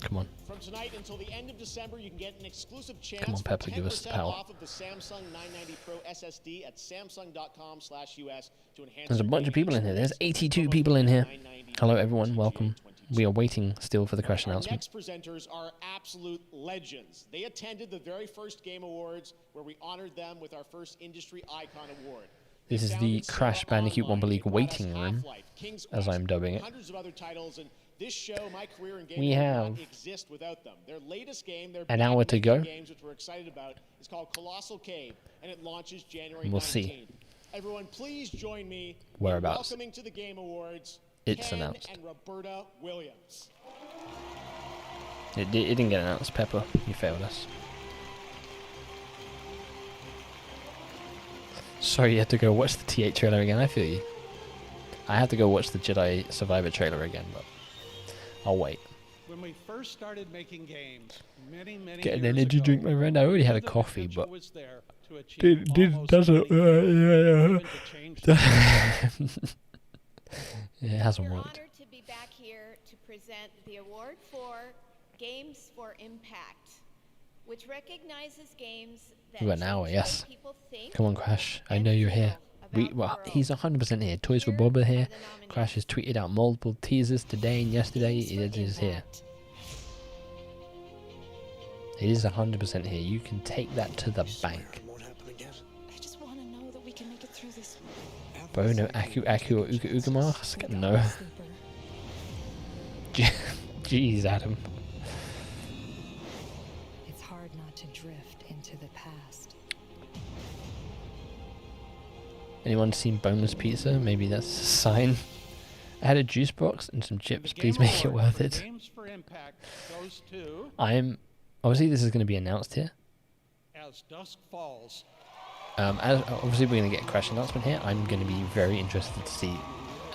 Come on. From tonight until the end of December, you can get an exclusive chance Come on, Pepper, give us the power. off of the Samsung 990 Pro SSD at samsung.com/US to enhance. There's a bunch of people in here. There's 82 people in here. Hello, everyone. Welcome. We are waiting still for the Crash announcement. Next presenters are absolute legends. They attended the very first Game Awards, where we honored them with our first Industry Icon Award. This is the Crash Bandicoot Wumpa League waiting room, as I'm dubbing it. Hundreds of other titles, and this show, my career in gaming, We have would not exist without them. Their latest game, their an hour to go. games, which we're excited about, is called Colossal Cave, and it launches January 19th. We'll see. Everyone, please join me Whereabouts. in welcoming to the Game Awards It's Ken announced. and Roberta Williams. It didn't get announced, Pepper. You failed us. Sorry you had to go watch the T8 trailer again, I feel you. I had to go watch the Jedi Survivor trailer again, but I'll wait. When we first started making games, many Get an years energy ago, drink, my friend. I already had a the coffee, potential but was there to achieve almost doesn't. anything, even to change the It hasn't We're worked. honored to be back here to present the award for Games for Impact, which recognizes games that We've got an hour, change the way yes. people think Come on, Crash. I know you're here. He's 100% here. Toys for Bob are here. Crash has tweeted out multiple teasers today and yesterday. It is here. It is 100% here. You can take that to the bank. I just want to know that we can make it through this. Bro, no Aku or Uga Uga mask? No. Jeez, Adam. It's hard not to drift into the past. Anyone seen boneless pizza? Maybe that's a sign. I had a juice box and some chips. Please make it worth it. Games for Impact goes to Obviously, this is going to be announced here. As Dusk Falls. Obviously, we're going to get a Crash announcement here. I'm going to be very interested to see,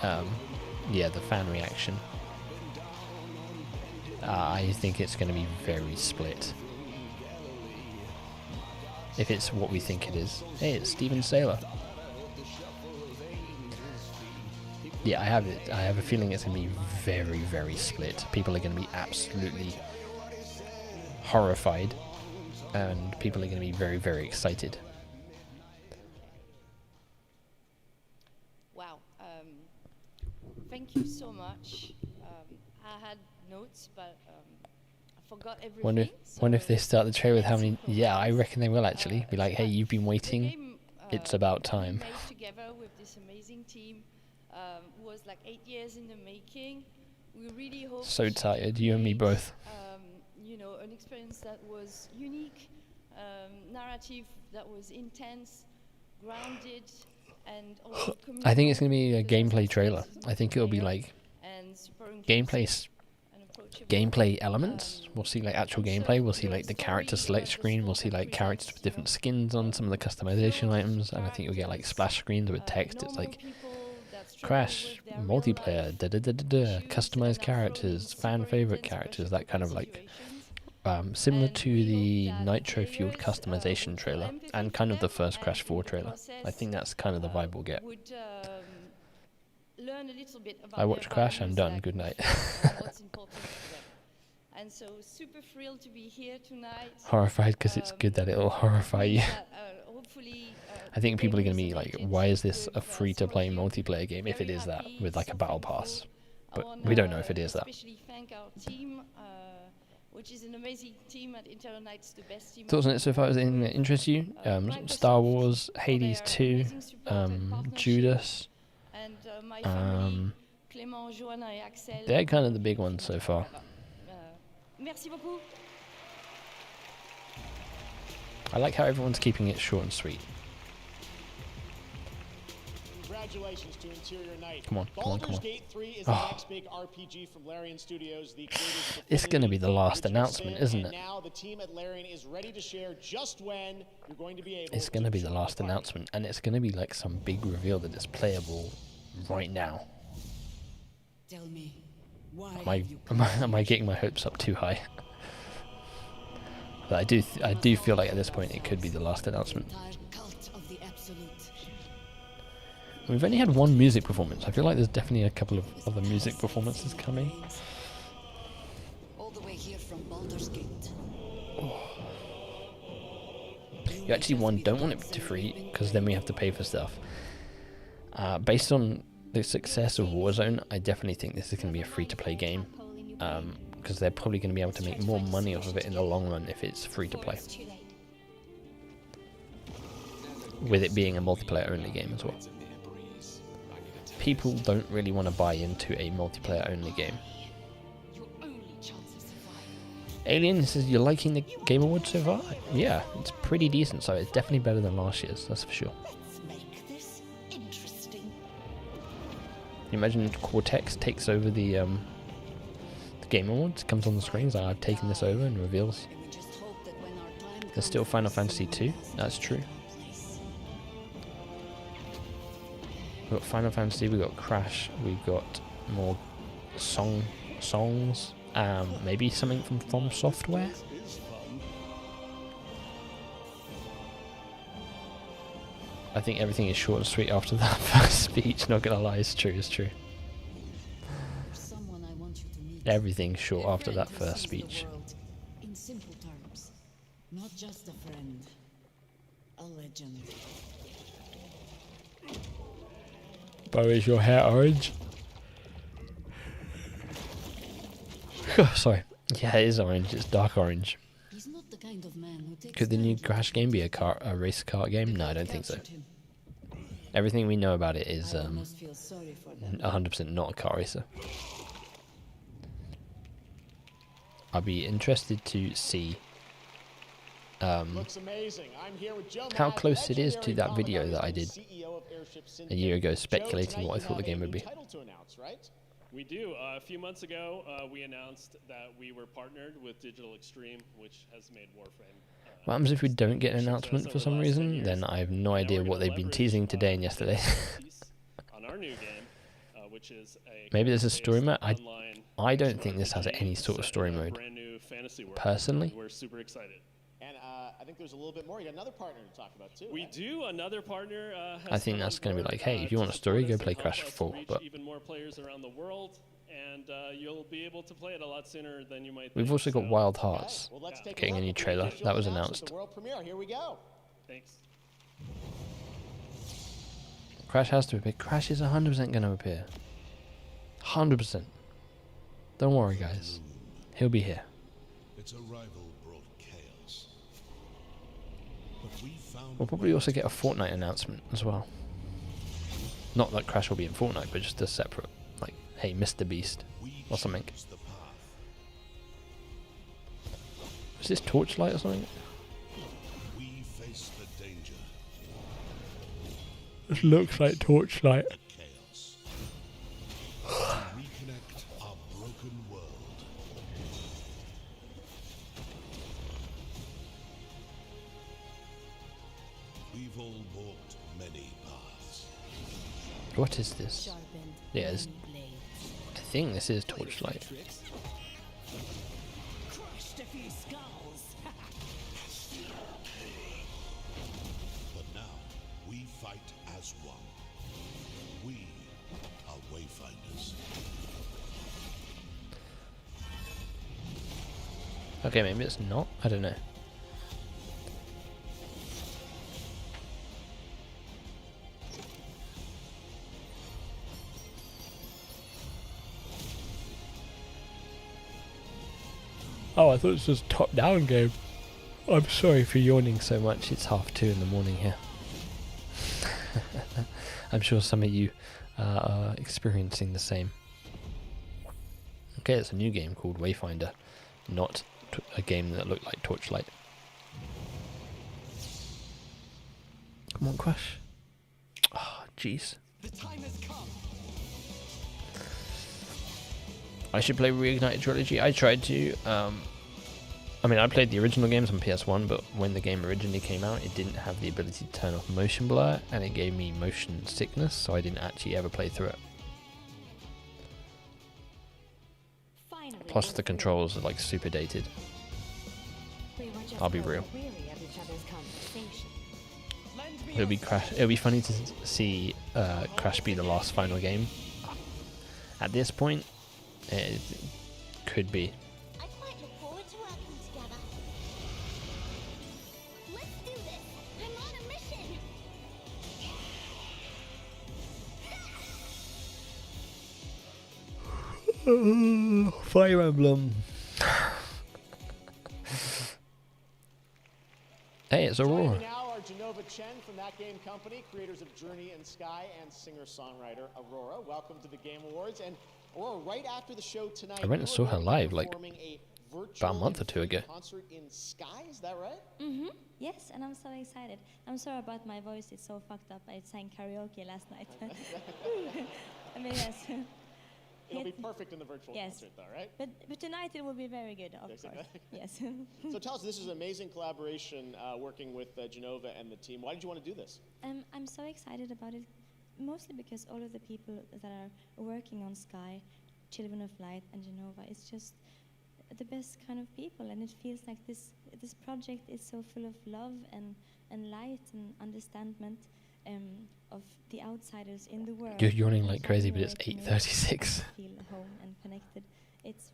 the fan reaction. I think it's going to be very split. If it's what we think it is. Hey, it's Steven Saylor. Yeah, I have a feeling it's going to be very, very split. People are going to be absolutely horrified, and people are going to be very, very excited. Wow. Thank you so much. I had notes, but I forgot everything. Wonder if they start the trailer with how many... Yeah, I reckon they will actually. Be like, hey, you've been waiting. It's about time. Made together with this amazing team. Was like 8 years in the making. We really hope So tired, you and me both. An experience that was unique, narrative that was intense, grounded, and also I think it's going to be a gameplay trailer. I think it'll be like gameplay elements. We'll see like actual gameplay. We'll see like the character select screen. We'll see like characters with different skins on some of the customization items, and I think you'll get like splash screens with text. It's like Crash multiplayer, customized characters, fan favorite characters, that kind of like similar to the nitro fueled customization trailer and kind of the first Crash 4 trailer. I think that's kind of the vibe we'll get. I watch Crash, I'm done, good night. And so super thrilled to be here tonight. Horrified because it's good that it'll horrify you. I think people are going to be like, why is this a free-to-play multiplayer game if it is that, with like a battle pass? But we don't know if it is that. Especially thank our team, which is an amazing team at Inter Nights, the best team. Thoughts on it so far? Is there anything that interests you? Star Wars, Hades 2, Judas. And my family, Clément, Joanna, and Axel. They're kind of the big ones so far. Merci beaucoup. I like how everyone's keeping it short and sweet. Congratulations to Interior Night. Come on, come on, come on. Baldur's Gate 3 is the next big RPG from Larian Studios. The creators of the It's going to be the last announcement, isn't it? Now the team at Larian is ready to share just when you're going to be able. It's going to be the last announcement, and it's going to be like some big reveal that it's playable right now. Tell me, why Am I getting my hopes up too high? But I do feel like at this point it could be the last announcement. We've only had one music performance. I feel like there's definitely a couple of other music performances coming. all the way here from You actually don't want it to free because then we have to pay for stuff. Based on the success of Warzone, I definitely think this is going to be a free-to-play game, because they're probably going to be able to make more money off of it in the long run if it's free-to-play, with it being a multiplayer-only game as well. People don't really want to buy into a multiplayer-only game. Alien says, you're liking the Game Awards so far? Yeah, it's pretty decent, so it's definitely better than last year's, that's for sure. You imagine Cortex takes over the Game Awards, comes on the screens, like, I've taken this over, and reveals. There's still Final Fantasy 2, that's true. We've got Final Fantasy, we've got Crash, we've got more songs, maybe something from Software? I think everything is short and sweet after that first speech, not gonna lie, it's true. Everything's short after that first speech. In simple terms, not just a friend, a legend. Bo, is your hair orange? Sorry. Yeah, it is orange, it's dark orange. Could the new Crash game be a race car game? No, I don't think so. Everything we know about it is 100% not a car racer. I'll be interested to see how close it is to that video that I did a year ago speculating what I thought the game would be. We do. A few months ago, we announced that we were partnered with Digital Extreme, which has made Warframe. What happens if we don't get an announcement for some reason? Then I have no idea what they've been teasing today and yesterday. On our new game, which is maybe there's a story mode. I don't think this has any sort of story mode. Personally, we're super excited. And I think there's a little bit more. You got another partner to talk about too. We do. Another partner. I think that's going to be like, hey, if you want a story, go play Crash 4. But even more players around the world, and you'll be able to play it a lot sooner than you might. We've also got Wild Hearts getting a new trailer that was announced. The world premiere. Here we go. Thanks. Crash has to appear. Crash is 100% going to appear. 100%. Don't worry, guys. He'll be here. Its arrival brought chaos. But we found We'll probably also get a Fortnite announcement as well. Not that Crash will be in Fortnite, but just a separate, like, hey, Mr. Beast or something. Is this Torchlight or something? We face the danger. This looks like Torchlight. Chaos. Reconnect our broken world. We've all walked many paths. What is this? Yeah, I think this is Torchlight. But now we fight as one. We are wayfinders. Okay, maybe it's not. I don't know. Oh, I thought this was a top-down game. I'm sorry for yawning so much. It's 2:30 in the morning here. I'm sure some of you are experiencing the same. Okay, it's a new game called Wayfinder, not a game that looked like Torchlight. Come on, Crash. Oh, jeez. The time has come. I should play Reignited Trilogy. I tried to. I mean, I played the original games on PS1, but when the game originally came out, it didn't have the ability to turn off motion blur, and it gave me motion sickness, so I didn't actually ever play through it. Plus, the controls are like super dated. I'll be real. It'll be Crash. It'll be funny to see Crash be the last final game. At this point, it could be. I quite look forward to working Fire Emblem. Hey, it's Aurora. Joining me now are Genova Chen from That Game Company, creators of Journey and Sky, and singer-songwriter Aurora. Welcome to the Game Awards. And Aurora, right after the show tonight, I went and saw her live like about a month or two ago. Concert in Sky, is that right? Mm-hmm. Yes, and I'm so excited. I'm sorry about my voice; it's so fucked up. I sang karaoke last night. I mean, yes. It'll be perfect in the virtual concert, though, right? But tonight it will be very good, of course. Yes. So tell us, this is an amazing collaboration working with Genova and the team. Why did you want to do this? I'm so excited about it, mostly because all of the people that are working on Sky, Children of Light, and Genova, it's just the best kind of people, and it feels like this project is so full of love and light and understanding of the outsiders in the world. You're yawning like crazy, but it's 8:36. Feel home and connected. It's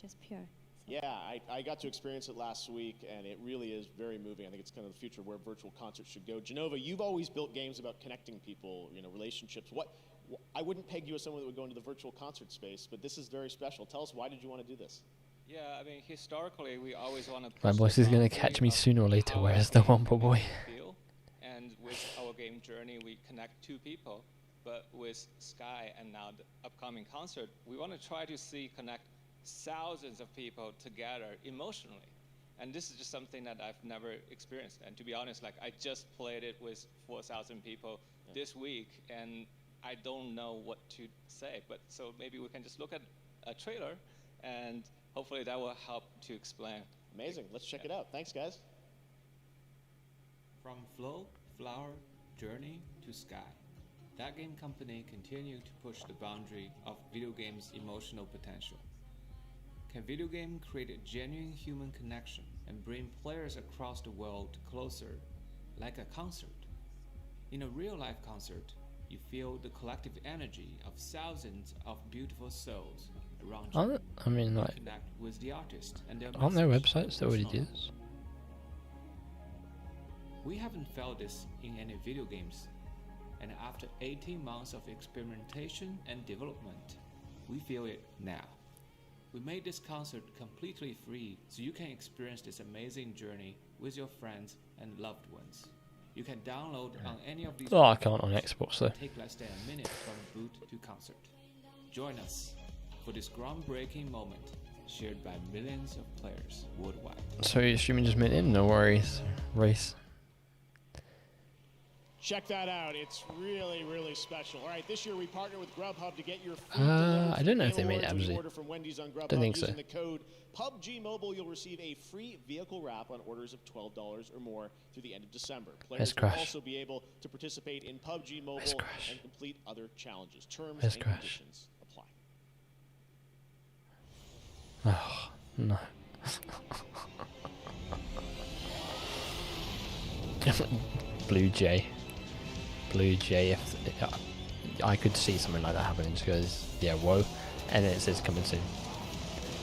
just pure. So. Yeah, I got to experience it last week, and it really is very moving. I think it's kind of the future where virtual concerts should go. Genova, you've always built games about connecting people, relationships. I wouldn't peg you as someone that would go into the virtual concert space, but this is very special. Tell us, why did you want to do this? Yeah, I mean, historically, we always want to... My voice is going to catch me sooner or later. Where's the Wumpa boy? And with our game Journey, we connect two people. But with Sky and now the upcoming concert, we want to try to connect thousands of people together emotionally. And this is just something that I've never experienced. And to be honest, I just played it with 4,000 people this week, and I don't know what to say. But so maybe we can just look at a trailer, and hopefully that will help to explain. Amazing. Let's check it out. Thanks, guys. From Flow, Flower, Journey to Sky, That Game Company continue to push the boundary of video games' emotional potential. Can video game create a genuine human connection and bring players across the world closer, like a concert? In a real-life concert, you feel the collective energy of thousands of beautiful souls around you. I mean, like, connect with the artist and their aren't there websites that already do this? We haven't felt this in any video games, and after 18 months of experimentation and development, we feel it now. We made this concert completely free so you can experience this amazing journey with your friends and loved ones. You can download on any of these. Oh, I can't on Xbox though. Take less than a minute from boot to concert. Join us for this groundbreaking moment shared by millions of players worldwide. So you're streaming just minute in? No worries. Race. Check that out. It's really, really special. All right, this year we partner with Grubhub to get your food delivered. I don't know if they made it absolutely. Order from Wendy's on Grubhub. Don't think so. Using the code PUBG Mobile, you'll receive a free vehicle wrap on orders of $12 or more through the end of December. Players will also be able to participate in PUBG Mobile and complete other challenges. Terms and conditions apply. Oh, no. Blue Jay. If I could see something like that happening, just goes, yeah, whoa, and then it says coming soon.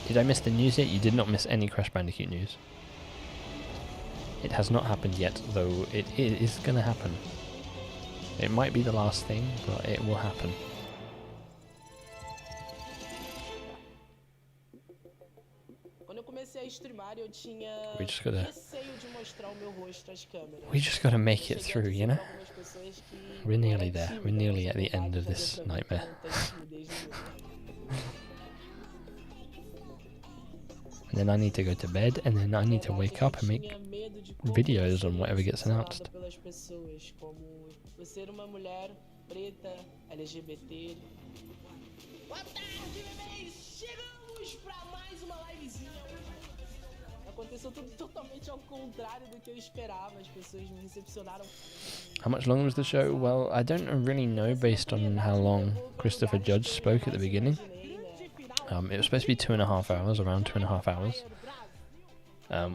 Did I miss the news yet? You did not miss any Crash Bandicoot news. It has not happened yet, though it is going to happen. It might be the last thing, but it will happen. We just gotta make it through, you know? We're nearly there. We're nearly at the end of this nightmare. And then I need to go to bed, and then I need to wake up and make videos on whatever gets announced. How much longer was the show? Well, I don't really know based on how long Christopher Judge spoke at the beginning. It was supposed to be 2.5 hours, around 2.5 hours.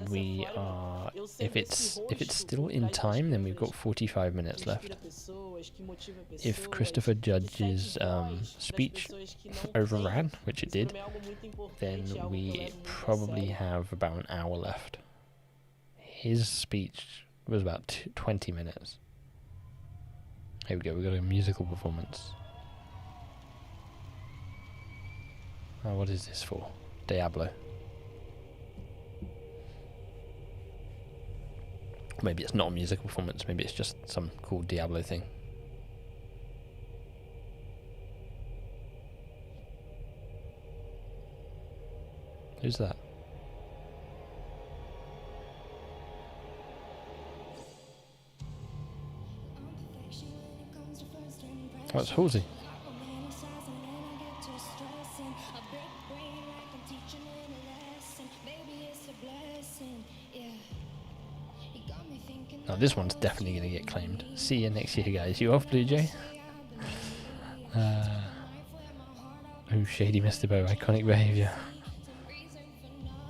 We are, if it's still in time, then we've got 45 minutes left. If Christopher Judge's speech overran, which it did, then we probably have about an hour left. His speech was about 20 minutes. Here we go, we've got a musical performance. Oh, what is this for? Diablo. Maybe it's not a musical performance, maybe it's just some cool Diablo thing. Who's that? Oh, it's Halsey. Now this one's definitely going to get claimed. See you next year, guys. You off, Blue Jay? Oh, shady MisterBo, iconic behaviour.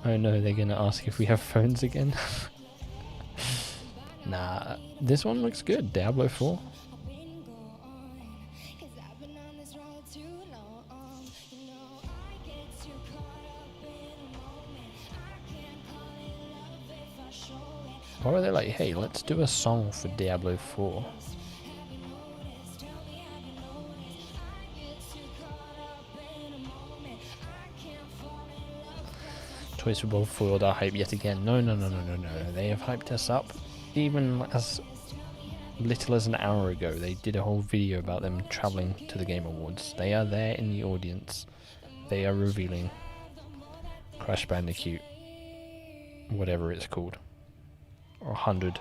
Oh no, they're going to ask if we have phones again. Nah, this one looks good. Diablo 4. Or are they like, hey, let's do a song for Diablo 4? Toys for Bob foiled our hype yet again. No. They have hyped us up. Even as little as an hour ago, they did a whole video about them travelling to the Game Awards. They are there in the audience. They are revealing Crash Bandicoot, whatever it's called. 100%.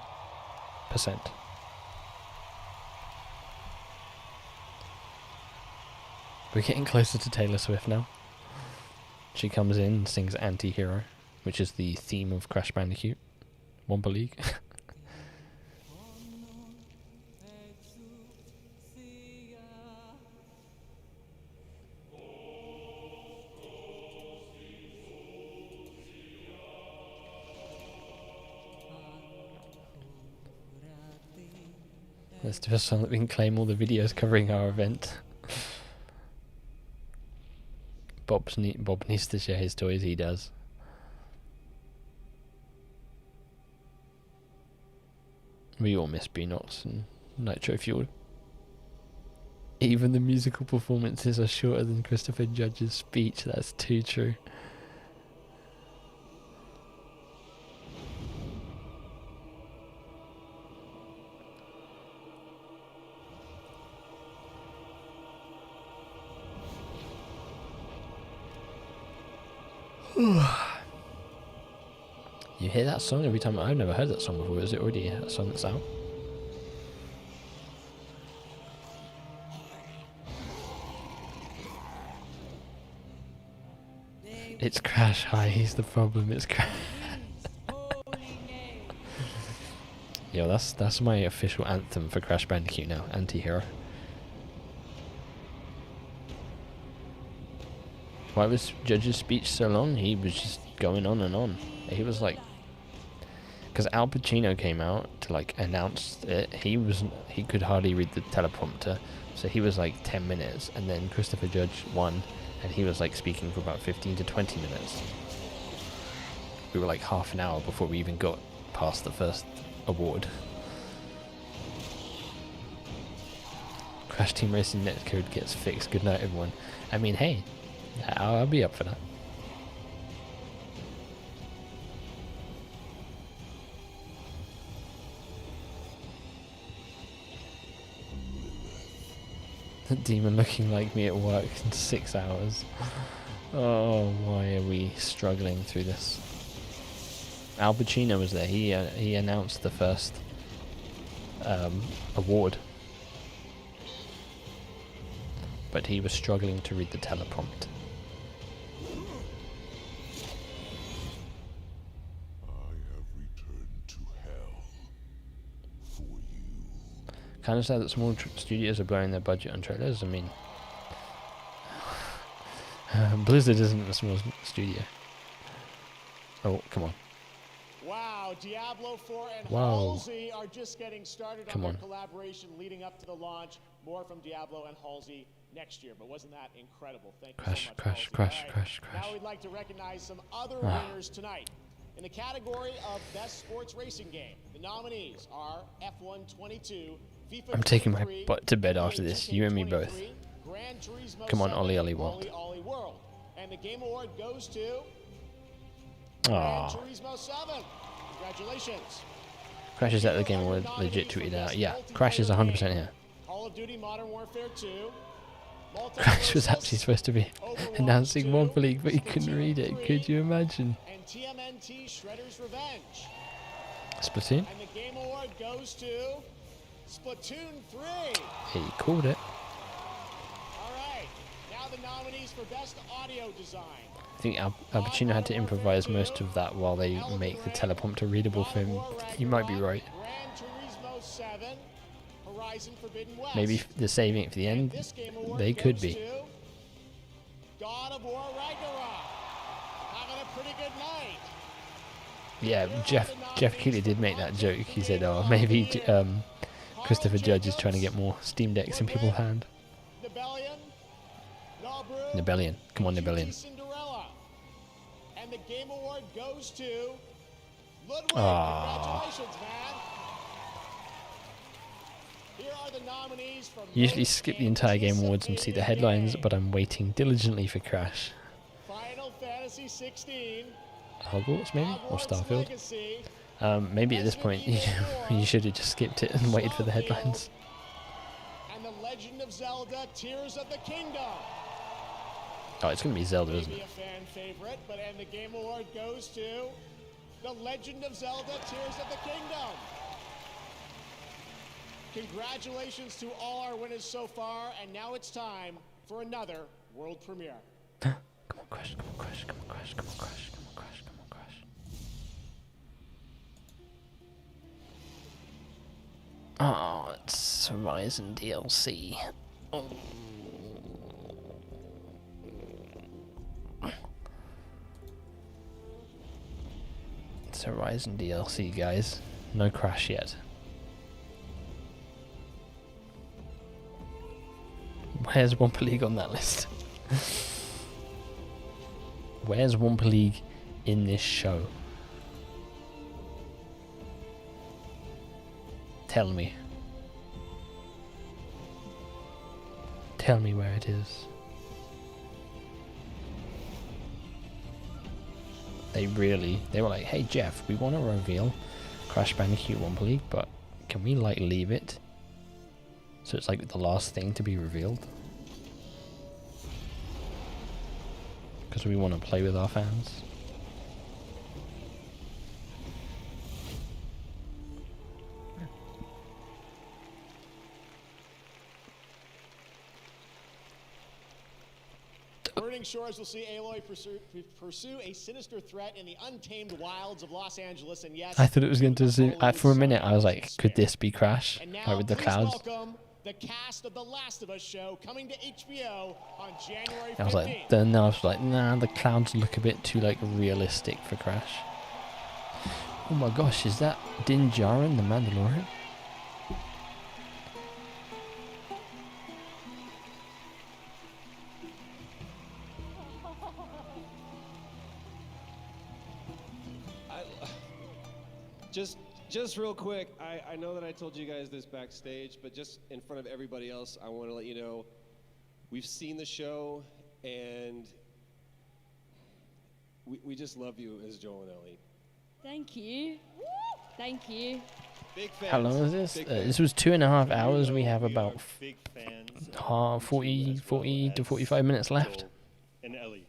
We're getting closer to Taylor Swift now. She comes in and sings Anti-Hero, which is the theme of Crash Bandicoot. Wumpa League. Let's do a song that we can claim all the videos covering our event. Bob needs to share his toys, he does. We all miss Beanox and Nitro Fueled. Even the musical performances are shorter than Christopher Judge's speech, that's too true. You hear that song every time? I've never heard that song before. Is it already a song that's out? It's Crash. Hi, he's the problem. It's Crash. Yo, that's my official anthem for Crash Bandicoot now. Anti-Hero. Why was Judge's speech so long? He was just going on and on. He was like, because Al Pacino came out to like announce it. He could hardly read the teleprompter, so he was like 10 minutes, and then Christopher Judge won, and he was like speaking for about 15 to 20 minutes. We were like half an hour before we even got past the first award. Crash Team Racing netcode gets fixed. Good night, everyone. I mean, hey, I'll be up for that. The demon looking like me at work in 6 hours. Oh, why are we struggling through this? Al Pacino was there. He announced the first award, but he was struggling to read the teleprompter. Kind of sad that small studios are blowing their budget on trailers. I mean, Blizzard isn't a small studio. Oh, come on. Wow, Diablo 4 and Wow. Halsey are just getting started on their collaboration leading up to the launch. More from Diablo and Halsey next year, but wasn't that incredible? Thank you so much, Halsey. Crash. Now we'd like to recognize some other winners tonight. In the category of Best Sports Racing Game, the nominees are F1 22, FIFA I'm taking my 23, butt to bed after this. You and me both. Gran Turismo Come on, 7, Ollie World. Ollie World. And the Game Award goes to Gran Turismo 7. Congratulations. Crash is at the Game Award legit tweeted out. Yeah, Crash is 100% here. Call of Duty Modern Warfare 2. Crash was actually supposed to be announcing Wumpa League, but he couldn't read it. Could you imagine? And TMNT Shredder's Revenge. Splatoon? And the Game Award goes to Splatoon 3. He called it. All right. Now the nominees for Best Audio Design. I think Al Pacino had to improvise most of that while they make the teleprompter readable for him. You might be right. Gran Turismo 7. Horizon Forbidden West. Maybe they're saving it for the end. They could be. God of War Ragnarok. Having a pretty good night. Yeah, Jeff Keighley did make that joke. He said, "Oh, maybe Christopher Judge is trying to get more Steam Decks in people's hand." Nibellion, come on, Nibellion. Cinderella. And the Game Award goes to Ludwig. Congratulations, man. Here are the nominees from Usually skip the entire Game Awards and see the headlines, but I'm waiting diligently for Crash. Final Fantasy 16. Hogwarts, maybe? Or Starfield? Legacy. Maybe at this point you should have just skipped it and waited for the headlines. And the Legend of Zelda: Tears of the Kingdom. Oh, it's going to be Zelda, isn't Maybe it? a fan favorite, but and the Game Award goes to The Legend of Zelda: Tears of the Kingdom. Congratulations to all our winners so far, and now it's time for another world premiere. Come on, Crash, come on, Crash, come on, Crash, come on, Crash, come on, Crash, come on, Crash. Oh, it's Horizon DLC. Oh. It's Horizon DLC, guys. No Crash yet. Where's Wumpa League on that list? Where's Wumpa League in this show? Tell me. Tell me where it is. They were like, hey Jeff, we want to reveal Crash Bandicoot Wumpa League, but can we like leave it so it's like the last thing to be revealed? Because we want to play with our fans. Burning Shores will see Aloy pursue a sinister threat in the untamed wilds of Los Angeles, and yes, I thought it was going to for a minute I was like, could this be Crash? Like with the clouds. Welcome the cast of The Last of Us show coming to HBO on January 15th. I was like, then I was like, nah, the clouds look a bit too like realistic for Crash. Oh my gosh, is that Din Djarin, the Mandalorian? Just real quick, I know that I told you guys this backstage, but just in front of everybody else, I want to let you know we've seen the show, and we just love you as Joel and Ellie. Thank you. Thank you. Big fans. How long is this? This was 2.5 hours. We have about 40 to 45 minutes left. And Ellie.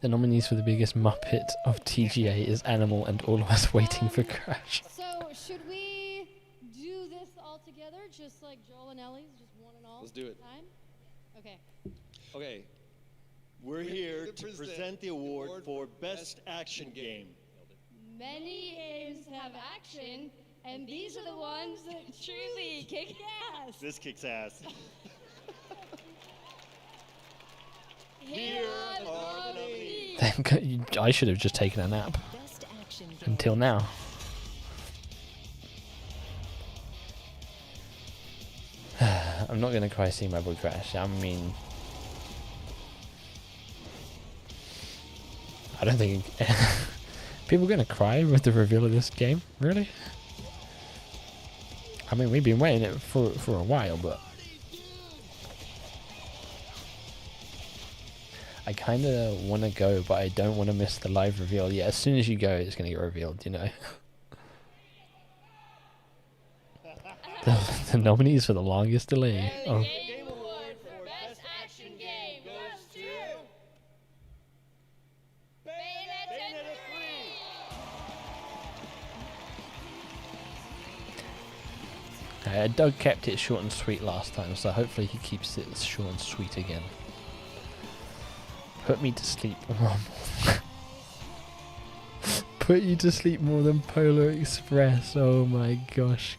The nominees for the biggest Muppet of TGA is Animal and All of Us Waiting for Crash. So should we do this all together, just like Joel and Ellie's, just one and all? Let's do it. Time? Okay. Okay, we're here to present the award for Best Action Game. Many games have action, and these are the ones that truly kick ass. This kicks ass. Here are the nominees. Thank God, I should have just taken a nap. Until now. I'm not going to cry seeing my boy Crash. I mean, I don't think people are going to cry with the reveal of this game. Really? I mean, we've been waiting it for a while, but I kind of want to go, but I don't want to miss the live reveal. Yeah, as soon as you go, it's going to get revealed, you know. The nominees for the longest delay. Oh. Game Award for Best Action Game goes to Bayonetta 3! Doug kept it short and sweet last time, so hopefully he keeps it short and sweet again. Put me to sleep more. Put you to sleep more than Polar Express. Oh my gosh.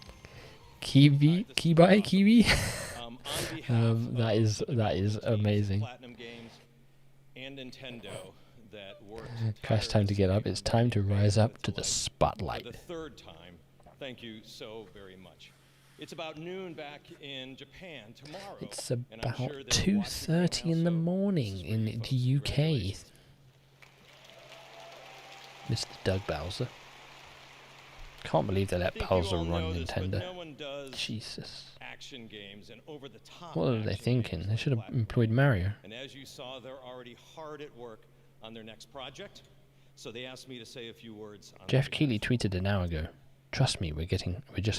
Kiwi? That is amazing. Platinum Games and Nintendo that worked Crash, time to get up. It's time to rise up to the spotlight. for the third time. Thank you so very much. It's about noon back in Japan tomorrow. It's and I'm about sure that 2:30 in the morning in the UK. Mr. Doug Bowser. Can't believe they let Bowser run Nintendo. Jesus. Action games and over-the-top What are they thinking? They should have employed Mario. And as you saw, they're already hard at work on their next project. So they asked me to say a few words on Jeff Keighley tweeted an hour ago. Trust me, we're just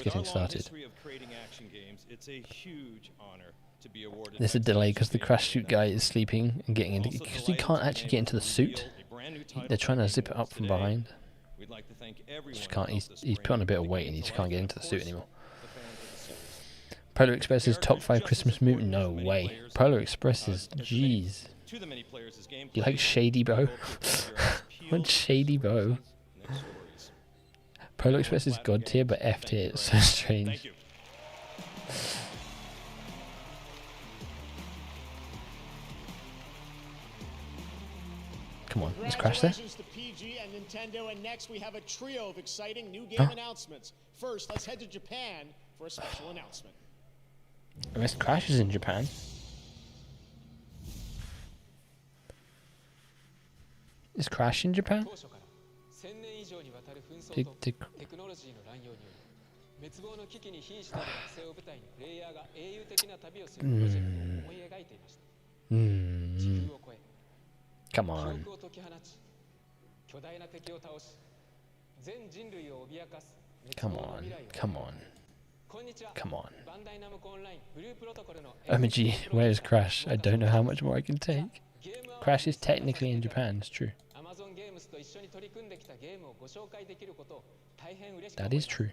getting started. history of creating action games, it's a huge honor to be awarded. There's a delay because the crash suit guy is sleeping and getting into, because he can't actually get into the suit. They're trying to zip it up from behind. We'd like to thank everyone. Just can't. He's put on a bit of weight and he just can't get into the suit anymore. Polar Express is top 5 Christmas movie? No way. Polar Express is, jeez. You like Shady Bo? What Shady Bo? Polar Express is God tier, but F tier. It's so strange. Come on, let's crash there. Congratulations to PG and Nintendo, and next we have a trio of exciting new game announcements. First, let's head to Japan for a special announcement. I guess Crash is in Japan. Is Crash in Japan? Did Come on. Come on. Come on. Come on. OMG, where is Crash? I don't know how much more I can take. Crash is technically in Japan, it's true. That is true.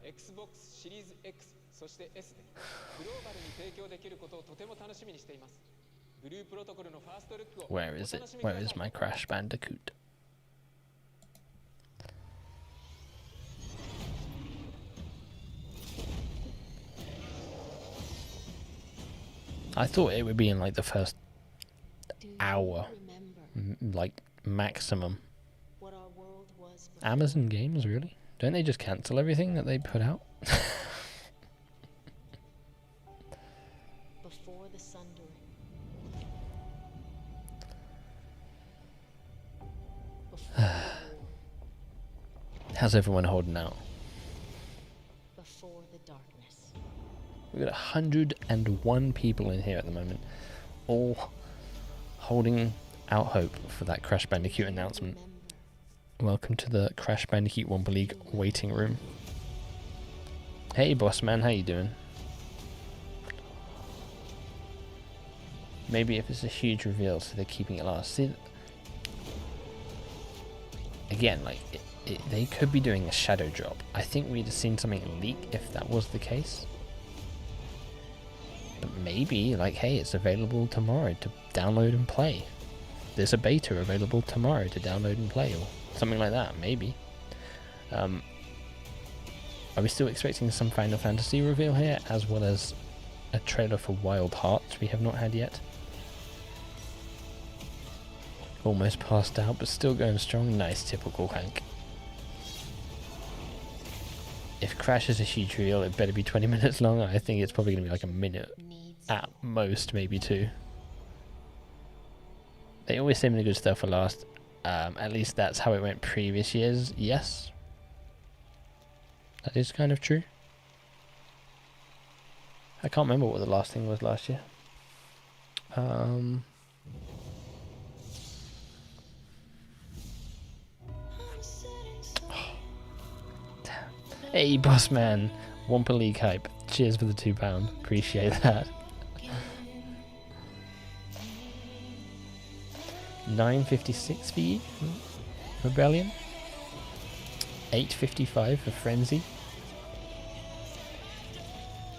Xbox シリーズ X そして S でグローバルに提供できることをとても楽しみにしています。ブループロトコルのファーストルックを Where is it? Where is my Crash Bandicoot? I thought it would be in like the first hour, like maximum. Amazon Games, really? Don't they just cancel everything that they put out? Before the sundering. How's everyone holding out? Before the darkness. We've got 101 people in here at the moment, all holding out hope for that Crash Bandicoot announcement. Welcome to the Crash Bandicoot Wumpa League waiting room. Hey boss man, how you doing? Maybe if it's a huge reveal, so they're keeping it last. See, again, like, they could be doing a shadow drop. I think we'd have seen something leak if that was the case. But maybe, like, hey, it's available tomorrow to download and play. There's a beta available tomorrow to download and play, or something like that, maybe. Are we still expecting some Final Fantasy reveal here, as well as a trailer for Wild Hearts we have not had yet? Almost passed out, but still going strong. Nice, typical Hank. If Crash is a huge reveal, it better be 20 minutes long. I think it's probably going to be like a minute at most, maybe 2. They always save the good stuff for last. At least that's how it went previous years. Yes. That is kind of true. I can't remember what the last thing was last year. Hey, boss man. Wumpa League hype. Cheers for the £2. Appreciate that. 9.56 for you, Rebellion. 8.55 for Frenzy.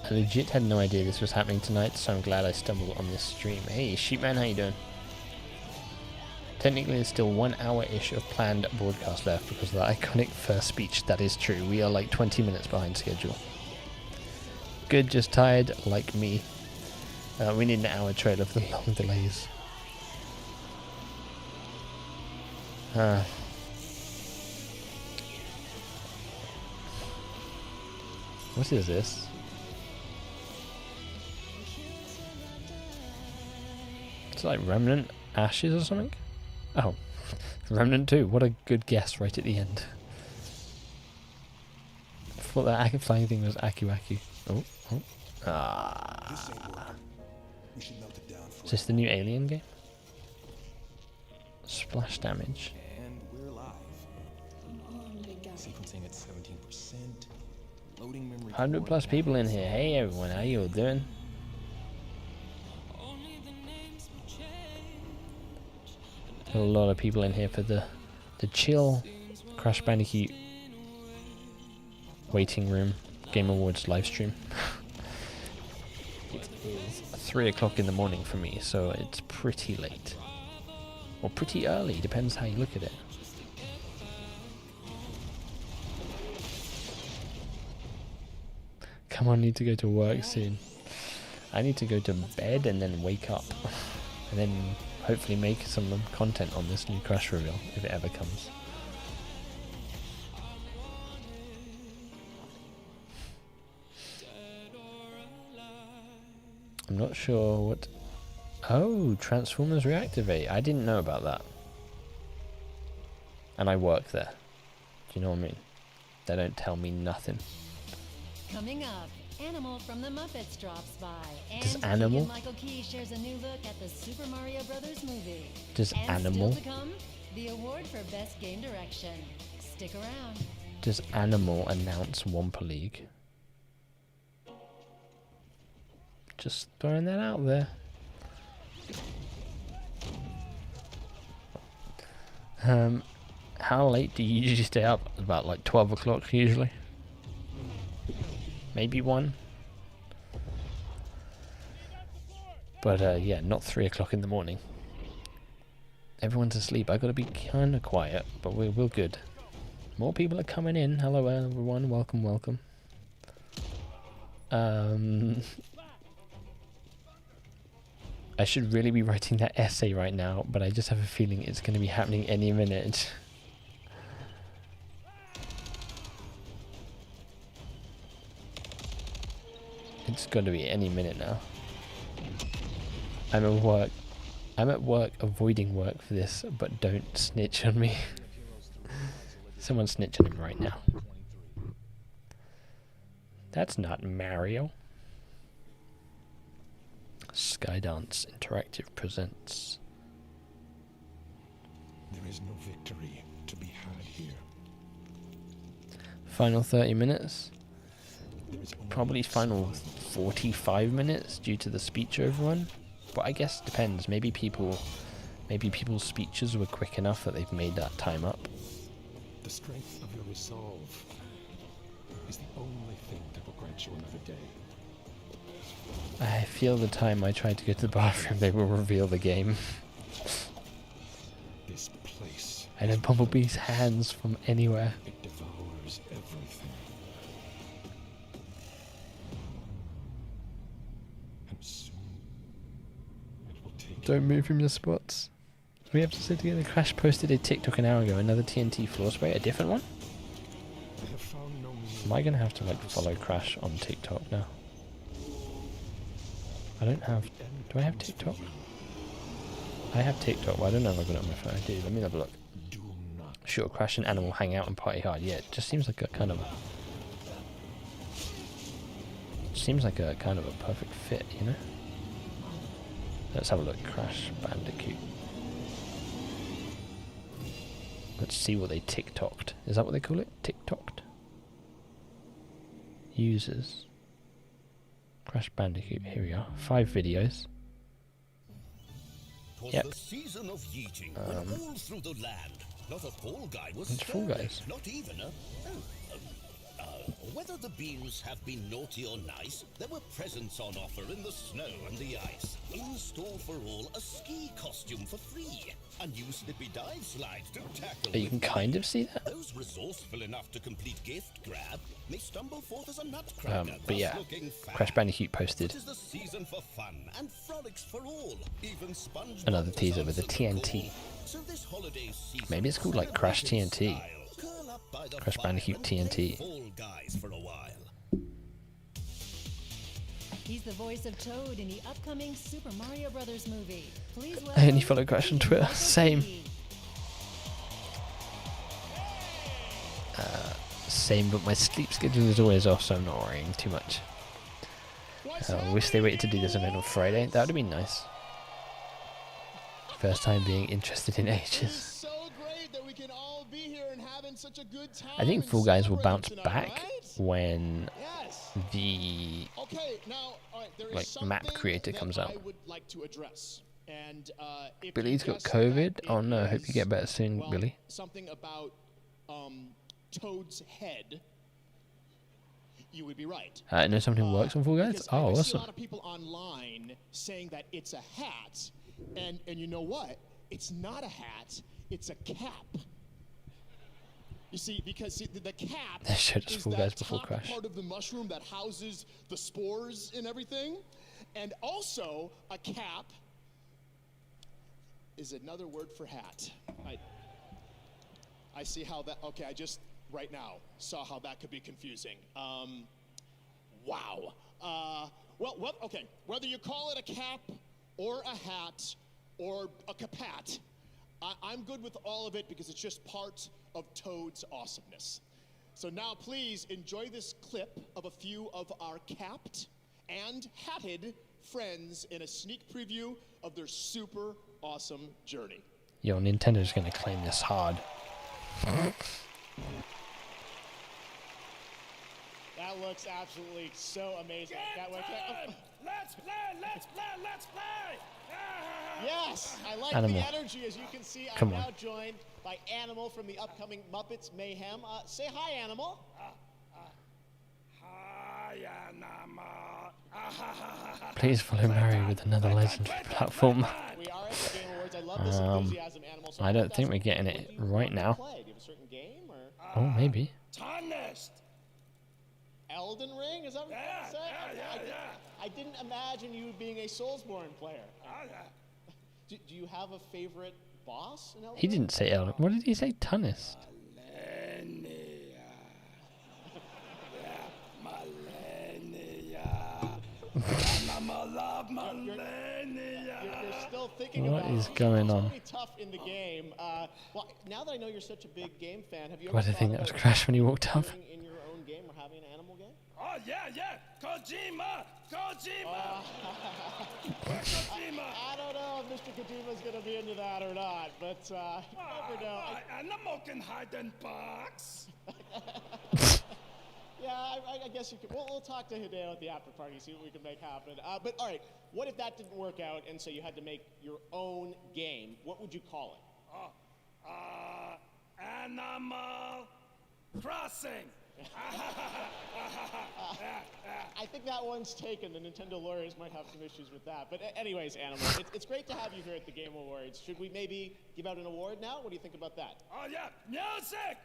I legit had no idea this was happening tonight, so I'm glad I stumbled on this stream. Hey, Sheepman, how you doing? Technically, there's still 1 hour-ish of planned broadcast left because of the iconic first speech. That is true. We are like 20 minutes behind schedule. Good, just tired, like me. We need an hour trailer for the long delays. What is this? It's like Remnant Ashes or something? Oh, Remnant 2. What a good guess right at the end. I thought that flying thing was Aku Aku. Oh, oh. Ah. Is this the new Alien game? Splash damage. And we're live. Sequencing at 17%. Loading memory. 100 plus people in here. Hey everyone, how you all doing? A lot of people in here for the chill Crash Bandicoot waiting room Game Awards live stream. It is 3 o'clock in the morning for me, so it's pretty late. Or pretty early, depends how you look at it. Come on, I need to go to work soon. I need to go to bed and then wake up. And then hopefully make some content on this new Crash reveal, if it ever comes. I'm not sure what... Oh, Transformers reactivate. I didn't know about that. And I work there. Do you know what I mean? They don't tell me nothing. Coming up, Animal from the Muppets drops by. Does And Animal? Michael Key shares a new look at the Super Mario Brothers movie. Does and Animal? Still to come, the award for best game direction. Stick around. Does Animal announce Wumpa League? Just throwing that out there. How late do you usually stay up? About like 12 o'clock usually. Maybe 1. But yeah, not 3 o'clock in the morning. Everyone's asleep. I gotta be kind of quiet, but we're good. More people are coming in. Hello everyone, welcome, welcome. I should really be writing that essay right now, but I just have a feeling it's going to be happening any minute. It's going to be any minute now. I'm at work avoiding work for this, but don't snitch on me. Someone snitch on him right now. That's not Mario. Skydance Interactive presents. There is no victory to be had here. Final 30 minutes. Probably final 45 minutes due to the speech overrun. But I guess it depends. Maybe people's speeches were quick enough that they've made that time up. The strength of your resolve is the only thing that will grant you another day. I feel the time I tried to go to the bathroom, they will reveal the game. This place. I know Bumblebee's hands from anywhere. It devours everything. And soon it will take. Don't move from your spots. We have to sit together. Crash posted a TikTok an hour ago. Another TNT floor spray. A different one? They have found no meaning. Am I going to have to like follow Crash on TikTok now? I don't have... Do I have TikTok? I have TikTok, but I don't know if I've got it on my phone. I do. Let me have a look. Sure, Crash and Animal hang out and party hard. Yeah, it just seems like a kind of a perfect fit, you know? Let's have a look. Crash Bandicoot. Let's see what they TikToked. Is that what they call it? TikToked? Users. Crash Bandicoot. Here we are. 5 videos. Yep. The season of yeeting went all through the land. Not a Fall Guy was It's Fall Guys. Not even a... whether the beans have been naughty or nice, there were presents on offer in the snow and the ice. In store for all, a ski costume for free. A new slippy dive slide to tackle. But you can kind of see that. Those resourceful enough to complete gift grab may stumble forth as a nutcracker. But yeah, Crash Bandicoot posted It is the season for fun and frolics for all. Even SpongeBob another teaser with the TNT. So this holiday season, Maybe it's called like Crash TNT. Crash Bandicoot TNT. Fall Guys for a while. He's the voice of Toad in the upcoming Super Mario Brothers movie. Please welcome. I only follow Crash on Twitter. Same. Same, but my sleep schedule is always off, so I'm not worrying too much. I wish they waited to do this event on Friday. That would have been nice. First time being interested in ages. I think Fall Guys will bounce back when the map creator comes out. Billy's got COVID. Oh no, hope you get better soon, Billy. Something about Toad's head. You would be right. I know something works on Fall Guys. Oh, awesome. I see a lot of people online saying that it's a hat, and you know what? It's not a hat. It's a cap. You see, because the cap They showed us is Fall that Guys before top Crash. part of the mushroom that houses the spores and everything, and also a cap is another word for hat. I see how that. Okay, I just right now saw how that could be confusing. Wow. Well, okay. Whether you call it a cap or a hat or a capat, I'm good with all of it because it's just part of Toad's awesomeness. So now please enjoy this clip of a few of our capped and hatted friends in a sneak preview of their super awesome journey. Yo, Nintendo's gonna claim this hard. That looks absolutely so amazing. Let's play! Yes, I like Animal. the energy. As you can see, I'm Come now on. joined by Animal from the upcoming Muppets Mayhem. Say hi, Animal. Hi, Animal. Please follow Mario with another legendary platform. We are at the Game Awards. I love this enthusiasm, Animal. So I don't think we're getting it right now. Do you have a certain game or? Oh, maybe. Tarnished. Elden Ring? Is that what you're going to say? Yeah. I didn't imagine you being a Soulsborne player. Do you have a favorite boss in Elden He Ring? didn't say Elden. What did he say? Tunnist. You're still thinking What about is going on? It's really tough in the game. Well, now that I know you're such a big game fan, have you ever Why did I think thought that was about Crash when he walked up? doing in your own game or having an animal game? Oh, yeah. Kojima! I don't know if Mr. Kojima's going to be into that or not, but you never know. Animal can hide in box. Yeah, I guess you could. We'll talk to Hideo at the after party, see what we can make happen. But all right, what if that didn't work out and so you had to make your own game? What would you call it? Animal Crossing. I think that one's taken. The Nintendo lawyers might have some issues with that. But anyways, Animal, it's great to have you here at the Game Awards. Should we maybe give out an award now? What do you think about that? Oh, yeah. Music.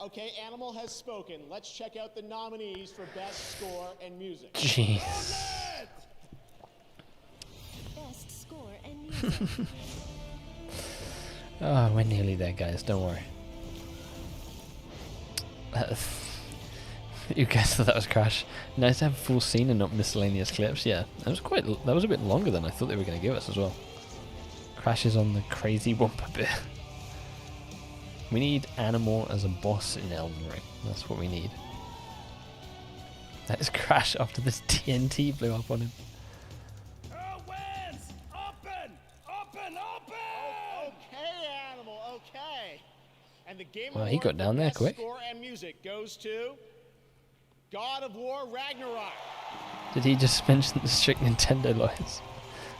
Okay, Animal has spoken. Let's check out the nominees for Best Score and Music. Jeez. Best score and music. Oh, we're nearly there, guys. Don't worry. You guys thought that was Crash. Nice to have a full scene and not miscellaneous clips. Yeah, that was a bit longer than I thought they were going to give us as well. Crash is on the crazy Wumpa bit. We need Animal as a boss in Elden Ring. That's what we need. That is Crash after this TNT blew up on him. Okay, Animal, okay. And the game Well, he got down there quick. score and music goes to God of War Ragnarok. Did he just mention the strict Nintendo lawyers?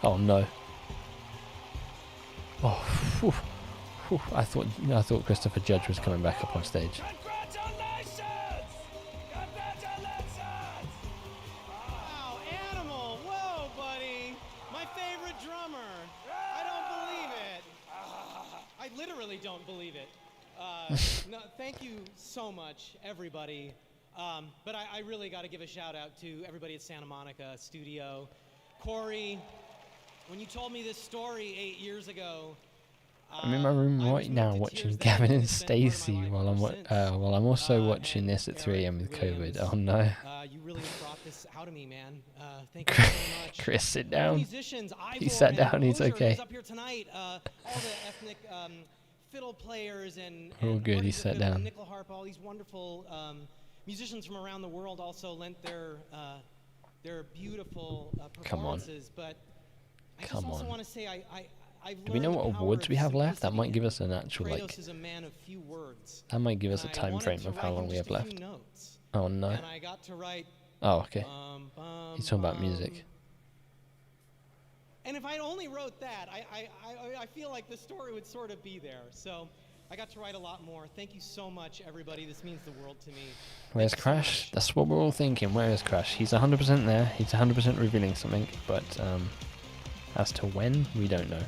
Oh no. Oh, whew, whew. I thought Christopher Judge was coming back up on stage. Wow, Animal, whoa, buddy. My favorite drummer. I don't believe it. I literally don't believe it. No, thank you so much, everybody. But I really got to give a shout out to everybody at Santa Monica Studio. Corey, when you told me this story 8 years ago, I'm in my room right now watching Gavin and Stacey while I'm also watching this at 3 AM with COVID. Oh no. You really brought this out of me, man. Thank you so much. Chris, sit down. Musicians, He sat down. He's okay. up here tonight. All the ethnic fiddle players and Oh good. He sat down. nickel harp, all these wonderful musicians from around the world also lent their beautiful performances. But I just also want to say Do we know what awards we have left? That might give us an actual like. is a man of few words. That might give us a time frame of how long we have left. Oh no. And I got to write. Oh okay. He's talking about music. And if I only wrote that, I feel like the story would sort of be there. So I got to write a lot more. Thank you so much, everybody. This means the world to me. Where's Crash? That's what we're all thinking. Where is Crash? He's 100% there. He's 100% revealing something, but as to when, we don't know.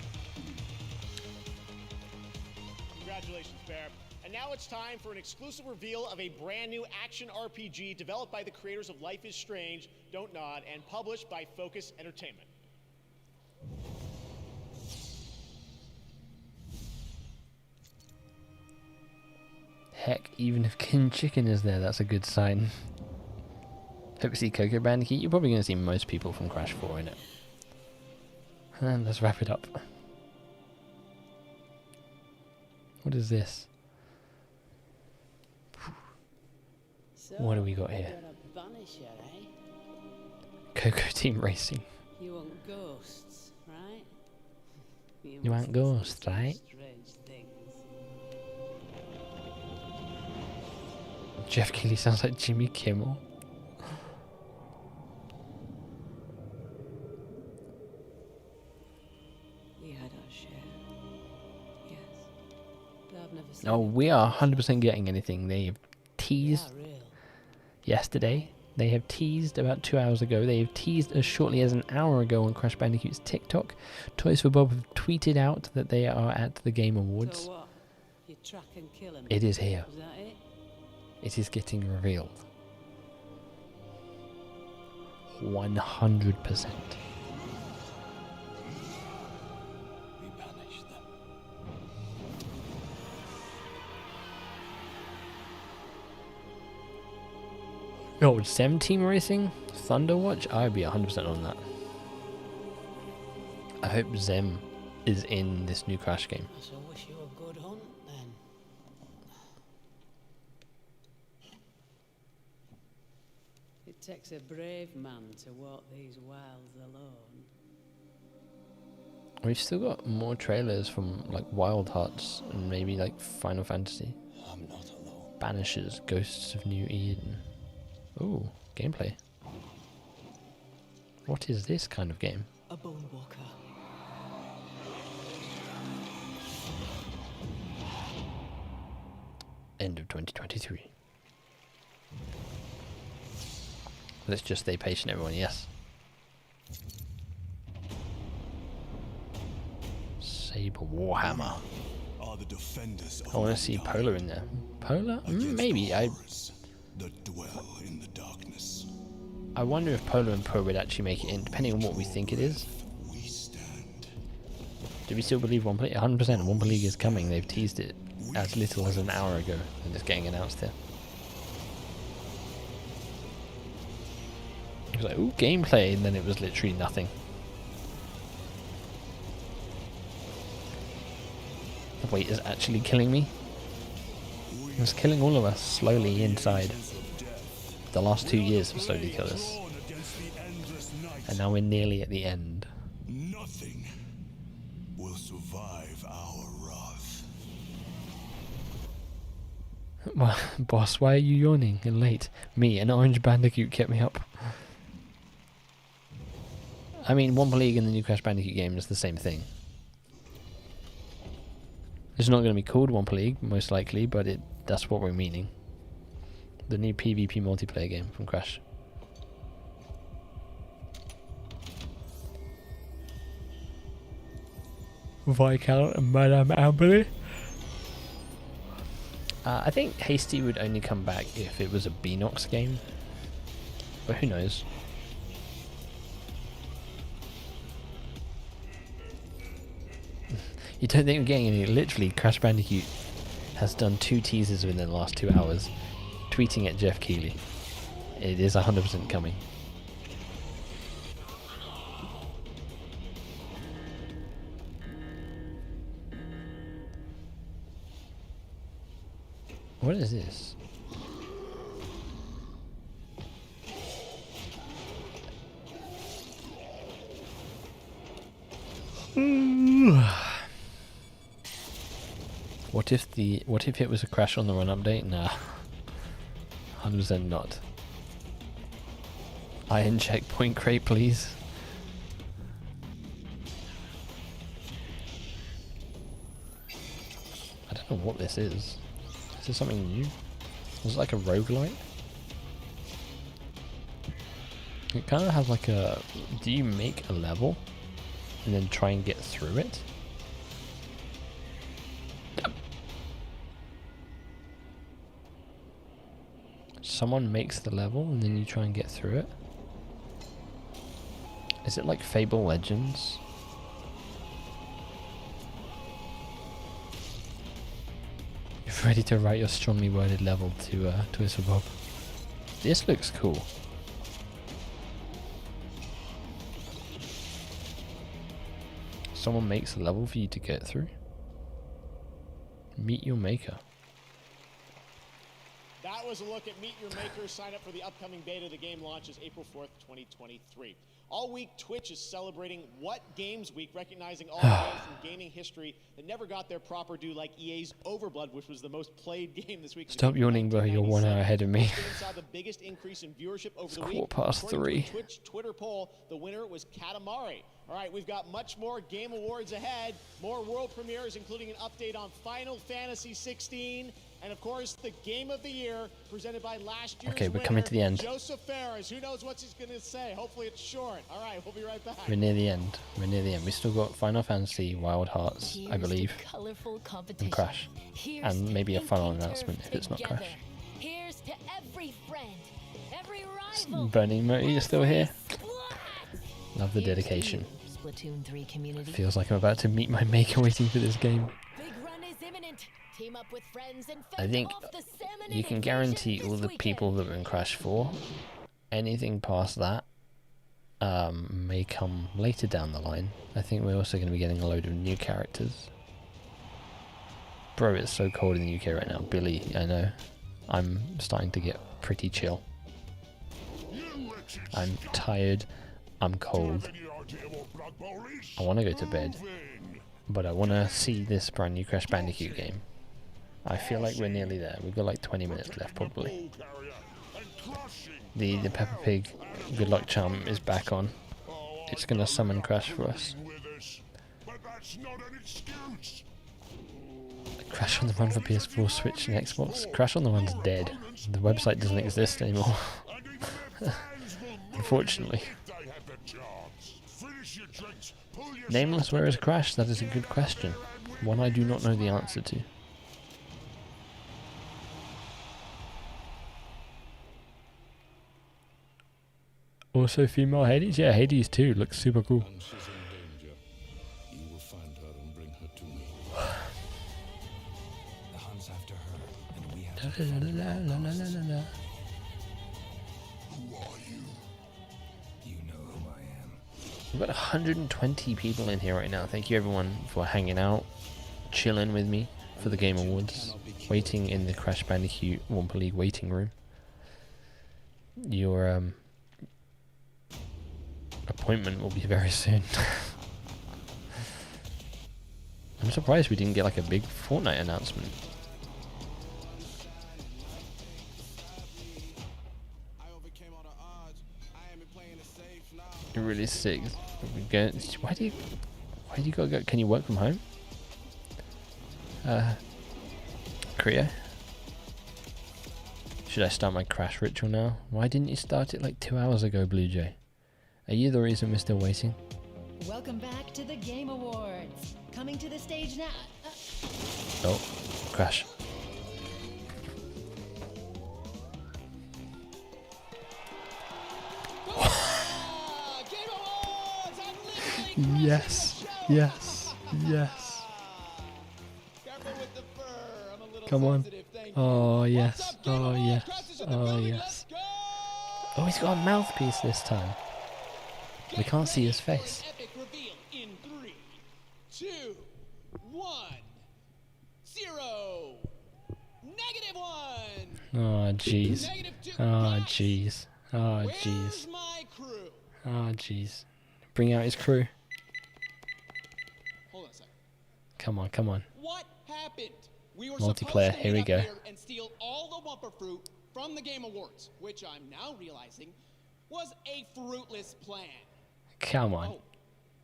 Congratulations, Bear. And now it's time for an exclusive reveal of a brand new action RPG developed by the creators of Life is Strange, Don't Nod, and published by Focus Entertainment. Heck, even if Kin Chicken is there, that's a good sign. Hope to see Coco Bandicoot. You're probably going to see most people from Crash 4 in it. And let's wrap it up. What is this? So, what do we got here? Coco Team Racing. You want ghosts, right? You want ghosts, right? Jeff Keighley sounds like Jimmy Kimmel. We had our share. Yes. But I've never seen Oh, we are 100% getting anything. They have teased yesterday. They have teased about 2 hours ago. They have teased as shortly as an hour ago on Crash Bandicoot's TikTok. Toys for Bob have tweeted out that they are at the Game Awards. So what? You track and kill him? It is here. Is that it? It is getting revealed. 100%. We banish them. Oh, Zem Team Racing? Thunderwatch? I'd be 100% on that. I hope Zem is in this new Crash game. So wish you a good hunt then. It takes a brave man to walk these wilds alone. We've still got more trailers from like Wild Hearts and maybe like Final Fantasy. I'm not alone. Banishers, Ghosts of New Eden. Ooh, gameplay. What is this kind of game? A bone walker. End of 2023. Let's just stay patient, everyone. Yes. Saber Warhammer. Are the defenders I want to see Polar in there. Polar? Maybe. that dwell in the darkness. I wonder if Polar and Pro would actually make it in, depending on what we think it is. Do we still believe Wumpa League? 100% Wumpa League is coming. They've teased it as little as an hour ago, and it's getting announced here. It was like, ooh, gameplay, and then it was literally nothing. The weight is actually killing me. It's killing all of us slowly inside. The last 2 years have slowly killed us. And now we're nearly at the end. Nothing will survive our wrath. Well, boss, why are you yawning and late? Me, an orange bandicoot kept me up. I mean, Wumpa League and the new Crash Bandicoot game is the same thing. It's not going to be called Wumpa League, most likely, but that's what we're meaning. The new PvP multiplayer game from Crash. Viscount and Madame Amberley. I think Hasty would only come back if it was a Beanox game. But who knows? You don't think we're getting any? Literally, Crash Bandicoot has done 2 teasers within the last 2 hours. Tweeting at Jeff Keighley. It is 100% coming. What is this? What if it was a Crash on the Run update? Nah. 100% not. Iron checkpoint crate, please. I don't know what this is. Is this something new? Is it like a roguelite? It kind of has like a... Do you make a level and then try and get through it? Someone makes the level and then you try and get through it? Is it like Fable Legends? You're ready to write your strongly worded level to MisterBo. This looks cool. Someone makes a level for you to get through? Meet your maker. That was a look at Meet Your Maker. Sign up for the upcoming beta. The game launches April 4th, 2023. All week, Twitch is celebrating What Games Week, recognizing all games from gaming history that never got their proper due, like EA's Overblood, which was the most played game this week. Stop yawning, bro. You're 1 hour ahead of me. Saw the biggest increase in viewership over It's the week. 3:15. Twitch Twitter poll, the winner was Katamari. All right, we've got much more Game Awards ahead, more world premieres, including an update on Final Fantasy 16, and of course, the Game of the Year, presented by last year's Okay, we're winner, coming to the end. Joseph Ferris. Who knows what he's going to say? Hopefully it's short. All right, we'll be right back. We're near the end. We're near the end. We still got Final Fantasy, Wild Hearts, I believe, and Crash. And maybe a final announcement if it's not Crash. Here's to every friend, every rival. Burning Moty is still here. Love the dedication. Splatoon 3 community. Feels like I'm about to meet my maker waiting for this game. Big run is imminent. Team up with friends and I think you can guarantee all the people that were in Crash 4, anything past that may come later down the line. I think we're also going to be getting a load of new characters. Bro, it's so cold in the UK right now. Billy, I know. I'm starting to get pretty chill. I'm tired. I'm cold. I want to go to bed. But I want to see this brand new Crash Bandicoot game. I feel like we're nearly there. We've got like 20 minutes left probably. The Peppa Pig good luck charm is back on. It's going to summon Crash for us. Crash on the Run for PS4, Switch and Xbox. Crash on the Run's dead. The website doesn't exist anymore. Unfortunately. Nameless, where is Crash? That is a good question. One I do not know the answer to. Also female Hades? Yeah, Hades too. Looks super cool. The hunt's after her, and we have La, la, la, la, la, la, la. Who are you? You know who I am. We've got 120 people in here right now. Thank you everyone for hanging out. chilling with me for the Game Awards, waiting in the Crash Bandicoot Wumpa League waiting room. Your appointment will be very soon. I'm surprised we didn't get like a big Fortnite announcement. You're really sick. Why do you gotta go? Can you work from home? Korea? Should I start my Crash ritual now? Why didn't you start it like 2 hours ago, Blue Jay? Are you the reason we're still waiting? Welcome back to the Game Awards. Coming to the stage now. Oh, Crash. Yes, yes, yes. Come on. Oh, yes. Oh, yes. Oh, yes. Oh, he's got a mouthpiece this time. We can't see his face. Epic reveal in 3, 2, 1, 0. -1. Oh, jeez. Oh, jeez. Oh, jeez. Oh, jeez. Bring out his crew. Hold on a second. Come on, come on. What happened? We were Multiplayer, here we go. And steal all the Wumpa fruit from the Game Awards, which I'm now realizing was a fruitless plan. Come on. Oh,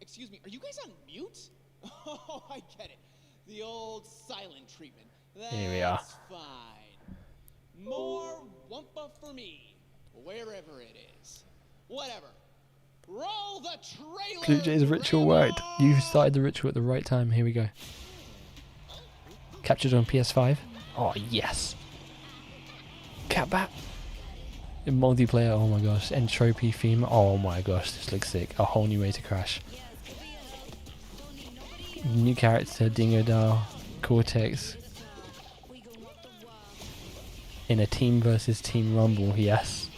excuse me, are you guys on mute? Oh, I get it. The old silent treatment. Here we are. That's fine. More Wumpa for me, wherever it is. Whatever. Roll the trailer. Blue Jay's ritual worked. You started the ritual at the right time. Here we go. Captured on PS5. Oh, yes. Cat Bat. In multiplayer, oh my gosh. Entropy theme. Oh my gosh, this looks sick. A whole new way to Crash. New character, Dingo Doll, Cortex. In a team versus team rumble, yes.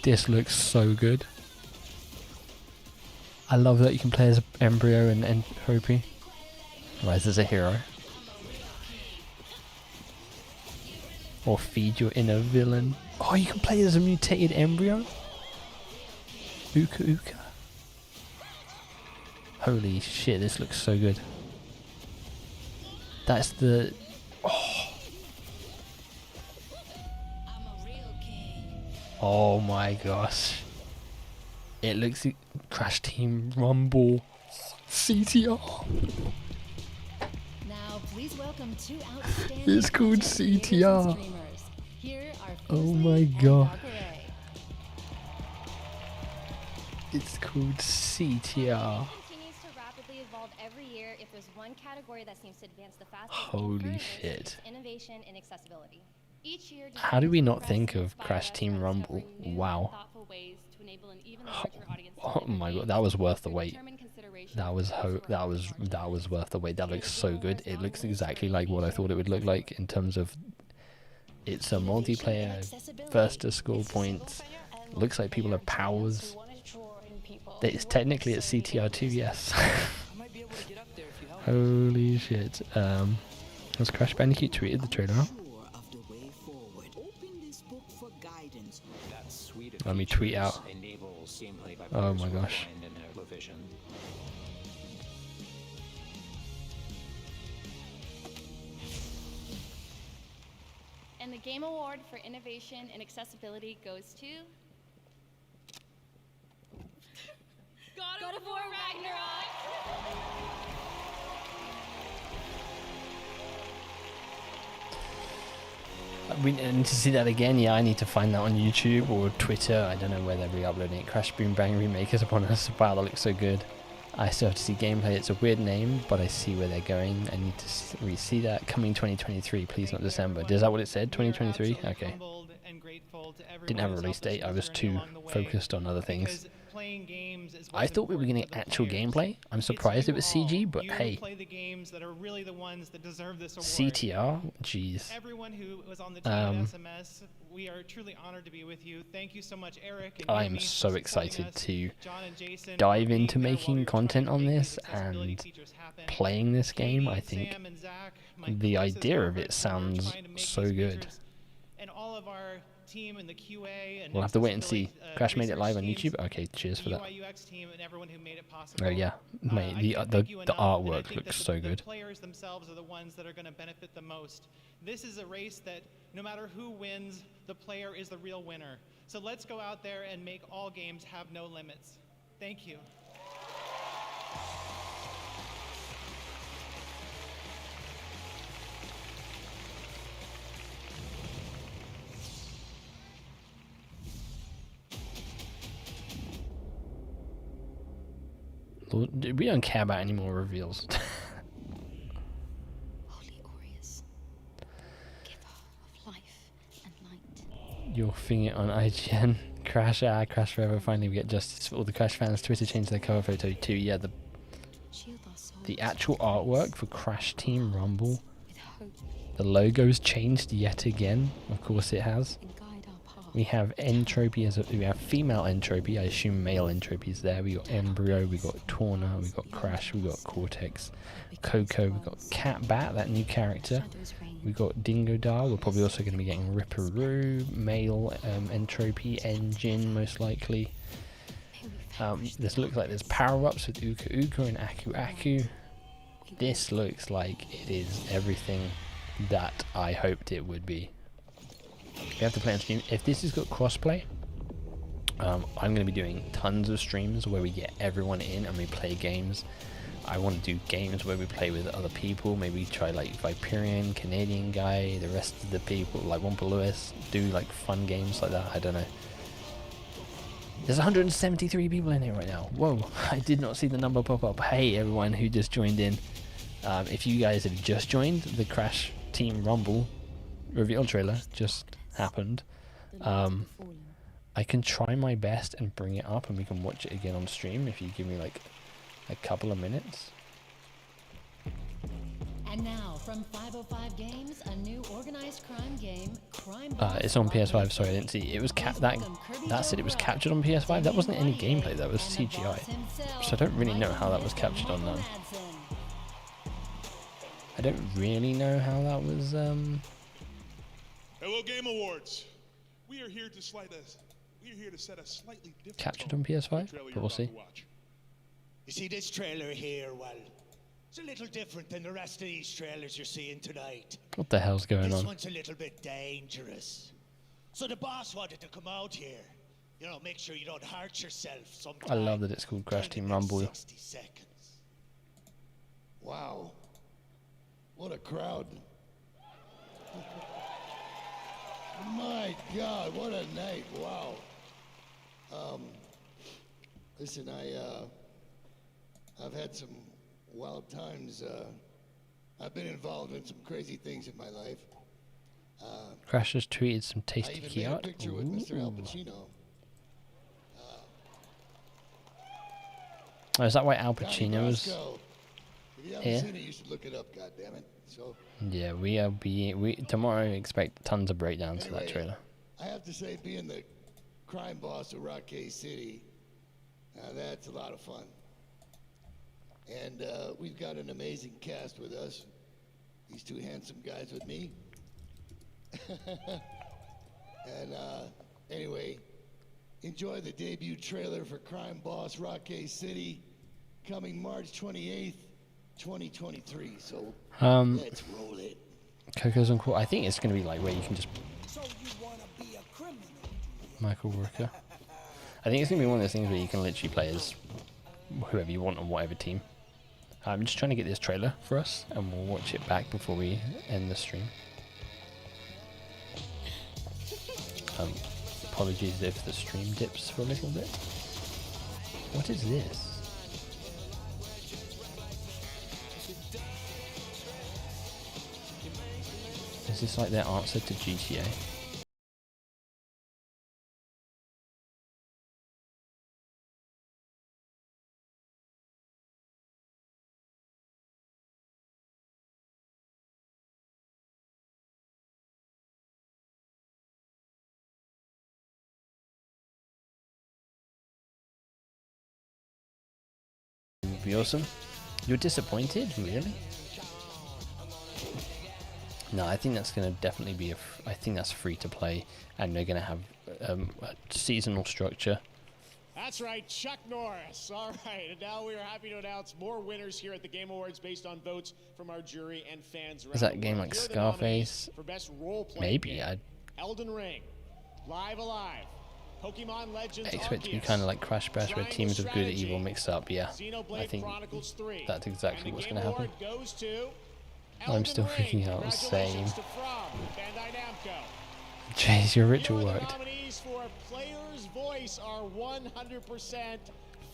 This looks so good. I love that you can play as Embryo and Entropy. Rise as a hero. Or feed your inner villain. Oh, you can play as a mutated Embryo? Uka Uka. Holy shit, this looks so good. That's the... Oh. Oh my gosh. It looks... Crash Team Rumble. CTR. Now, please welcome two outstanding It's called CTR. Here are Oh my god. It's called CTR. Continues to rapidly evolve every year. If there's one category that seems to advance the fastest, Holy shit. it's innovation and accessibility. Each year, How did we not think of Crash Team Rumble? Wow. thoughtful ways to enable an even larger audience. Oh my god, that was worth the wait. That was worth the wait. That looks so good. It looks exactly like what I thought it would look like in terms of it's a multiplayer, first to score points. Looks like people have powers. It's technically at CTR2, yes. Holy shit. Has Crash Bandicoot tweeted the trailer out? Let me tweet out. Oh my gosh. And the Game Award for Innovation and Accessibility goes to God of War Ragnarok. We need to see that again. Yeah, I need to find that on YouTube or Twitter. I don't know where they're re-uploading it. Crash Boom Bang Remake is upon us. Wow, that looks so good. I still have to see gameplay. It's a weird name, but I see where they're going. I need to re-see that. Coming 2023, please not December. Is that what it said? 2023? Okay. Didn't have a release date. I was too focused on other things. playing games is I thought we were getting actual gameplay. I'm surprised it was CG, but hey. Play the games that are really the ones that deserve this award. CTR? Jeez. Everyone who was on the team at SMS, we are truly honored to be with you. Thank you so much, Eric. And I'm so excited to dive into making content on this and playing this game. I think the idea of it sounds so good. And all of our team in the QA and we'll have to wait and see. Crash made it live on YouTube. Okay, cheers for that. Team and everyone who made it possible. Oh yeah, mate, the artwork looks so good. The players themselves are the ones that are going to benefit the most. This is a race that no matter who wins, the player is the real winner. So let's go out there and make all games have no limits. Thank you. We don't care about any more reveals. Holy Aureus, giver of life and light. You're thing it on IGN. Crash Forever. Finally, we get justice for all the Crash fans. Twitter changed their cover photo too. Yeah, the actual artwork for Crash Team Rumble. The logo's changed yet again. Of course, it has. We have Entropy we have female Entropy. I assume male Entropy is there. We got Embryo, we got Torna, we got Crash, we got Cortex, Coco, we got Cat Bat, that new character. We got Dingo Dar. We're probably also going to be getting Ripperoo, male Entropy, Engine most likely. This looks like there's power-ups with Uka Uka and Aku Aku. This looks like it is everything that I hoped it would be. We have to play on stream. If this has got crossplay, I'm going to be doing tons of streams where we get everyone in and we play games. I want to do games where we play with other people. Maybe try like Viperian, Canadian guy, the rest of the people like Wumpa Lewis. Do like fun games like that. I don't know. There's 173 people in here right now. Whoa! I did not see the number pop up. Hey everyone who just joined in. If you guys have just joined, the Crash Team Rumble reveal trailer just happened. I can try my best and bring it up and we can watch it again on stream if you give me like a couple of minutes. And now from 505 Games, a new organized crime game, it's on PS5. Sorry, I didn't see. It was that said it was captured on PS5. That wasn't any gameplay. That was CGI. So I don't really know how that was captured on them. I don't really know how that was. Hello, Game Awards. We are here to set a slightly different captured on PS5, but we'll see. You see this trailer here, well, it's a little different than the rest of these trailers you're seeing tonight. What the hell's going on? This one's a little bit dangerous. So the boss wanted to come out here, you know, make sure you don't hurt yourself sometime. I love that it's called Crash Team Rumble. 60 seconds. Wow. What a crowd. My God, what a night. Wow. Listen, I've had some wild times. I've been involved in some crazy things in my life. Crash just tweeted some tasty key art. I even made a picture with Mr. Al Pacino. Oh, is that why Al Pacino was If you haven't here? seen it, you should look it up, goddammit. So, Yeah, we tomorrow expect tons of breakdowns to that trailer. I have to say, being the crime boss of Rockay City, that's a lot of fun. And we've got an amazing cast with us. These two handsome guys with me. And anyway, enjoy the debut trailer for Crime Boss Rockay City, coming March 28th, 2023. So let's roll it. Coco's on call. I think it's going to be like where you can just. Michael Rooker. I think it's going to be one of those things where you can literally play as whoever you want on whatever team. I'm just trying to get this trailer for us, and we'll watch it back before we end the stream. Apologies if the stream dips for a little bit. What is this? Is this like their answer to GTA? That'd be awesome. You're disappointed, really? No, I think that's going to definitely be I think that's free to play, and they're going to have a seasonal structure. That's right, Chuck Norris. All right, and now we are happy to announce more winners here at the Game Awards based on votes from our jury and fans around Is that a the game world. like Here are the Scarface? nominees for best role-playing Maybe. game. I Elden Ring, Live Alive, Pokemon Legends expect it to be Arceus, kind of like Crash Bash, where Triangle teams of good and Strategy, evil mix up. Yeah, I Xenoblade think Chronicles 3. that's exactly And the what's Game going to happen. Award goes to I'm Elden still Ring. freaking out. Same. Congratulations to From Bandai Namco. Jeez, your ritual Here are the worked. nominees for Player's Voice, our 100%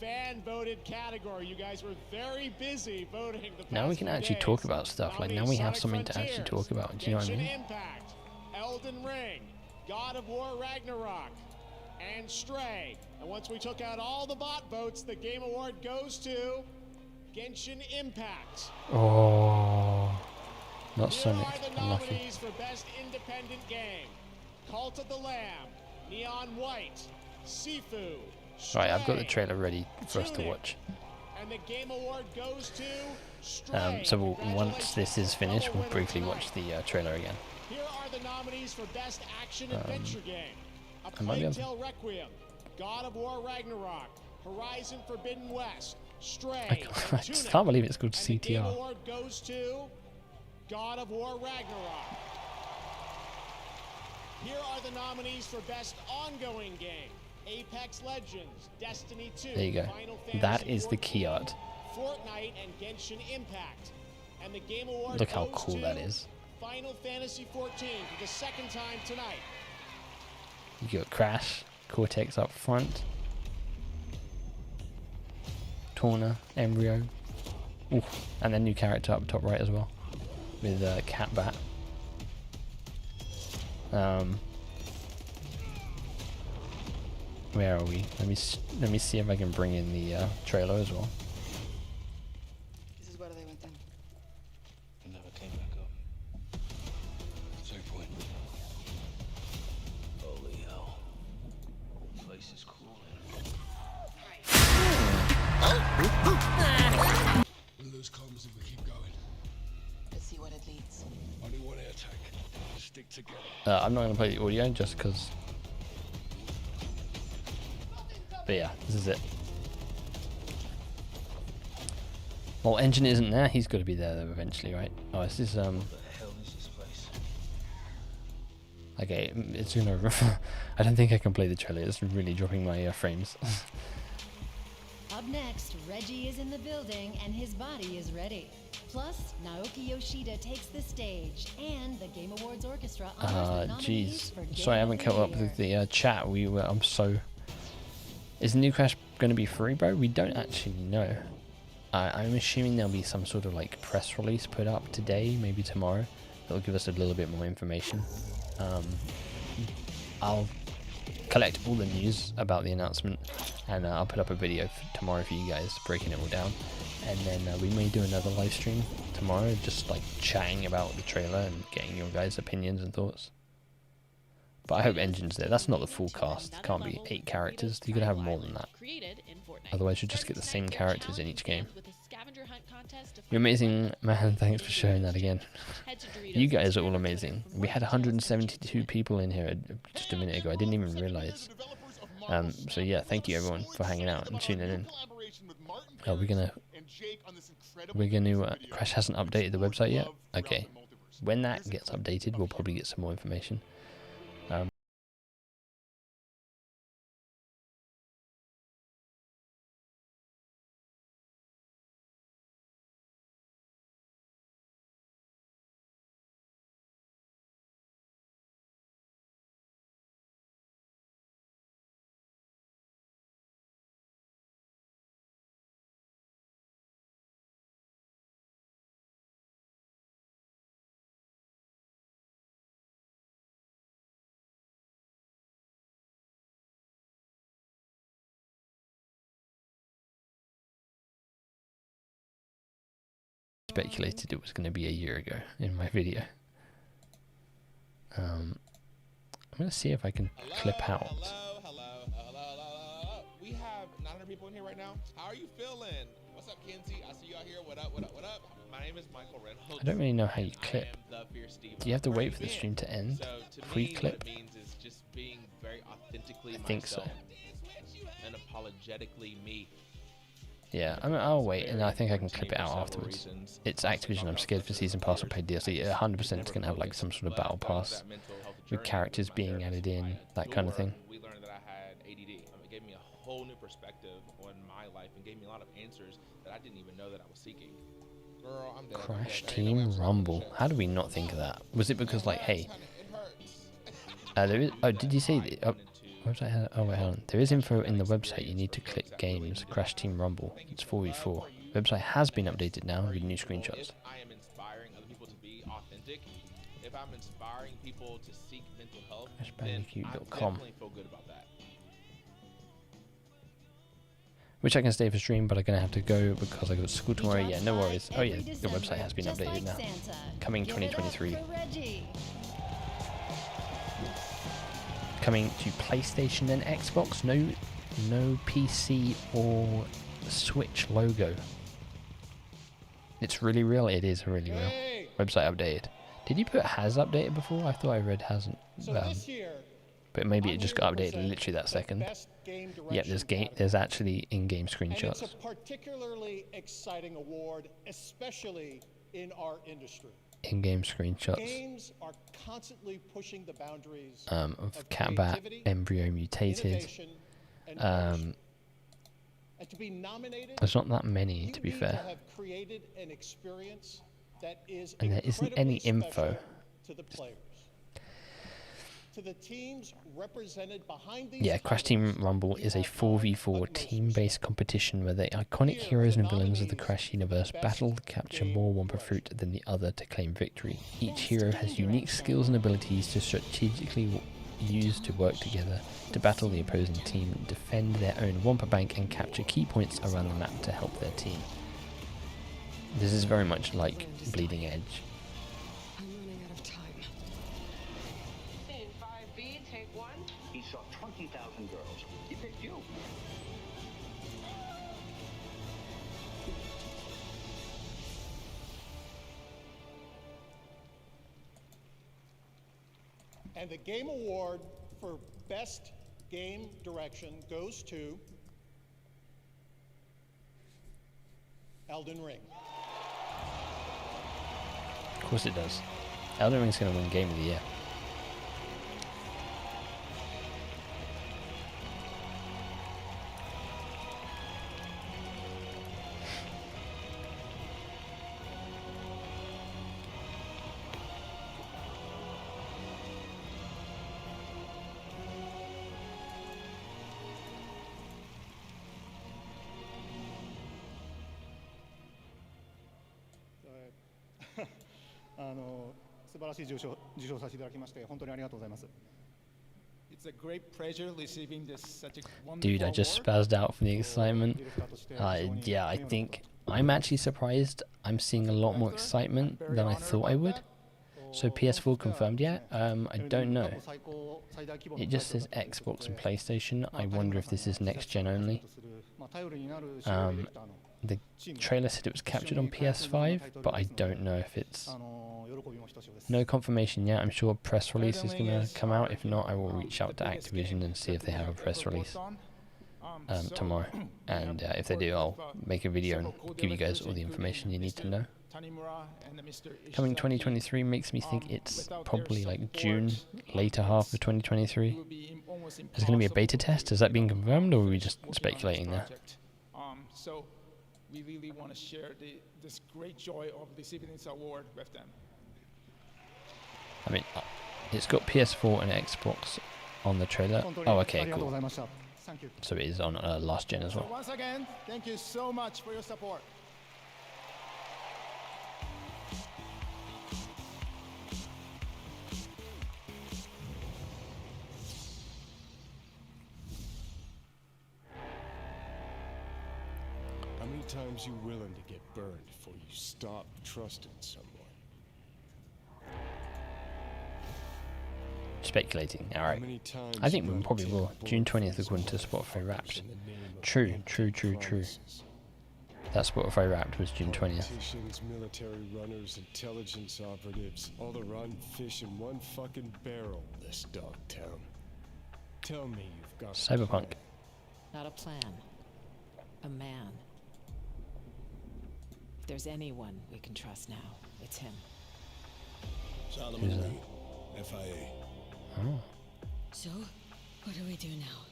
fan-voted category. You guys were very busy voting the Now we past can few actually days. talk about stuff. Like now we have Sonic something to actually Frontiers, talk about. Do you know what I Genshin mean? Impact, Elden Ring, God of War Ragnarok, and Stray. And once we took out all the bot votes, the Game Award goes to Genshin Impact. Oh, not Here Sonic. are the Unlucky. nominees for Best Independent Game. Cult of the Lamb, Neon White, Sifu, Right, I've got the Stray, trailer ready for us to Tunic. watch. And the Game Award goes to Stray. So once this is finished, we'll briefly watch the trailer again. Here are the nominees for Best Action Adventure Game. A I might be Plague able- Tale Requiem, God of War Ragnarok, Horizon Forbidden West, Stray, I and just Tunic. can't believe it's called And the Game CTR. Award goes to God of War Ragnarok. Here are the nominees for Best Ongoing Game. Apex Legends, Destiny 2, There you go. Final Fantasy That is the 14, key art. Fortnite, and Genshin Impact. And the Game Award Look how goes cool to that is. Final Fantasy 14 for the second time tonight. You got Crash, Cortex up front, Torna, Embryo, ooh, and then new character up top right as well, with Cat Bat. Where are we? Let me see if I can bring in the trailer as well. This is where they went then. It never came back up. It's no point. Holy hell. The place is crawling. We'll lose comms if we keep going. Let's see what it leads. Only one air tank. Stick together. I'm not going to play the audio just because. But yeah, this is it. Well, Engine isn't there. He's got to be there though eventually, right? Oh, this is What the hell is this place? Okay, it's gonna. I don't think I can play the trailer. It's really dropping my frames. Up next, Reggie is in the building and his body is ready. Plus, Naoki Yoshida takes the stage, and the Game Awards Orchestra honors the nominees Jeez. for Game Sorry, I haven't of caught the up Year. with the chat. I'm so. Is the new Crash going to be free, bro? We don't actually know. I'm assuming there'll be some sort of like press release put up today, maybe tomorrow. That'll give us a little bit more information. I'll collect all the news about the announcement, and I'll put up a video tomorrow for you guys, breaking it all down. And then we may do another live stream tomorrow, just like chatting about the trailer and getting your guys' opinions and thoughts. But I hope Engine's there. That's not the full cast. It can't be 8 characters. You gotta have more than that. Otherwise, you'll just get the same characters in each game. You're amazing, man. Thanks for sharing that again. You guys are all amazing. We had 172 people in here just a minute ago. I didn't even realize. So yeah, thank you everyone for hanging out and tuning in. We're gonna. Crash hasn't updated the website yet. Okay, when that gets updated, we'll probably get some more information. Speculated it was going to be a year ago in my video. I'm going to see if I can clip out. We have 900 people in here right now. How are you feeling? What's up, Kenzie? I see you out here. What up, what up, what up? My name is Michael Reynolds. I don't really know how you clip. I am the Fierce Steve. Do you have to wait for the stream to end So before you clip? What it means is just being very authentically I think so. myself and apologetically me. Yeah, I mean, I'll wait, and I think I can clip it out afterwards. It's Activision. I'm scared for Season Pass or paid DLC. 100% it's going to have like some sort of battle pass with characters being added in, that kind of thing. We learned that I had ADD. It gave me a whole new perspective on my life and gave me a lot of answers that I didn't even know that I was seeking. Girl, I'm dead. Crash Team Rumble. How do we not think of that? Was it because like, hey, there is? Oh, did you see the? Oh, website? Oh wait, hold on. There is info in the website. You need to click Games. Crash Team Rumble. It's 4v4. Website has been updated now with new screenshots. If I am inspiring other people to be authentic, if I'm inspiring people to seek mental health, then I definitely feel good about that. Wish I can stay for stream, but I'm gonna have to go because I got school tomorrow. Yeah, no worries. Oh yeah, the website has been updated now. Coming 2023. Coming to PlayStation and Xbox. No PC or Switch logo. It's really real. It is really real. Website updated. Did you put has updated before? I thought I read hasn't. But maybe it just got updated literally that second. Yeah, there's actually in-game screenshots. It's a particularly exciting award, especially in our industry. In-game screenshots. Games are constantly pushing the boundaries of Catbat, Embryo Mutated. And to be nominated, there's not that many, to be fair. And there isn't any info. To the players. To the teams represented behind these. Yeah, Crash Team Rumble is a 4v4 team-based competition where the iconic heroes and villains of the Crash universe battle to capture more Wumpa fruit than the other to claim victory. Each hero has unique skills and abilities to strategically use to work together to battle the opposing team, defend their own Wumpa bank, and capture key points around the map to help their team. This is very much like Bleeding Edge. He saw 20,000 girls. He picked you. And the Game Award for Best Game Direction goes to Elden Ring. Of course it does. Elden Ring's going to win Game of the Year. It's a great pleasure receiving this such a wonderful Dude, I just spazzed out from the excitement. Yeah, I think I'm actually surprised I'm seeing a lot more excitement than I thought I would. So PS4 confirmed yet? I don't know. It just says Xbox and PlayStation. I wonder if this is next gen only. The trailer said it was captured on PS5, but I don't know if it's... No confirmation yet. I'm sure a press release is going to come out. If not, I will reach out to Activision and see if they have a press release tomorrow. And if they do, I'll make a video and give you guys all the information you need to know. Coming 2023 makes me think it's probably like June, later half of 2023. There's going to be a beta test. Has that been confirmed, or are we just speculating there? So we really want to share this great joy of receiving this award with them. I mean, it's got PS4 and Xbox on the trailer. Oh, okay, cool. So it is on last gen as well. So once again, thank you so much for your support. How many times you willing to get burned before you stop trusting someone? speculating. Alright. many times I think you we gotta probably take will. a June bullet 20th for according to these Spotify Wrapped. in the name of True. empty promises. That Spotify Wrapped was June 20th. Politicians, military runners, intelligence operatives, all the rotten fish in one fucking barrel. This dog town. Tell me you've got a Cyberpunk. plan. Not a plan. A man. If there's anyone we can trust now, it's him. Solomon Who's that? Reed, FIA. Oh. So, what do we do now?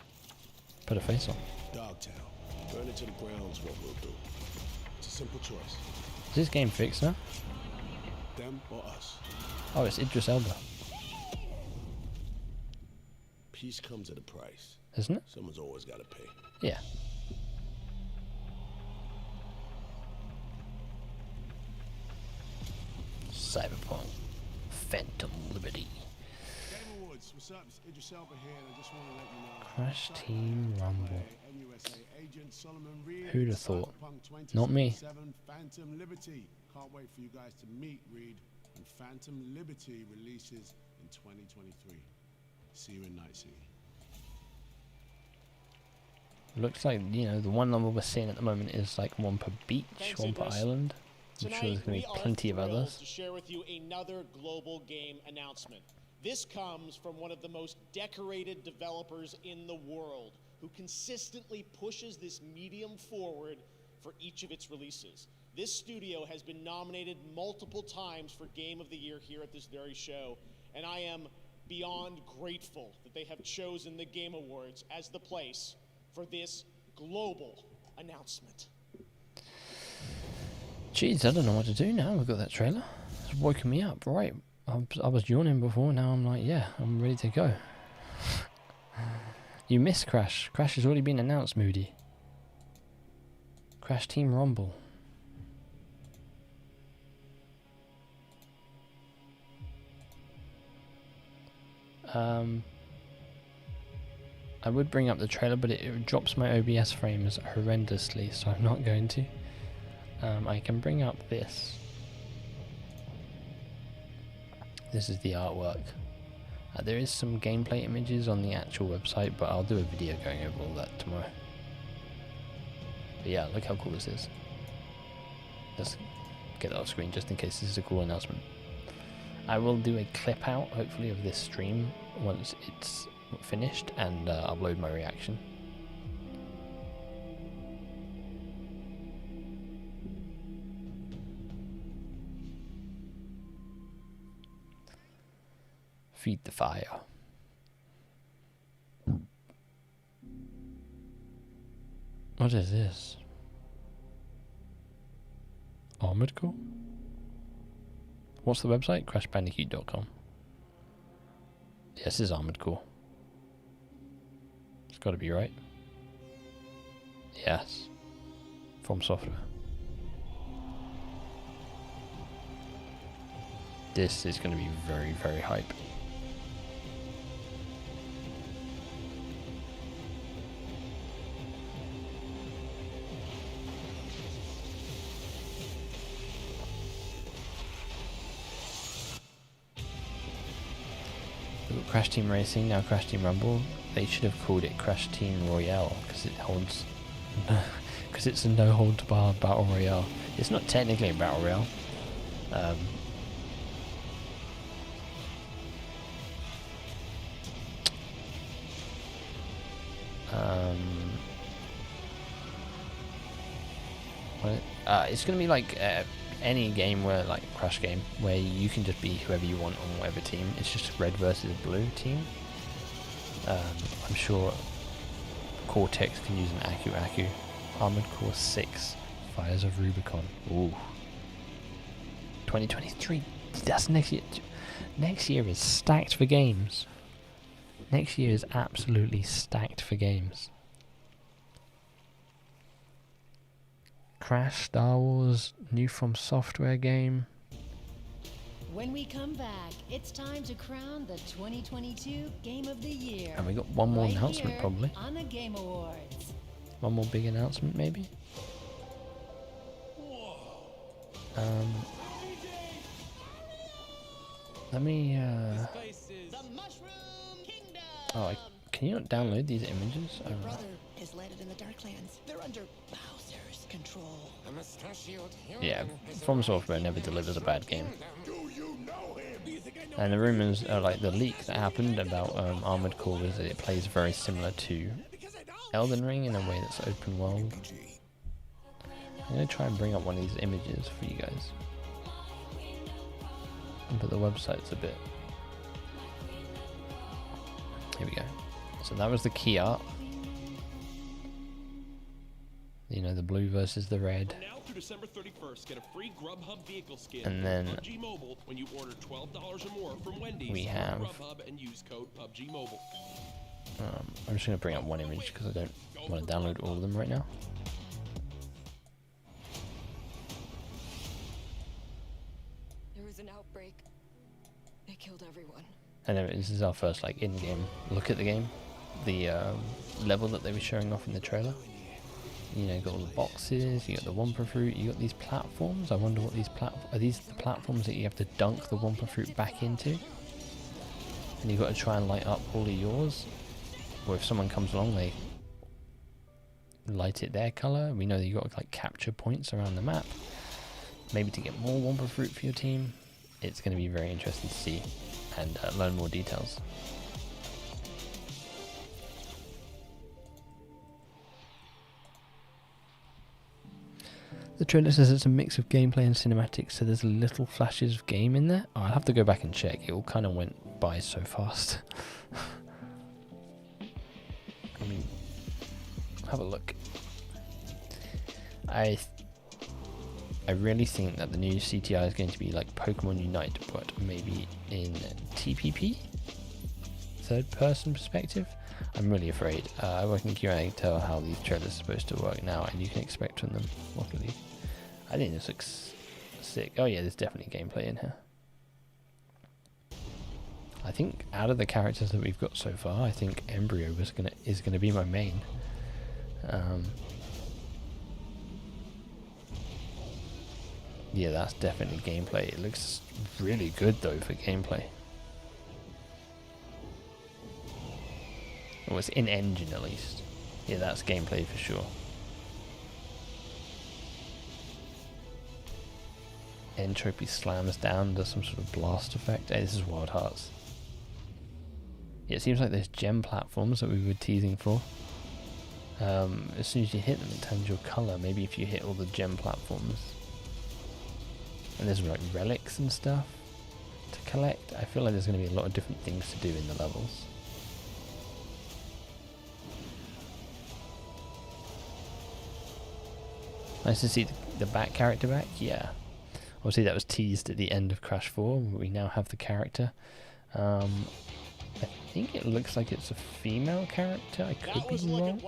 Put a face on. Dogtown. Burn it to the ground is what we'll do. It's a simple choice. Is this game fixed now? Them or us. Oh, it's Idris Elba. Peace comes at a price. Isn't it? Someone's always got to pay. Yeah. Cyberpunk. Phantom Liberty. Game Awards, what's up? It's Idris Elba here, and I just want to let you know. Crash Team Rumble. NUSA agent Solomon Reed. Who'd have thought? Cyberpunk Not me. 2077 Phantom Liberty. Can't wait for you guys to meet Reed when Phantom Liberty releases in 2023. See you in Night City. Looks like, you know, the one level we're seeing at the moment is like Wumpa Beach, Thanks, Wumpa Idris. Island. I'm sure there's going to be plenty of others. To share with you another global game announcement. This comes from one of the most decorated developers in the world, who consistently pushes this medium forward for each of its releases. This studio has been nominated multiple times for Game of the Year here at this very show, and I am beyond grateful that they have chosen the Game Awards as the place for this global announcement. Jeez, I don't know what to do now. We've got that trailer. It's woken me up. Right, I was yawning before. Now I'm like, yeah, I'm ready to go. You missed Crash. Crash has already been announced, Moody. Crash Team Rumble. I would bring up the trailer, but it drops my OBS frames horrendously, so I'm not going to. I can bring up this. This is the artwork. There is some gameplay images on the actual website, but I'll do a video going over all that tomorrow. But yeah, look how cool this is. Let's get that off screen just in case this is a cool announcement. I will do a clip out, hopefully, of this stream once it's finished and upload my reaction. Feed the fire. What is this? Armored Core? What's the website? CrashBandicoot.com. Yes, this is Armored Core. It's got to be right. Yes. From Software. This is going to be very, very hype. We've got Crash Team Racing, now Crash Team Rumble. They should have called it Crash Team Royale because it holds, because it's a no holds barred battle royale. It's not technically a battle royale. It's gonna be like any game where, like Crash game, where you can just be whoever you want on whatever team. It's just red versus blue team. I'm sure Cortex can use an Aku. Armored Core 6, Fires of Rubicon. Ooh. 2023. That's next year. Next year is stacked for games. Next year is absolutely stacked for games. Crash, Star Wars, new From Software game. When we come back, it's time to crown the 2022 Game of the Year. And we got one more right announcement here probably. on the Game Awards. One more big announcement maybe. Let me. Oh, can you not download these images? Your Oh, brother has landed in the Darklands. They're under Bowser's control. A mustachioed yeah, From Software never delivers a bad game. And the rumors, like the leak that happened about Armored Core, is that it plays very similar to Elden Ring in a way that's open world. I'm going to try and bring up one of these images for you guys. But the website's a bit... Here we go. So that was the key art. You know, the blue versus the red. Now through December 31st, get a free Grubhub vehicle skin And then PUBG Mobile when you order $12 or more from Wendy's we have Grubhub and use code PUBG Mobile. I'm just going to bring up one image because I don't want to download all of them right now. There was an outbreak. They killed everyone. And then this is our first like in-game look at the game. The level that they were showing off in the trailer. You know, you got all the boxes, you got the Wumpa fruit, you got these platforms. I wonder what these are these the platforms that you have to dunk the Wumpa fruit back into? And you've got to try and light up all of yours. Or if someone comes along, they light it their colour. We know that you've got to like capture points around the map. Maybe to get more Wumpa fruit for your team. It's going to be very interesting to see and learn more details. The trailer says it's a mix of gameplay and cinematics, so there's little flashes of game in there. Oh, I'll have to go back and check. It all kind of went by so fast. I mean, have a look. I really think that the new CTI is going to be like Pokemon Unite, but maybe in TPP, third person perspective. I'm really afraid. I work in QA, I can tell how these trailers are supposed to work now, and you can expect from them. Luckily, I think this looks sick. Oh yeah, there's definitely gameplay in here. I think out of the characters that we've got so far, I think Embryo is gonna be my main. Yeah, that's definitely gameplay. It looks really good though for gameplay. Well, it's in engine at least. Yeah, that's gameplay for sure. Entropy slams down, does some sort of blast effect. Hey, this is Wild Hearts. Yeah, it seems like there's gem platforms that we were teasing for. As soon as you hit them, it turns your colour. Maybe if you hit all the gem platforms. And there's like relics and stuff to collect. I feel like there's going to be a lot of different things to do in the levels. Nice to see the back character back. Yeah, obviously that was teased at the end of Crash 4. We now have the character. I think it looks like it's a female character. I could be wrong.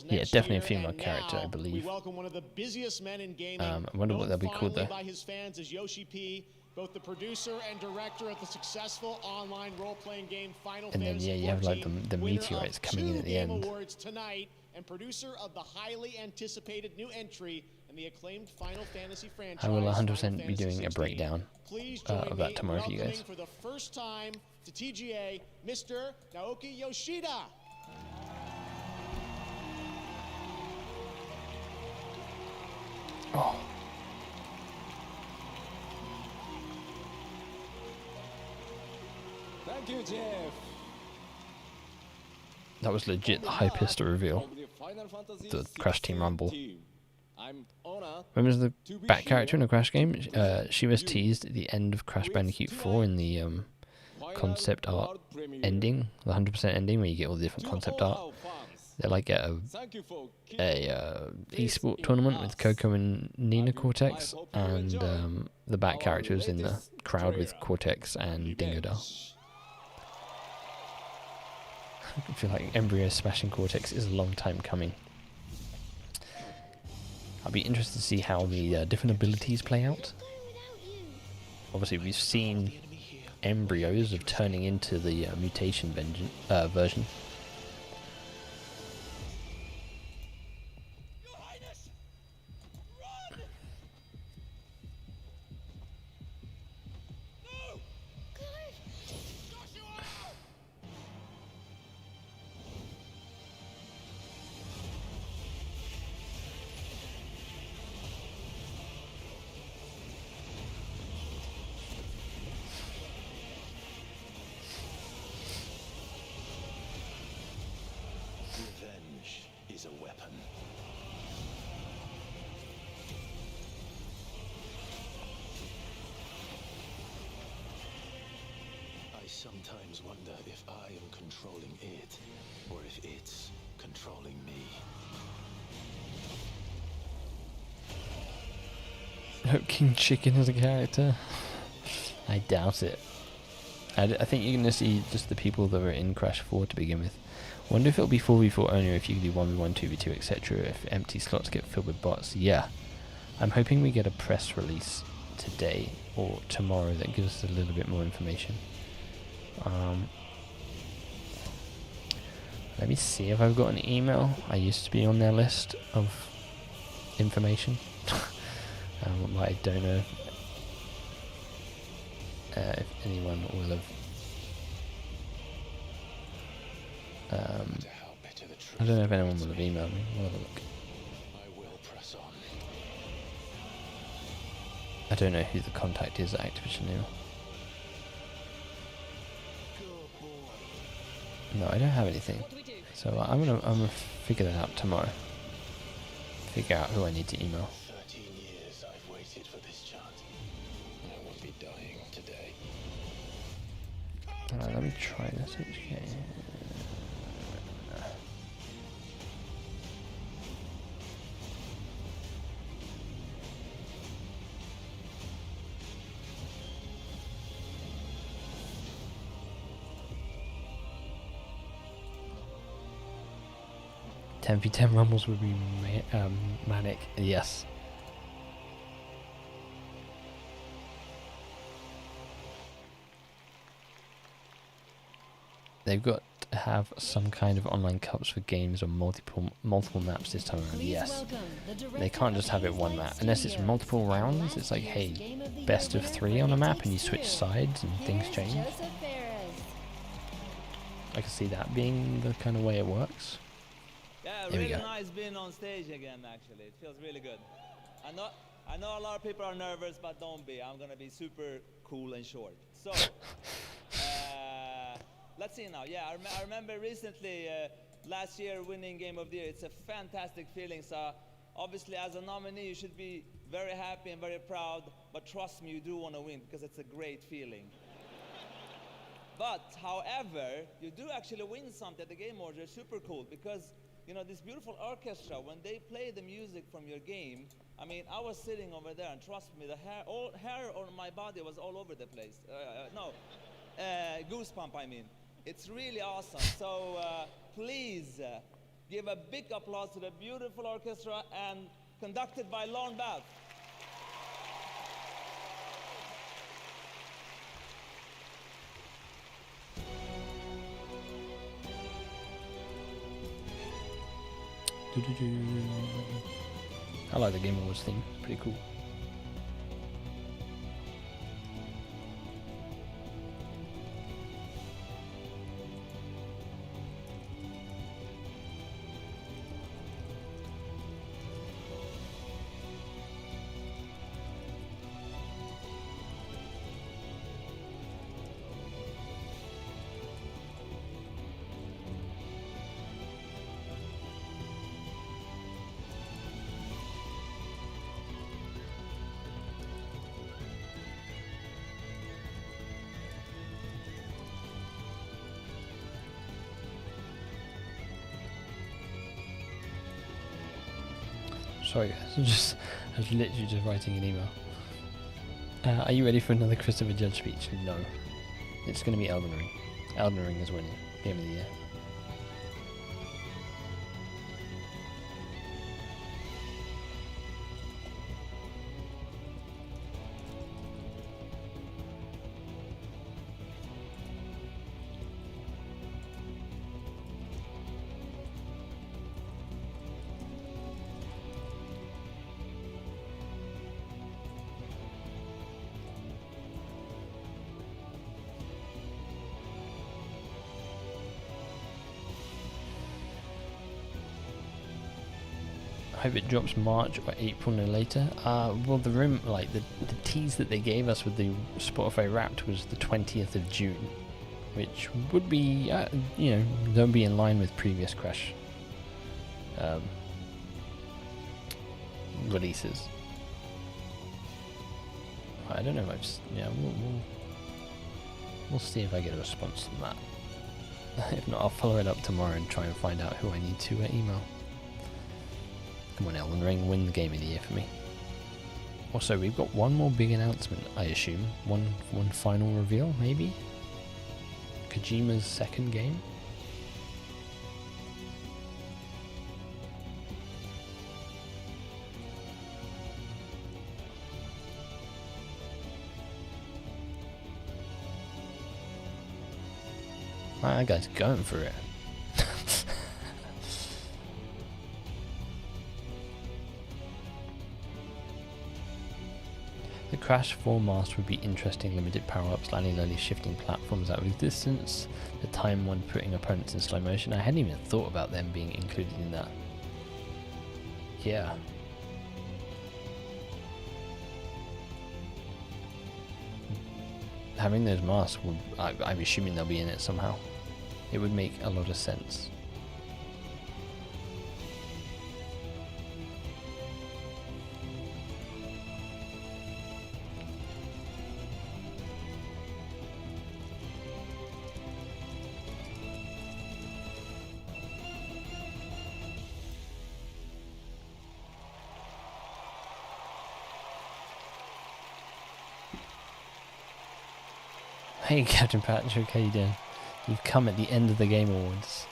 Yeah, definitely a female character, I believe. We welcome one of the busiest men in gaming. I wonder what they'll be called though. By his fans as Yoshi P, both the producer and director of the successful online role-playing game Final And then Fantasy yeah, you have like the winner meteorites of coming in at the 2 end. Game Awards tonight, and producer of the highly anticipated new entry in the acclaimed Final Fantasy franchise. I will 100% be Final Fantasy doing a 16. breakdown Please join of me that tomorrow for you welcoming guys. for the first time to TGA, Mr. Naoki Yoshida. Oh. Thank you, Jeff. That was legit the hypest reveal. The Crash Team Rumble. Remember the back character in a Crash game? She was teased at the end of Crash Bandicoot 4 in the concept art ending, the 100% ending, where you get all the different concept art. They're like at a esport tournament with Coco and Nina Cortex, and the back character was in the crowd with Cortex and Dingodile. I feel like Embryo smashing Cortex is a long time coming. I'll be interested to see how the different abilities play out. Obviously, we've seen embryos of turning into the mutation version. is a weapon. I sometimes wonder if I am controlling it, or if it's controlling me. King Chicken as a character? I doubt it. I think you're going to see just the people that were in Crash 4 to begin with. Wonder if it'll be 4v4 only, or if you can do 1v1, 2v2, etc. If empty slots get filled with bots. Yeah. I'm hoping we get a press release today or tomorrow that gives us a little bit more information. Let me see if I've got an email. I used to be on their list of information. But I don't know if anyone will have. I don't know if anyone will have emailed me. We'll have a look. I will press on. I don't know who the contact is at Activision now. No, I don't have anything. So I'm gonna figure that out tomorrow. Figure out who I need to email. 13 years I've waited for this chance. I won't be dying today. Alright, let me try this. Okay. v10 rumbles would be manic. Yes. They've got to have some kind of online cups for games or multiple maps this time around. Yes. They can't just have it one map unless it's multiple rounds. It's like, hey, best of 3 on a map and you switch sides and things change. I can see that being the kind of way it works. Yeah, There we really go. nice being on stage again, actually. It feels really good. I know a lot of people are nervous, but don't be. I'm going to be super cool and short. So, let's see now. Yeah, I remember recently, last year, winning Game of the Year. It's a fantastic feeling. So, obviously, as a nominee, you should be very happy and very proud. But trust me, you do want to win because it's a great feeling. But, however, you do actually win something at the Game Awards. You're super cool because, you know, this beautiful orchestra, when they play the music from your game, I mean, I was sitting over there, and trust me, the hair on my body was all over the place. Goosebump, I mean. It's really awesome. So please give a big applause to the beautiful orchestra and conducted by Lorne Bath. I like the Game Awards theme. Pretty cool. Sorry guys, I was literally just writing an email. Are you ready for another Christopher Judge speech? No. It's going to be Elden Ring. Elden Ring is winning Game of the Year. I hope it drops March or April, no later. Well, the tease that they gave us with the Spotify Wrapped was the 20th of June, which would be, you know, don't be in line with previous Crash releases. I don't know if I've just, yeah, we'll see if I get a response from that. If not, I'll follow it up tomorrow and try and find out who I need to email. Come on, Elden Ring, win the Game of the Year for me. Also, we've got one more big announcement, I assume. One final reveal, maybe? Kojima's second game? Wow, that guy's going for it. The Crash 4 mask would be interesting. Limited power-ups, slowly shifting platforms out of existence. The time when putting opponents in slow motion. I hadn't even thought about them being included in that. Yeah. Having those masks, I'm assuming they'll be in it somehow. It would make a lot of sense. Hey Captain Patrick, how you doing? You've come at the end of the Game Awards.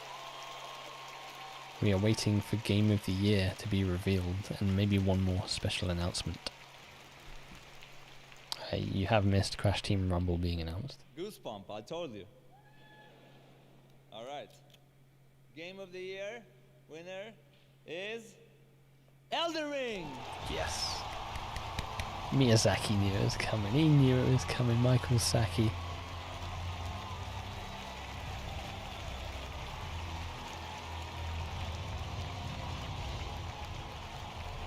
We are waiting for Game of the Year to be revealed and maybe one more special announcement. You have missed Crash Team Rumble being announced. Goosebump, I told you. Alright. Game of the Year winner is Elden Ring! Yes. Miyazaki knew it was coming. He knew it was coming. Michael Saki.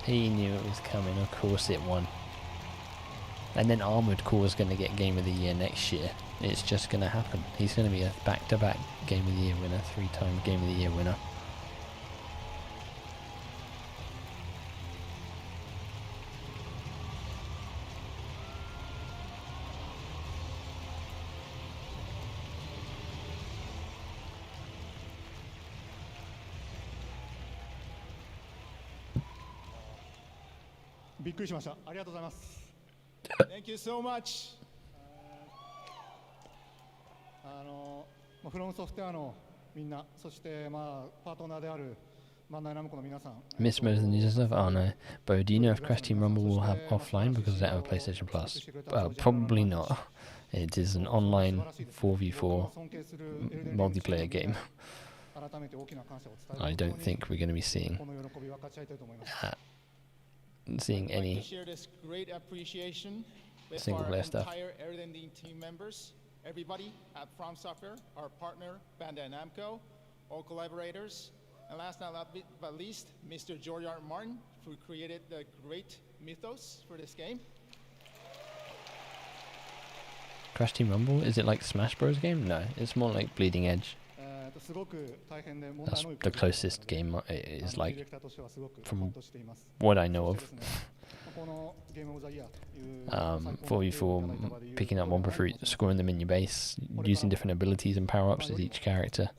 He knew it was coming, of course it won. And then Armored Core is going to get Game of the Year next year. It's just going to happen. He's going to be a back-to-back Game of the Year winner, 3-time Game of the Year winner. Thank you so much. From Software のみんな、そしてパートナーであるBandai Namco の皆さん。Miss most of the news and stuff? Oh no. Bo, do you know if Crash Team Rumble will have offline because they have a PlayStation Plus? Probably not. It is an online 4v4 multiplayer game. I don't think we're going to be seeing any single player stuff. Team members, everybody at From Software, our partner Bandai Namco, all collaborators, and last but not least, Mr. George R. Martin, who created the great mythos for this game. Crash Team Rumble? Is it like Smash Bros game? No, it's more like Bleeding Edge. That's the closest game it is like, from what I know of. 4v4, picking up Wumpa fruit, scoring them in your base, using different abilities and power-ups as each character,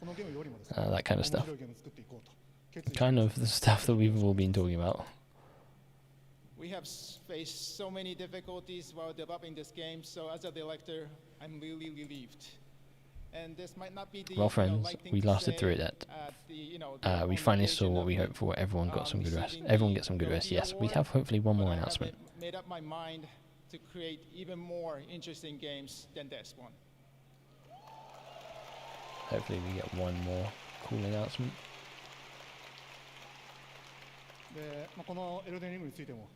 that kind of stuff. Kind of the stuff that we've all been talking about. We have faced so many difficulties while developing this game, so as a director, I'm really relieved. And this might not be the, well, friends, we lasted through it. We finally saw what we hoped for. Everyone got some good rest. Everyone gets some good rest. Yes, we have hopefully one more announcement. I made up my mind to create even more interesting games than this one. Hopefully we get one more cool announcement. で、このエルデンリングについても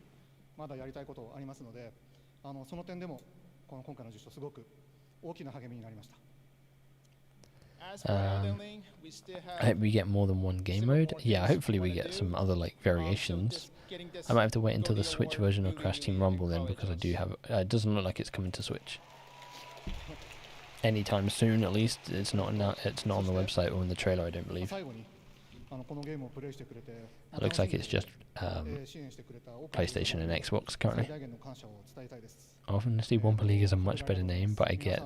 まだやりたいことありますので、その点でも今回の実証すごく大きな励みになりました。I hope we get more than one game mode. Yeah, hopefully we get some other like variations. I might have to wait until the Switch version of Crash Team Rumble then, because I do have it doesn't look like it's coming to Switch anytime soon. At least it's not on the website or in the trailer, I don't believe. It looks like it's just PlayStation and Xbox currently. Obviously, Wumpa League is a much better name, but I get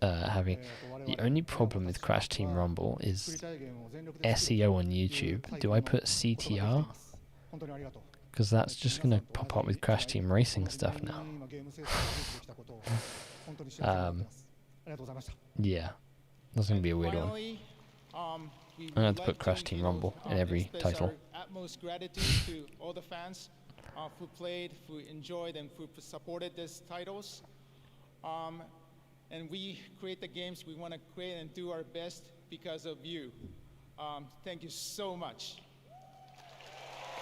having... The only problem with Crash Team Rumble is SEO on YouTube. Do I put CTR? Because that's just going to pop up with Crash Team Racing stuff now. Yeah, that's going to be a weird one. I'm going to have to put Crash Team Rumble in every title. Utmost gratitude to all the fans who played, who enjoyed, and who supported these titles. And we create the games we want to create and do our best because of you. Thank you so much.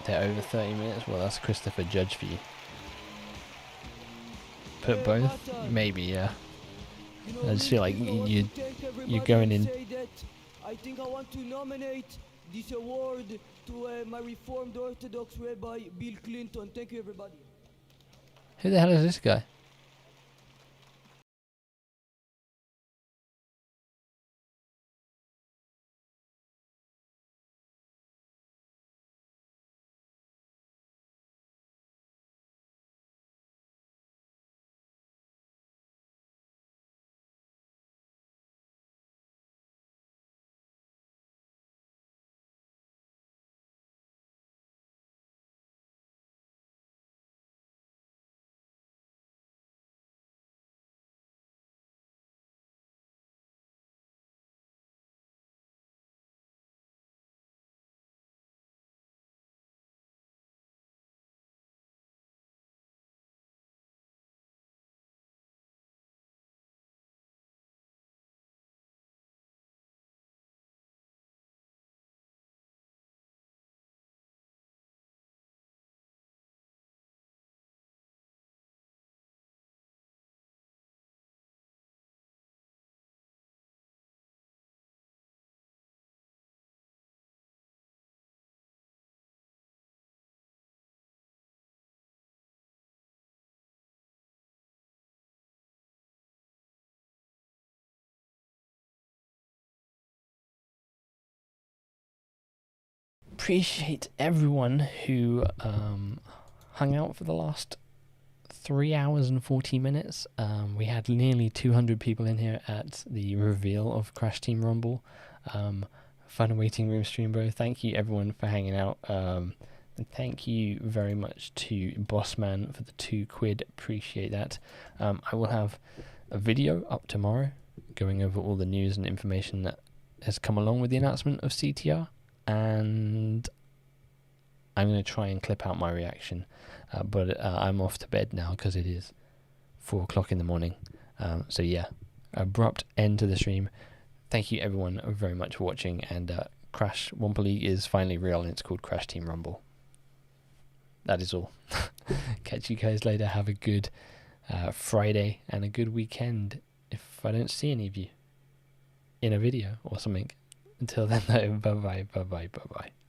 They're over 30 minutes? Well, that's Christopher Judge for you. Put both? Maybe, yeah. I just feel like you're going in... I think I want to nominate this award to my Reformed Orthodox Rabbi Bill Clinton. Thank you, everybody. Who the hell is this guy? Appreciate everyone who hung out for the last 3 hours and 40 minutes. We had nearly 200 people in here at the reveal of Crash Team Rumble. Fun waiting room stream, bro. Thank you everyone for hanging out. And thank you very much to Bossman for the £2. Appreciate that. I will have a video up tomorrow going over all the news and information that has come along with the announcement of CTR. And I'm going to try and clip out my reaction, but I'm off to bed now because it is 4 o'clock in the morning. So yeah, abrupt end to the stream. Thank you everyone very much for watching, and Crash Wumpa League is finally real and it's called Crash Team Rumble. That is all. Catch you guys later. Have a good Friday and a good weekend if I don't see any of you in a video or something. Until then, bye bye, bye bye, bye bye.